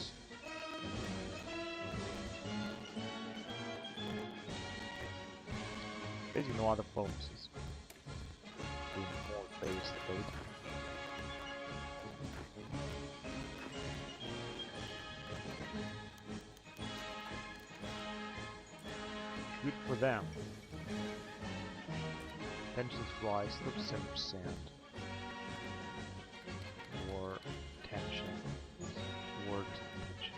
Basically no other bonuses. Being more based about. Good for them. Tensions rise 37%. War tension. War tension.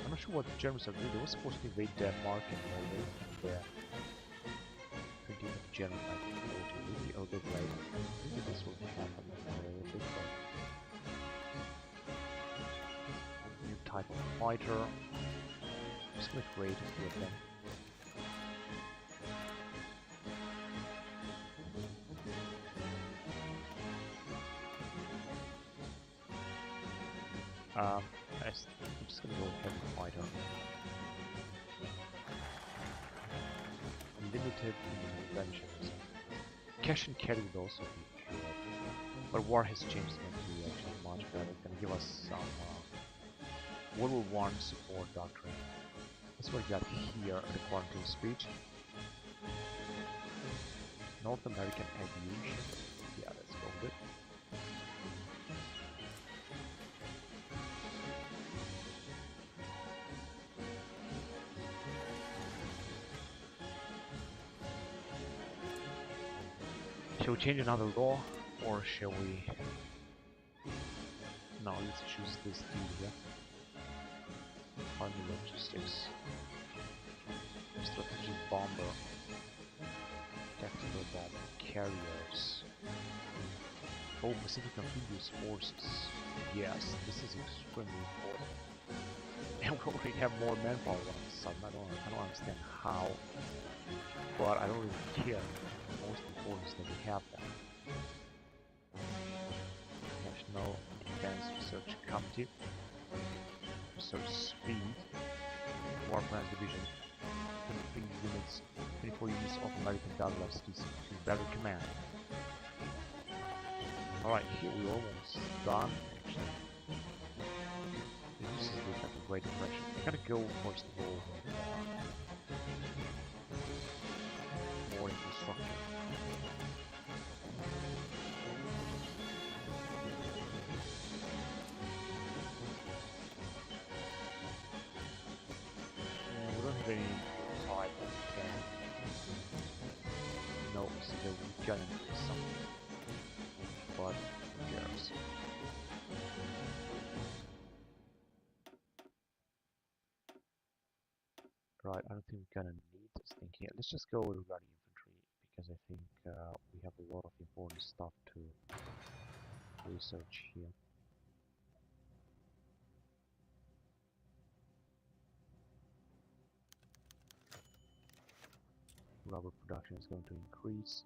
I'm not sure what the Germans are doing. They were supposed to invade Denmark and Norway on the 20th of January 1940. Maybe a bit later. Maybe this will happen a bit later. New type of fighter. I'm just gonna create a few of them. I'm just gonna go with heavy fighter. Limited inventions. Cash and carry would also be good. But war has changed, it's going to be actually much better. It's gonna give us some World War I support doctrine. That's what we got here at the quarantine speech. North American aviation. Yeah, let's go with it. Shall we change another law, or shall we... No, let's choose this deal here. Army logistics. Strategic bomber. Tactical bomber. Carriers. Oh, Pacific Amphibious Forces. Yes, this is extremely important. And we already have more manpower on the side. I don't understand how. But I don't really care. The most important is that we have that. National Defense Research Committee. Research Speed. War Plans Division. 24 units of American Douglas to Battle Command. Alright, here we're almost done actually. This is like a great impression. I'm gonna go first of all more infrastructure. We don't have any type of tank. No, so we're gonna do something. But who cares? Right, I don't think we're gonna need this thing here. Let's just go with regarding infantry, because I think we have a lot of important stuff to research here. Rubber production is going to increase.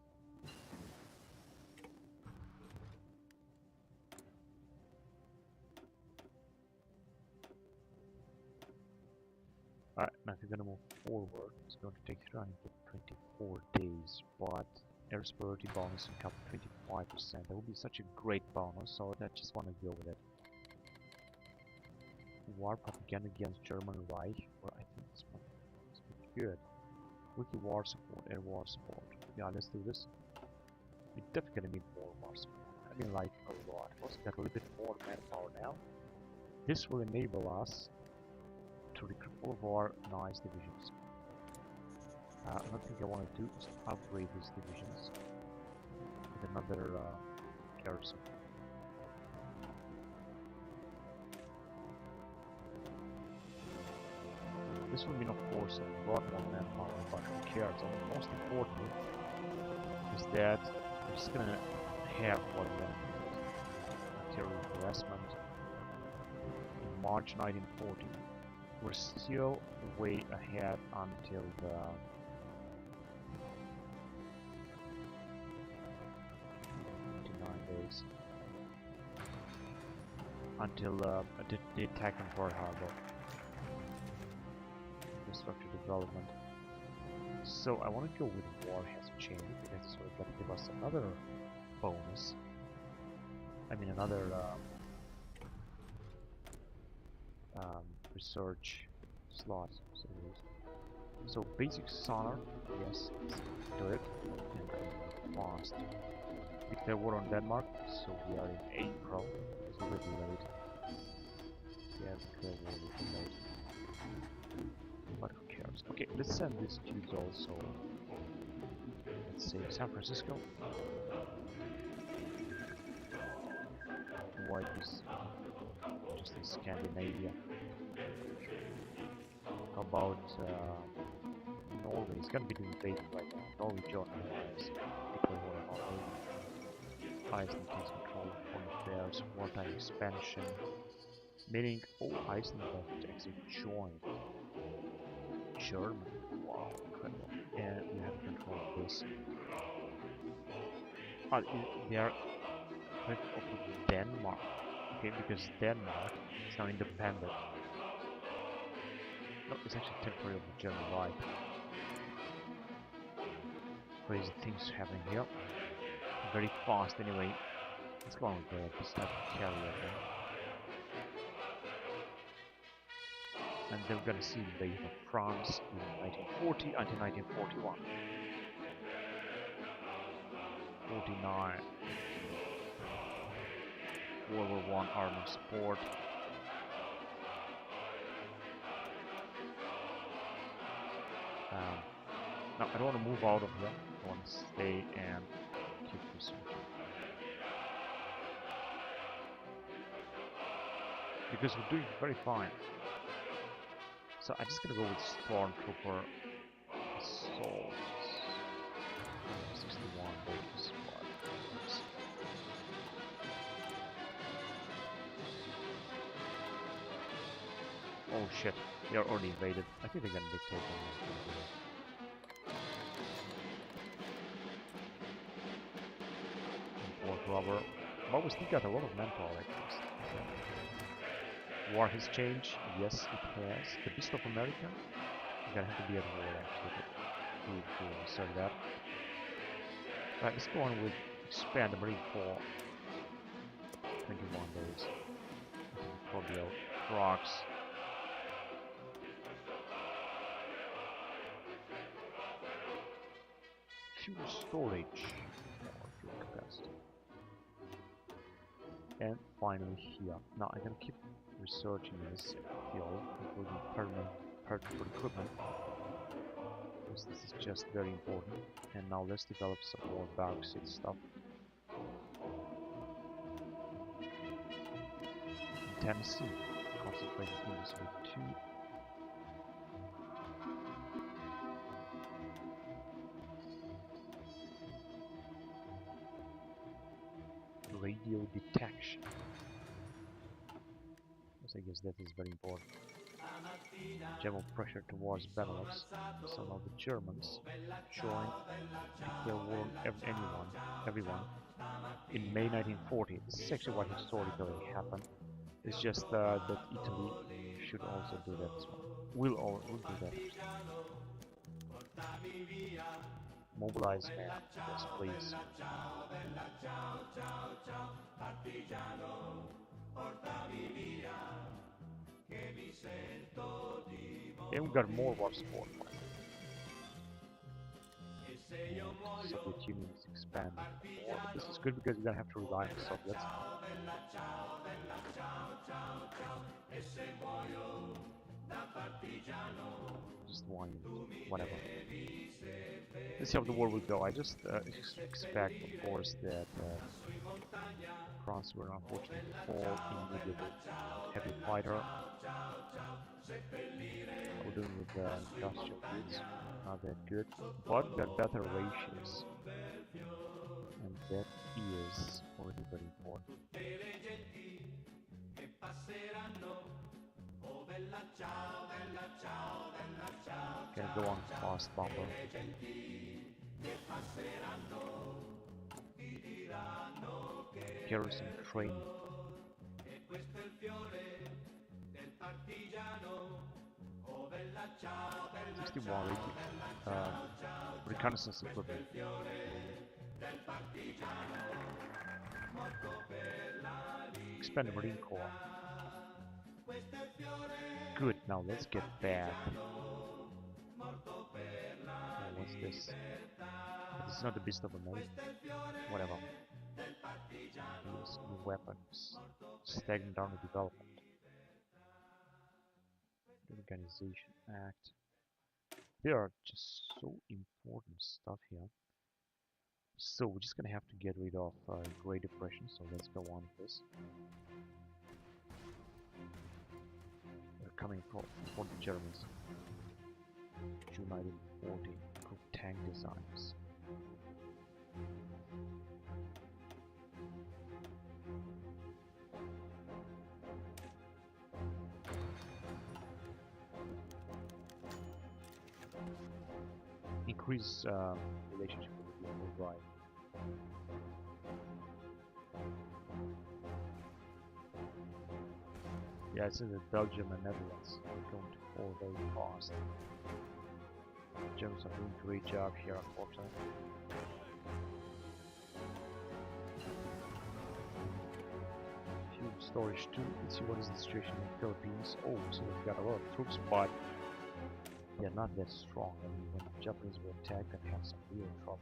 Alright, now if you're gonna move forward, it's going to take 324 days, but air priority bonus will come 25%. That would be such a great bonus, so I just want to go with it. War propaganda against German Reich, or I think it's pretty good. Wiki war support, air war support. Yeah, let's do this. We definitely need more Mars. I mean, like a lot. Also got a little bit more manpower now. This will enable us to recruit all of our nice divisions. Another thing I want to do is upgrade these divisions with another garrison. This will mean, of course, a lot more manpower, but who cares? And most importantly is that we're just gonna have what we have: material harassment. In March 1940, we're still way ahead until the 29 days until the attack on Pearl Harbor. Infrastructure development. So I want to go with war has changed because it's going to give us another bonus. I mean another research slot. So basic sonar, yes, do it, and fast. Declare war on Denmark, so we are in April. It's already late. Yeah, declare war will be late. But who cares? Okay, let's send these tubes also. Let's say San Francisco. White is just in Scandinavia. How about Norway? It's gonna be doing invaded right now. Norway joined us. Declare war on Norway. Iceland takes control of foreign affairs, wartime expansion. Meaning all Iceland have actually joined Germany. Wow, incredible. And we have control of this. They are part of Denmark. Okay, because Denmark is now independent. No, it's actually territory of the German Reich. Crazy things happening here. Very fast anyway. Let's go on with this type of carrier here. And then we're gonna see invasion of France in 1940 until 1941. 49. World War I army support. Now I don't want to move out of here. I want to stay and keep researching. Because we're doing very fine. So I'm just gonna go with Stormtrooper Assault. 61 days. Oh shit, they are already invaded. I think they're gonna dictate them. Import rubber. But we still got a lot of manpower like this. War has changed. Yes, it has. The Beast of America. You're gonna have to be at war actually to insert that. Right, let's go on with expand the Marine Corps. 21 days. Probably rocks. Fuel storage or fuel capacity. And finally here. Now I'm gonna keep researching this field, including permanent purchase equipment. Because this is just very important. And now let's develop some more bauxite stuff. In Tennessee, concentrated industry 2. Radio detection. So I guess that is very important. General pressure towards Benelux. So now the Germans joined, declare war on everyone. In May 1940, this is actually what historically happened. It's just that Italy should also do that as well. We'll do that. Mobilize men, yes please. And we got more war support. And Soviet Union is expanding more. But this is good because you don't have to rely on the Soviets. Just one unit, whatever. Let's see how the war will go. I just expect, of course, that France will unfortunately fall immediately. Heavy fighter. We're doing with industrial goods, not that good, but we got better ratios, and that is already very important. Gonna go on fast bomber. Garrison training. 61 reconnaissance equipment. Expand Marine Corps. Good, now let's get back. Oh, what's this? This is not the Beast of a Maid. Whatever. Use new weapons. Stagnant army development. Organization Act. There are just so important stuff here. So we're just gonna have to get rid of Great Depression. So let's go on with this. They're coming for the Germans. June 1940. Group tank designs. Increase relationship with the worldwide. Yeah, it's in Belgium and Netherlands. We're going to fall very fast. Germans are doing a great job here, unfortunately. Fuel storage too. Let's see what is the situation in the Philippines. Oh, so we've got a lot of troops, but they're not that strong. I mean, when the Japanese will attack, they have some real trouble.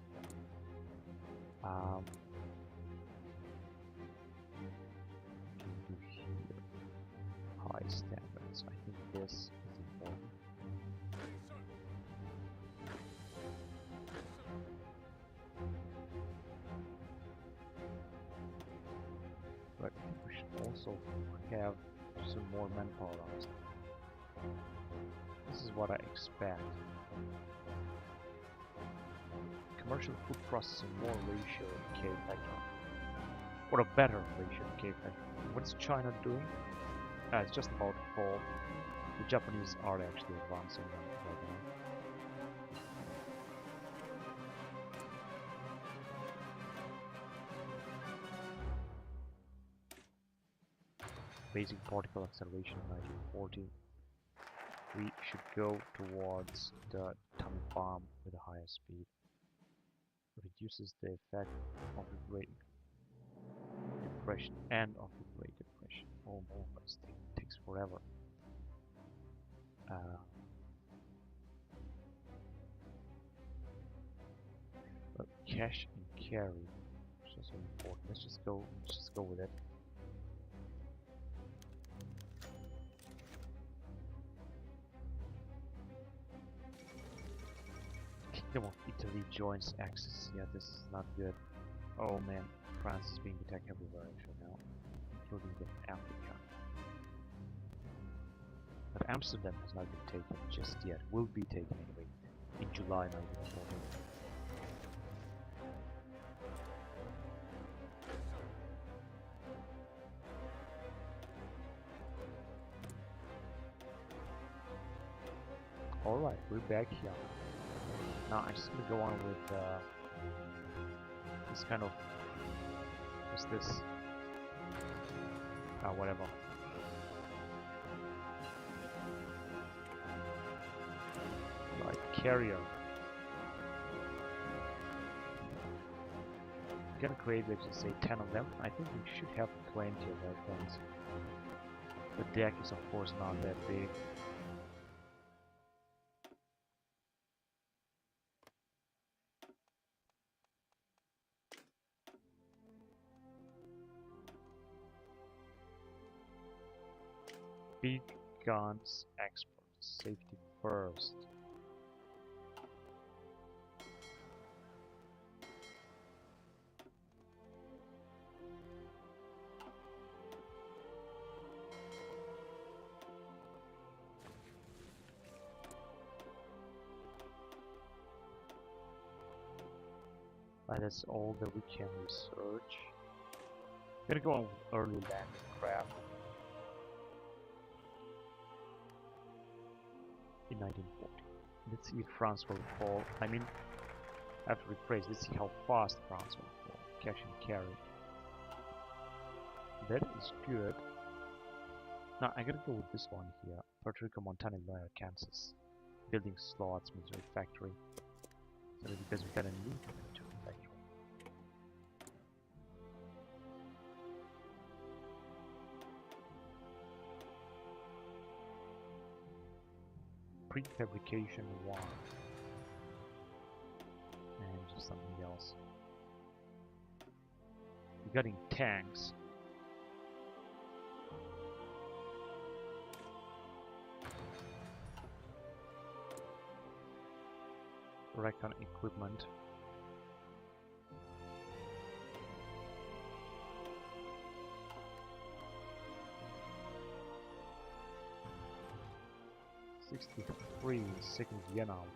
High standards. I think this is important. But I think we should also have some more manpower on us. This is what I expect. Commercial food processing more ratio in K factor. Or a better ratio in K factor. What's China doing? It's just about to fall. The Japanese are actually advancing right now. Basic particle acceleration 1940. We should go towards the atomic bomb with a higher speed. Reduces the effect of the Great Depression and of the Great Depression. Oh no, but it takes forever. But cash and carry is also important. Let's just go with it. Kingdom of Italy joins Axis. Yeah, this is not good. Oh man, France is being attacked everywhere actually now, including in Africa. But Amsterdam has not been taken just yet. Will be taken anyway in July 1940. Alright, we're back here. Now I'm just gonna go on with this kind of, what's this? Whatever. Like carrier. I'm gonna create, let's just say 10 of them. I think we should have plenty of airplanes. The deck is of course not that big. Big guns export. Safety first. That's all that we can research. Gonna go on early landing craft in 1940. Let's see if France will fall. I mean, I have to rephrase. Let's see how fast France will fall. Cash and carry. That is good. Now I gotta go with this one here. Puerto Rico, Montana, Illinois, Kansas. Building slots, military factory. So because we gotta need a military factory. Prefabrication 1 and just something else. Regarding tanks, recon equipment, '63 Second Vienna Award.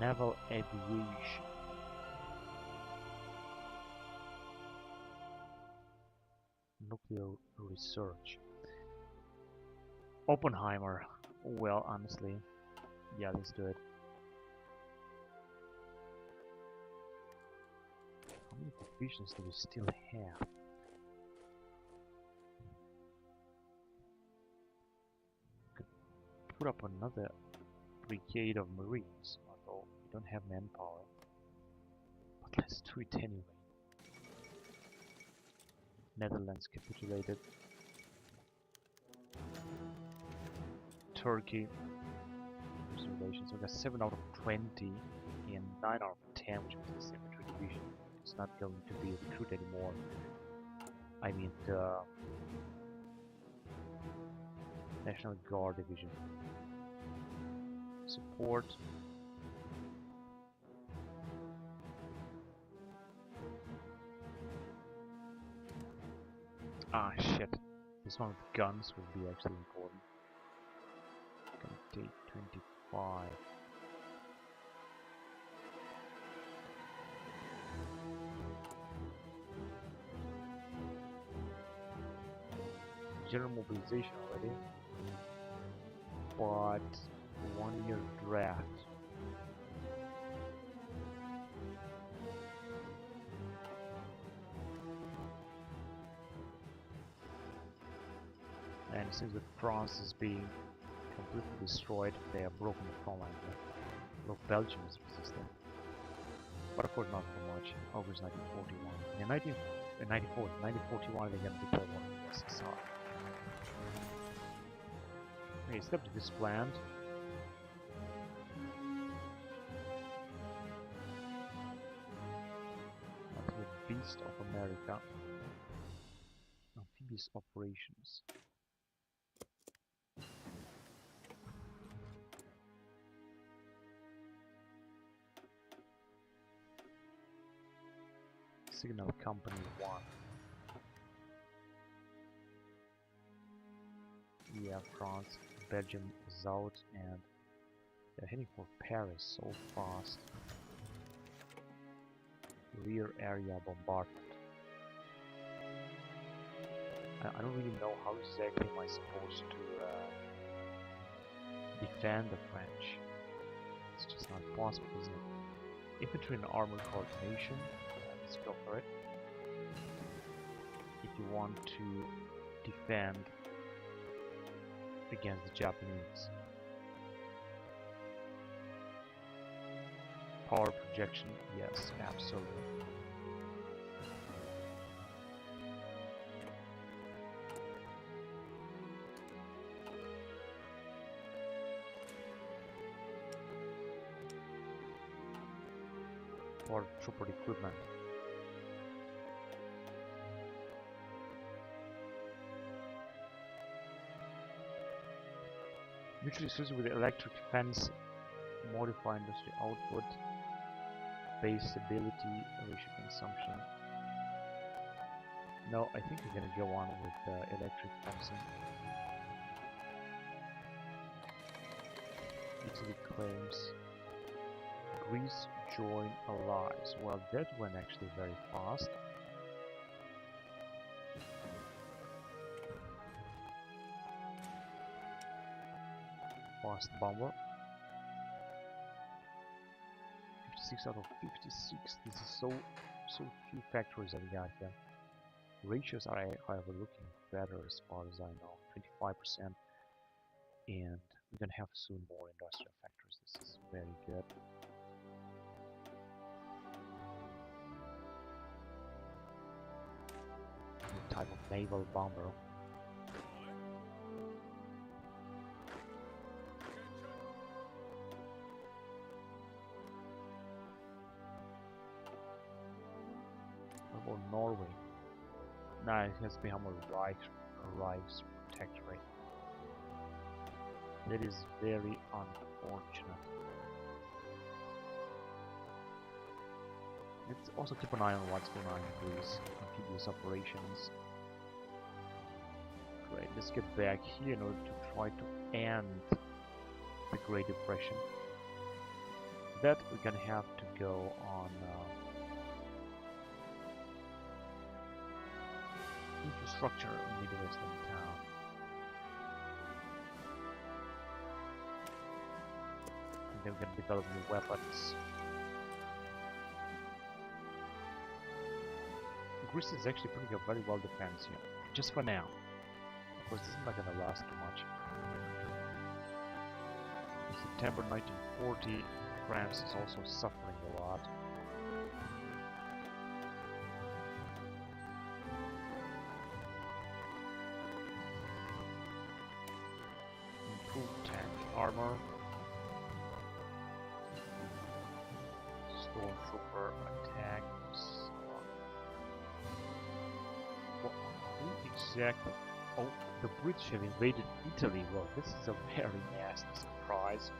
Naval Aviation. Nuclear research. Oppenheimer. Well, honestly, yeah, let's do it. How many divisions do we still have? Put up another brigade of Marines, although we don't have manpower. But let's do it anyway. Netherlands capitulated. Turkey. Relations. We got 7 out of 20 and 9 out of 10, which means the infantry division is not going to be a recruit anymore. I mean the National Guard division. Support. Ah shit. This one with guns will be actually important. Gonna take 25. General mobilization already, but 1-year draft. And it seems that France is being completely destroyed. They have broken the front line. Look, Belgium is resistant, but of course not for much. August 1941. In 1941 they got declared war on the USSR. Okay, step to this plant. That's the Beast of America. Amphibious operations. Signal Company 1. Yeah, France, Belgium is out, and they're heading for Paris so fast. Rear area bombardment. I don't really know how exactly am I supposed to defend the French. It's just not possible, isn't it? Infantry and armor coordination. Let's go for it. If you want to defend against the Japanese. Power projection, yes, absolutely. Or trooper equipment. mutually associated with electric fence, modify industry output, base stability, ratio consumption. No, I think we're gonna go on with electric fencing. Italy claims Greece join allies. Well, that went actually very fast. Fast bomber. 56 out of 56. This is so few factories that we got here. Ratios are, however, looking better as far as I know. 25%, and we're gonna have soon more industrial factories. This is very good. New type of naval bomber. What about Norway? Nah, it has become a Reichs protectorate. That is very unfortunate. Let's also keep an eye on what's going on in Greece. Amphibious operations. Great, let's get back here in order to try to end the Great Depression. That we're gonna have to go on infrastructure in the Western town. And then we're gonna develop new weapons. Greece is actually putting up very well defense here, just for now. Of course, this is not gonna last too much. In September 1940, France is also suffering a lot. Improved tank armor. Stormtrooper attacks. Well, who exactly? Oh, the British have invaded Italy. Well, this is a very nasty surprise.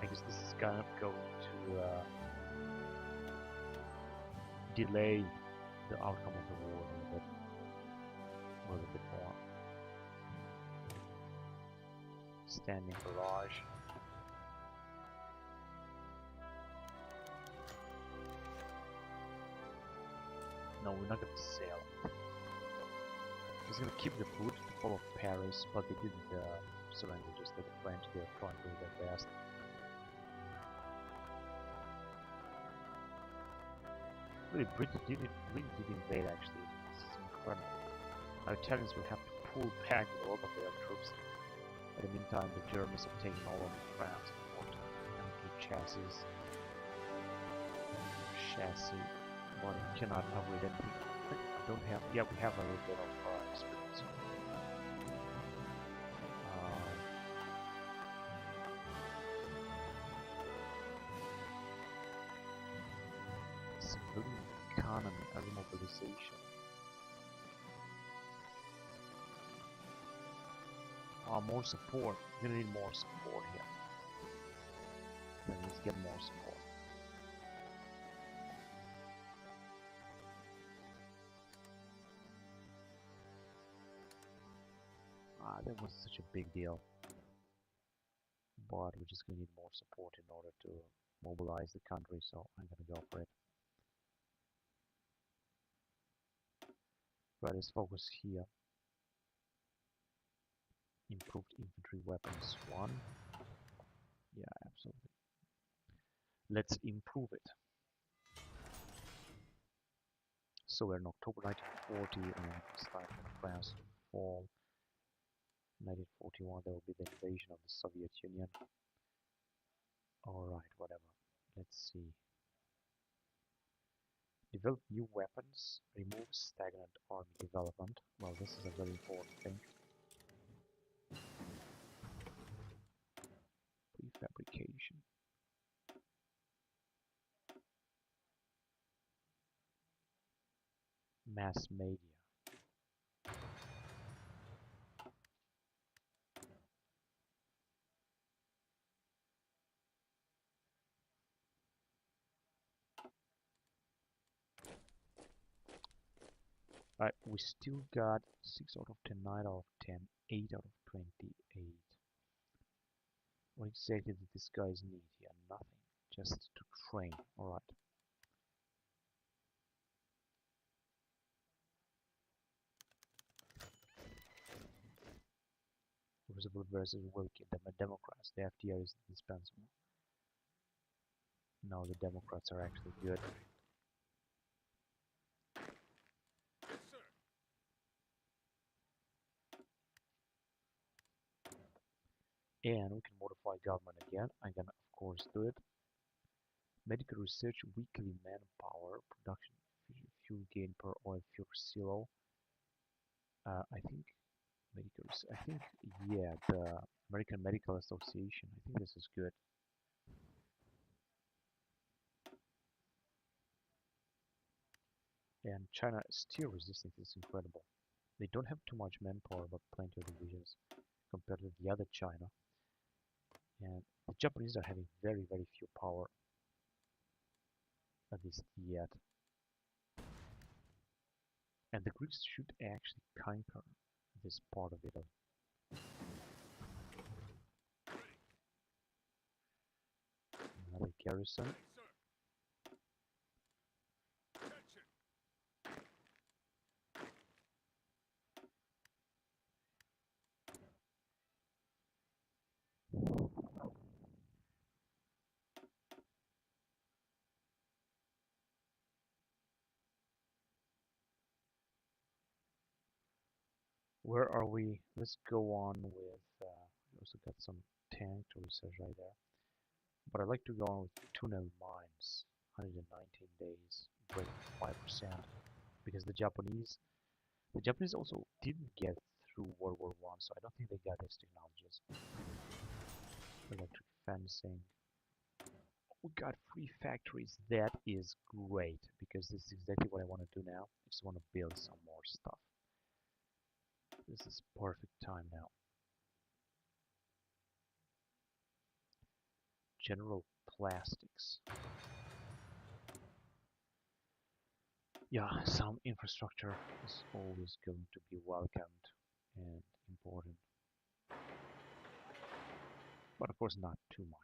I guess this is kind of going to delay the outcome of the war a little bit more. Standing barrage. No, we're not going to sail. He's going to keep the food to follow Paris, but they didn't surrender, just like the French. They're trying to do their best. Really, Britain really did invade, actually. This is incredible. Now, Italians will have to pull back with a lot of their troops. In the meantime, the Germans have taken all of France and fought empty chassis, but we cannot avoid anything. Don't have. Yeah, we have a little bit of experience. Civilian economy and mobilization. More support. We're gonna need more support here. Then let's get more support. That wasn't such a big deal. But we're just gonna need more support in order to mobilize the country, so I'm gonna go for it. Right, let's focus here. Improved infantry weapons 1. Yeah, absolutely. Let's improve it. So we're in October 1940 and it's time for France to fall. 1941 there will be the invasion of the Soviet Union. Alright, whatever. Let's see. Develop new weapons. Remove stagnant army development. Well, this is a very important thing. Prefabrication. Mass media. We still got 6 out of 10, 9 out of 10, 8 out of 28. What exactly did these guys need here? Nothing. Just to train. Alright. Roosevelt versus Wilkie, the Democrats. The FDR is indispensable. No, the Democrats are actually good. And we can modify government again. I'm gonna, of course, do it. Medical research, weekly manpower, production, fuel gain per oil fuel 0. I think yeah, the American Medical Association. I think this is good. And China is still resisting. It's incredible. They don't have too much manpower, but plenty of divisions compared to the other China. And the Japanese are having very, very few power, at least yet. And the Greeks should actually conquer this part of Italy. Another garrison. Where are we? Let's go on with. We also got some tank to research right there. But I'd like to go on with tunnel mines. 119 days, break 5%. Because the Japanese also didn't get through World War I, so I don't think they got these technologies. Electric fencing. We got 3 factories. That is great, because this is exactly what I want to do now. I just want to build some more stuff. This is perfect time now. General Plastics. Yeah, some infrastructure is always going to be welcomed and important. But of course not too much.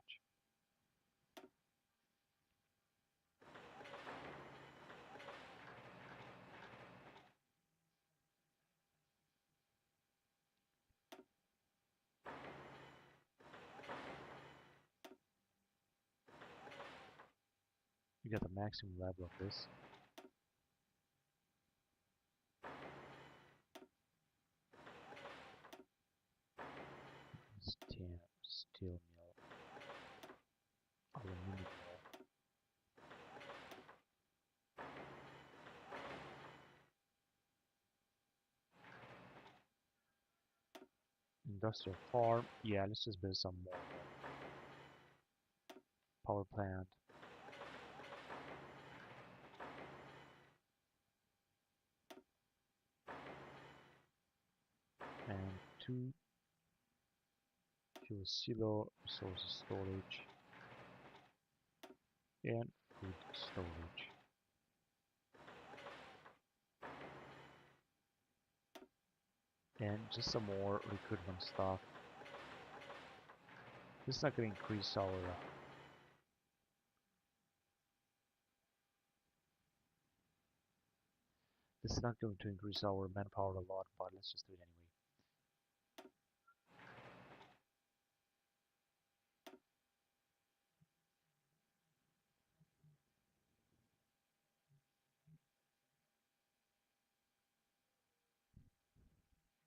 You get the maximum level of this. Steel mill, aluminum mill. Industrial farm, yeah, let's just build some more. Power plant. And 2 fuel silo, resources storage, and food storage. And just some more recruitment stuff. This is not going to increase our this is not going to increase our manpower a lot, but let's just do it anyway.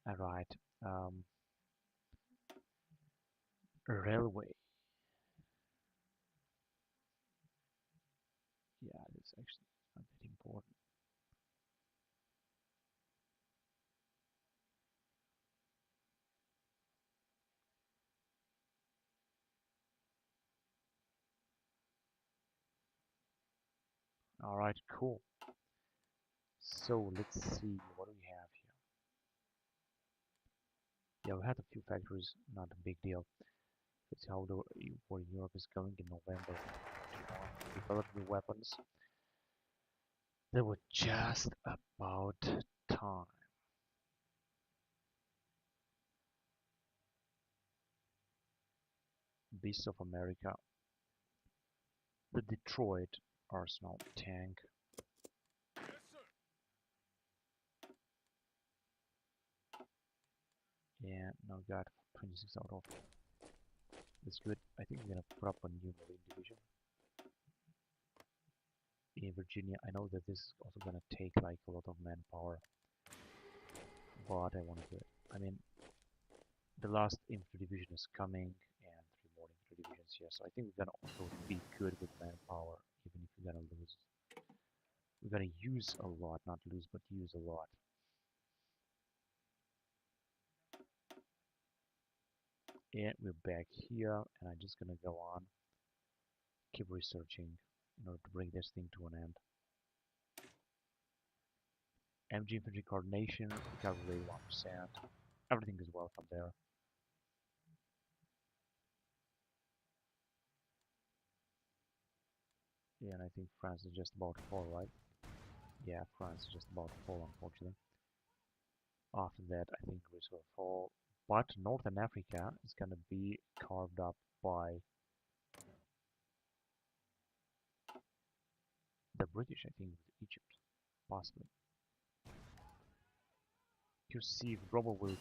Alright, railway. Yeah, it's actually not that important. Alright, cool. So let's see, what do we have here? Yeah, we had a few factories, not a big deal. Let's see how the war in Europe is going in November. Develop new weapons. They were just about time. Beasts of America, the Detroit Arsenal tank. Yeah, now got 26 out of. That's good. I think we're gonna put up a new Marine division in Virginia. I know that this is also gonna take like a lot of manpower, but I want to do it. I mean, the last infantry division is coming, and 3 more infantry divisions here. So I think we're gonna also be good with manpower, even if we're gonna lose. We're gonna use a lot, not lose, but use a lot. And we're back here, and I'm just gonna go on, keep researching in order to bring this thing to an end. MG infantry coordination, we calculate 1%. Everything is welcome there. Yeah, and I think France is just about full, right? Yeah, France is just about full, unfortunately. After that, I think Greece will fall. But Northern Africa is gonna be carved up by the British, I think, with Egypt, possibly. You see if Robo will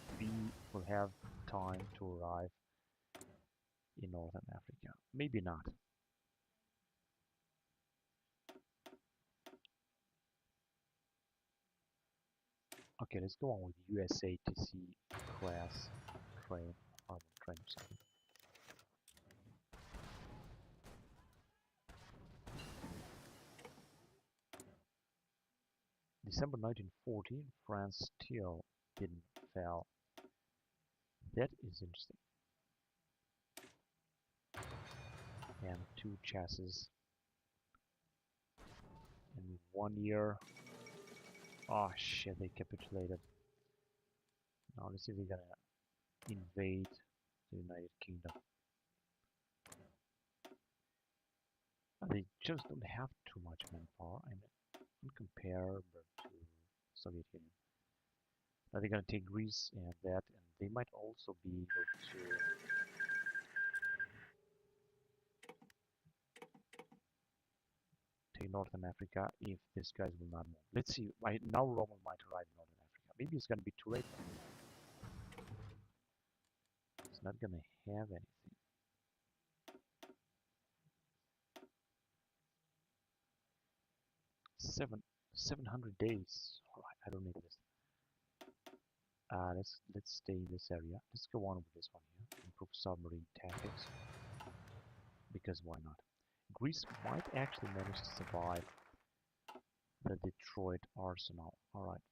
have time to arrive in Northern Africa. Maybe not. Okay, let's go on with USATC class train, armored train or something. December 1914, France still didn't fall. That is interesting. And 2 chassis. In 1 year. Oh shit, they capitulated. Now let's see if they're gonna invade the United Kingdom. They just don't have too much manpower. I mean, comparable to Soviet Union. Now they're gonna take Greece and that, and they might also be able to take Northern Africa if these guys will not move. Let's see. Now Roman might arrive in Northern Africa. Maybe it's gonna be too late. It's not gonna have anything. 700 days. Alright, I don't need this. Let's stay in this area. Let's go on with this one here. Improve submarine tactics. Because why not? Greece might actually manage to survive the Detroit Arsenal. Alright.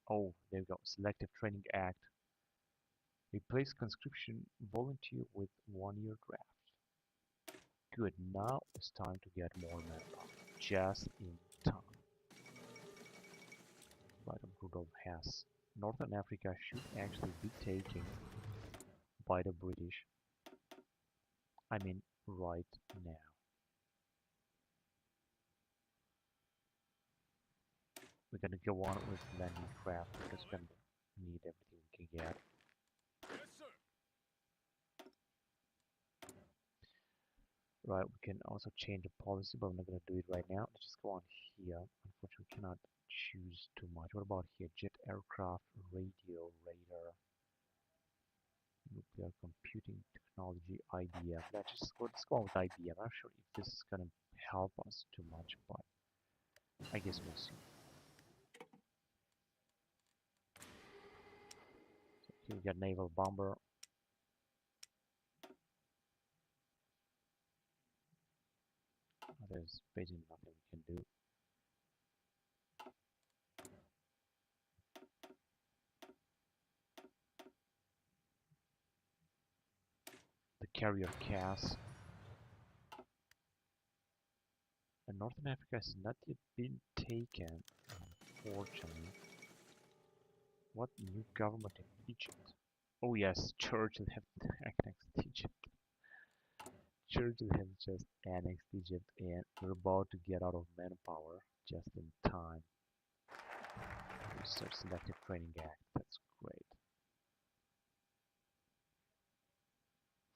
Oh, there we go. Selective Training Act. Replace conscription volunteer with 1-year draft. Good, now it's time to get more manpower. Just in time. Right on Rudolf Hess. Northern Africa should actually be taken by the British. I mean, right now. We're gonna go on with landing craft because we're gonna need everything we can get. Right, we can also change the policy, but I'm not gonna do it right now. Let's just go on here. Unfortunately, we cannot choose too much. What about here? Jet aircraft, radio, radar, nuclear computing technology, IBM. Let's go on with IBM. I'm not sure if this is gonna help us too much, but I guess we'll see. So here we got naval bomber. There's basically nothing we can do. The carrier CAS. And Northern Africa has not yet been taken, unfortunately. What new government in Egypt? Oh yes, Churchill have annexed Egypt. Churchill has just annexed Egypt and we're about to get out of manpower just in time. Research Selective Training Act. That's great.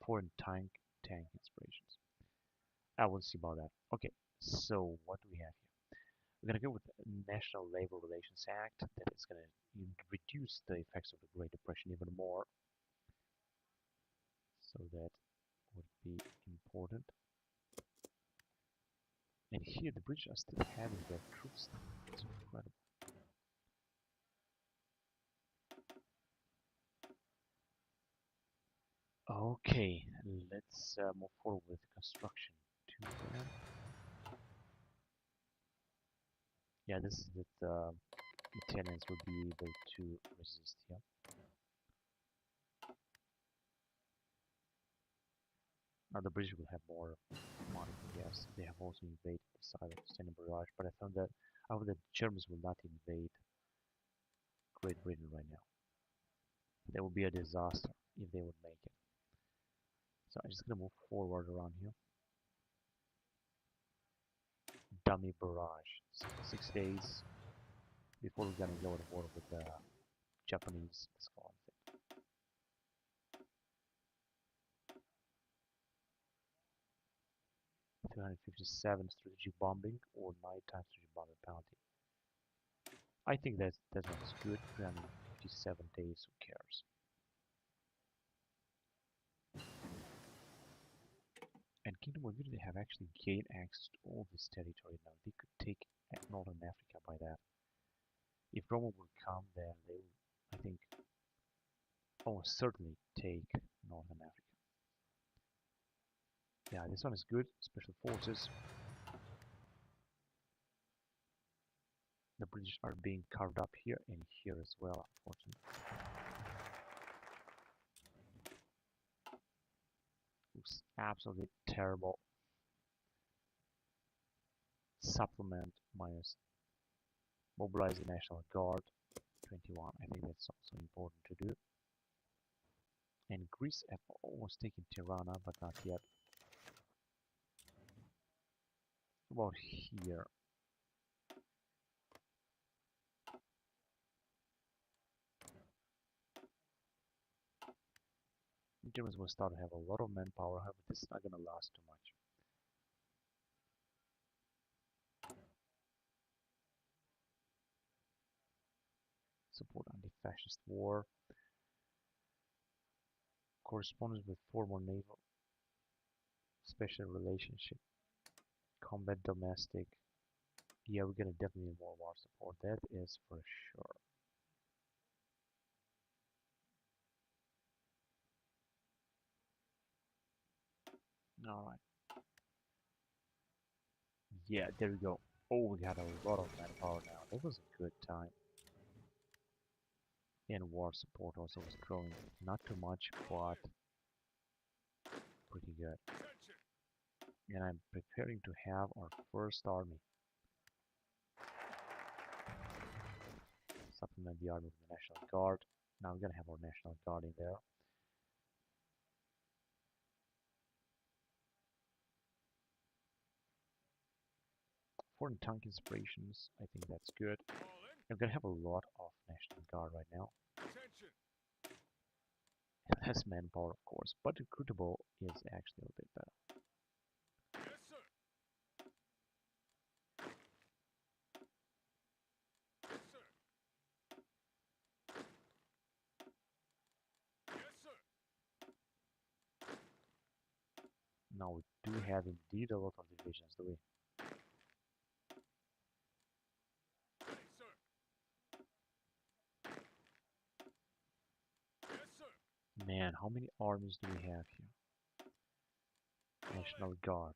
Foreign tank inspirations. I will see about that. Okay, so what do we have here? We're gonna go with the National Labor Relations Act that is gonna reduce the effects of the Great Depression even more. So that would be important. And here the British are still having their troops. It's incredible. Okay, let's move forward with construction 2 then. Yeah, this is that the Italians will be able to resist here. Now the British will have more money, yes. They have also invaded the side of Stena Barrage, but I found that the Germans will not invade Great Britain right now. That would be a disaster if they would make it. So I'm just gonna move forward around here. Dummy barrage. 6 days before we're gonna go to war with the Japanese. Let's go on. 257 strategic bombing or nighttime strategic bombing penalty. I think that one's good. 357 days. Who cares? And Kingdom of Unity have actually gained access to all this territory now. They could take Northern Africa by that. If Roma will come, then they will, I think, almost certainly take Northern Africa. Yeah, this one is good. Special forces. The British are being carved up here and here as well, unfortunately. Looks absolutely terrible. Supplement minus mobilize the National Guard. 21. I think that's also important to do. And Greece have almost taken Tirana, but not yet. About here. The Germans will start to have a lot of manpower, however, this is not going to last too much. Support anti-fascist war. Correspondence with former naval special relationship. Combat domestic. Yeah, we're gonna definitely need more war support. That is for sure. Alright. Yeah, there we go. Oh, we got a lot of manpower now. That was a good time. And war support also was growing. Not too much, but pretty good. And I'm preparing to have our first army. Supplement the army with the National Guard. Now we're gonna have our National Guard in there. Foreign tank inspirations, I think that's good. I'm gonna have a lot of National Guard right now. Less manpower, of course, but recruitable is actually a little bit better. Now we do have indeed a lot of divisions, do we? Man, how many armies do we have here? National Guard.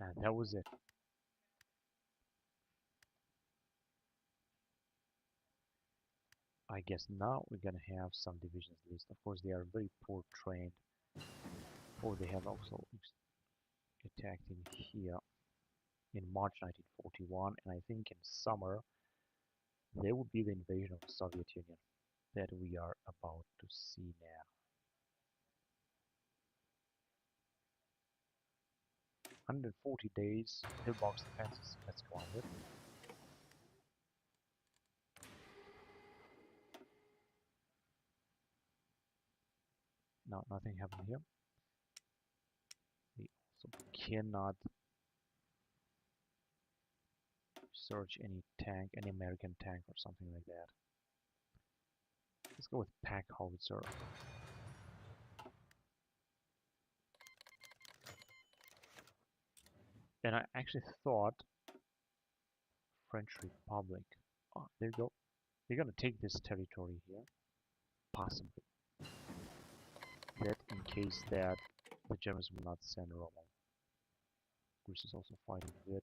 And that was it. I guess now we're gonna have some divisions at least. Of course, they are very poor trained. Oh, they have also attacked in here in March 1941, and I think in summer there will be the invasion of the Soviet Union that we are about to see now. 140 days, pillbox defenses. Let's go on with. No, nothing happened here. We also cannot search any tank, any American tank or something like that. Let's go with pack howitzer. And I actually thought French Republic. Oh, there you go. They're gonna take this territory here, possibly. That in case that the Germans will not send Rommel. Greece is also fighting good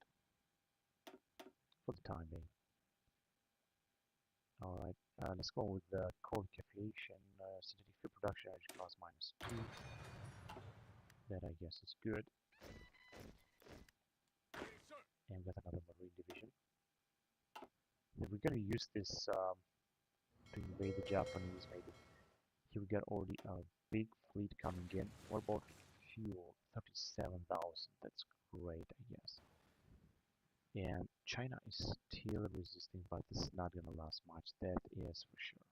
for the time being. Alright, let's go with the coal calculation. Synthetic fuel production energy cost -2. That I guess is good. And we got another marine division. Then we're gonna use this to invade the Japanese maybe. Here we got already a big fleet coming in. What about fuel? 37,000. That's great, I guess. And China is still resisting, but this is not gonna last much. That is for sure.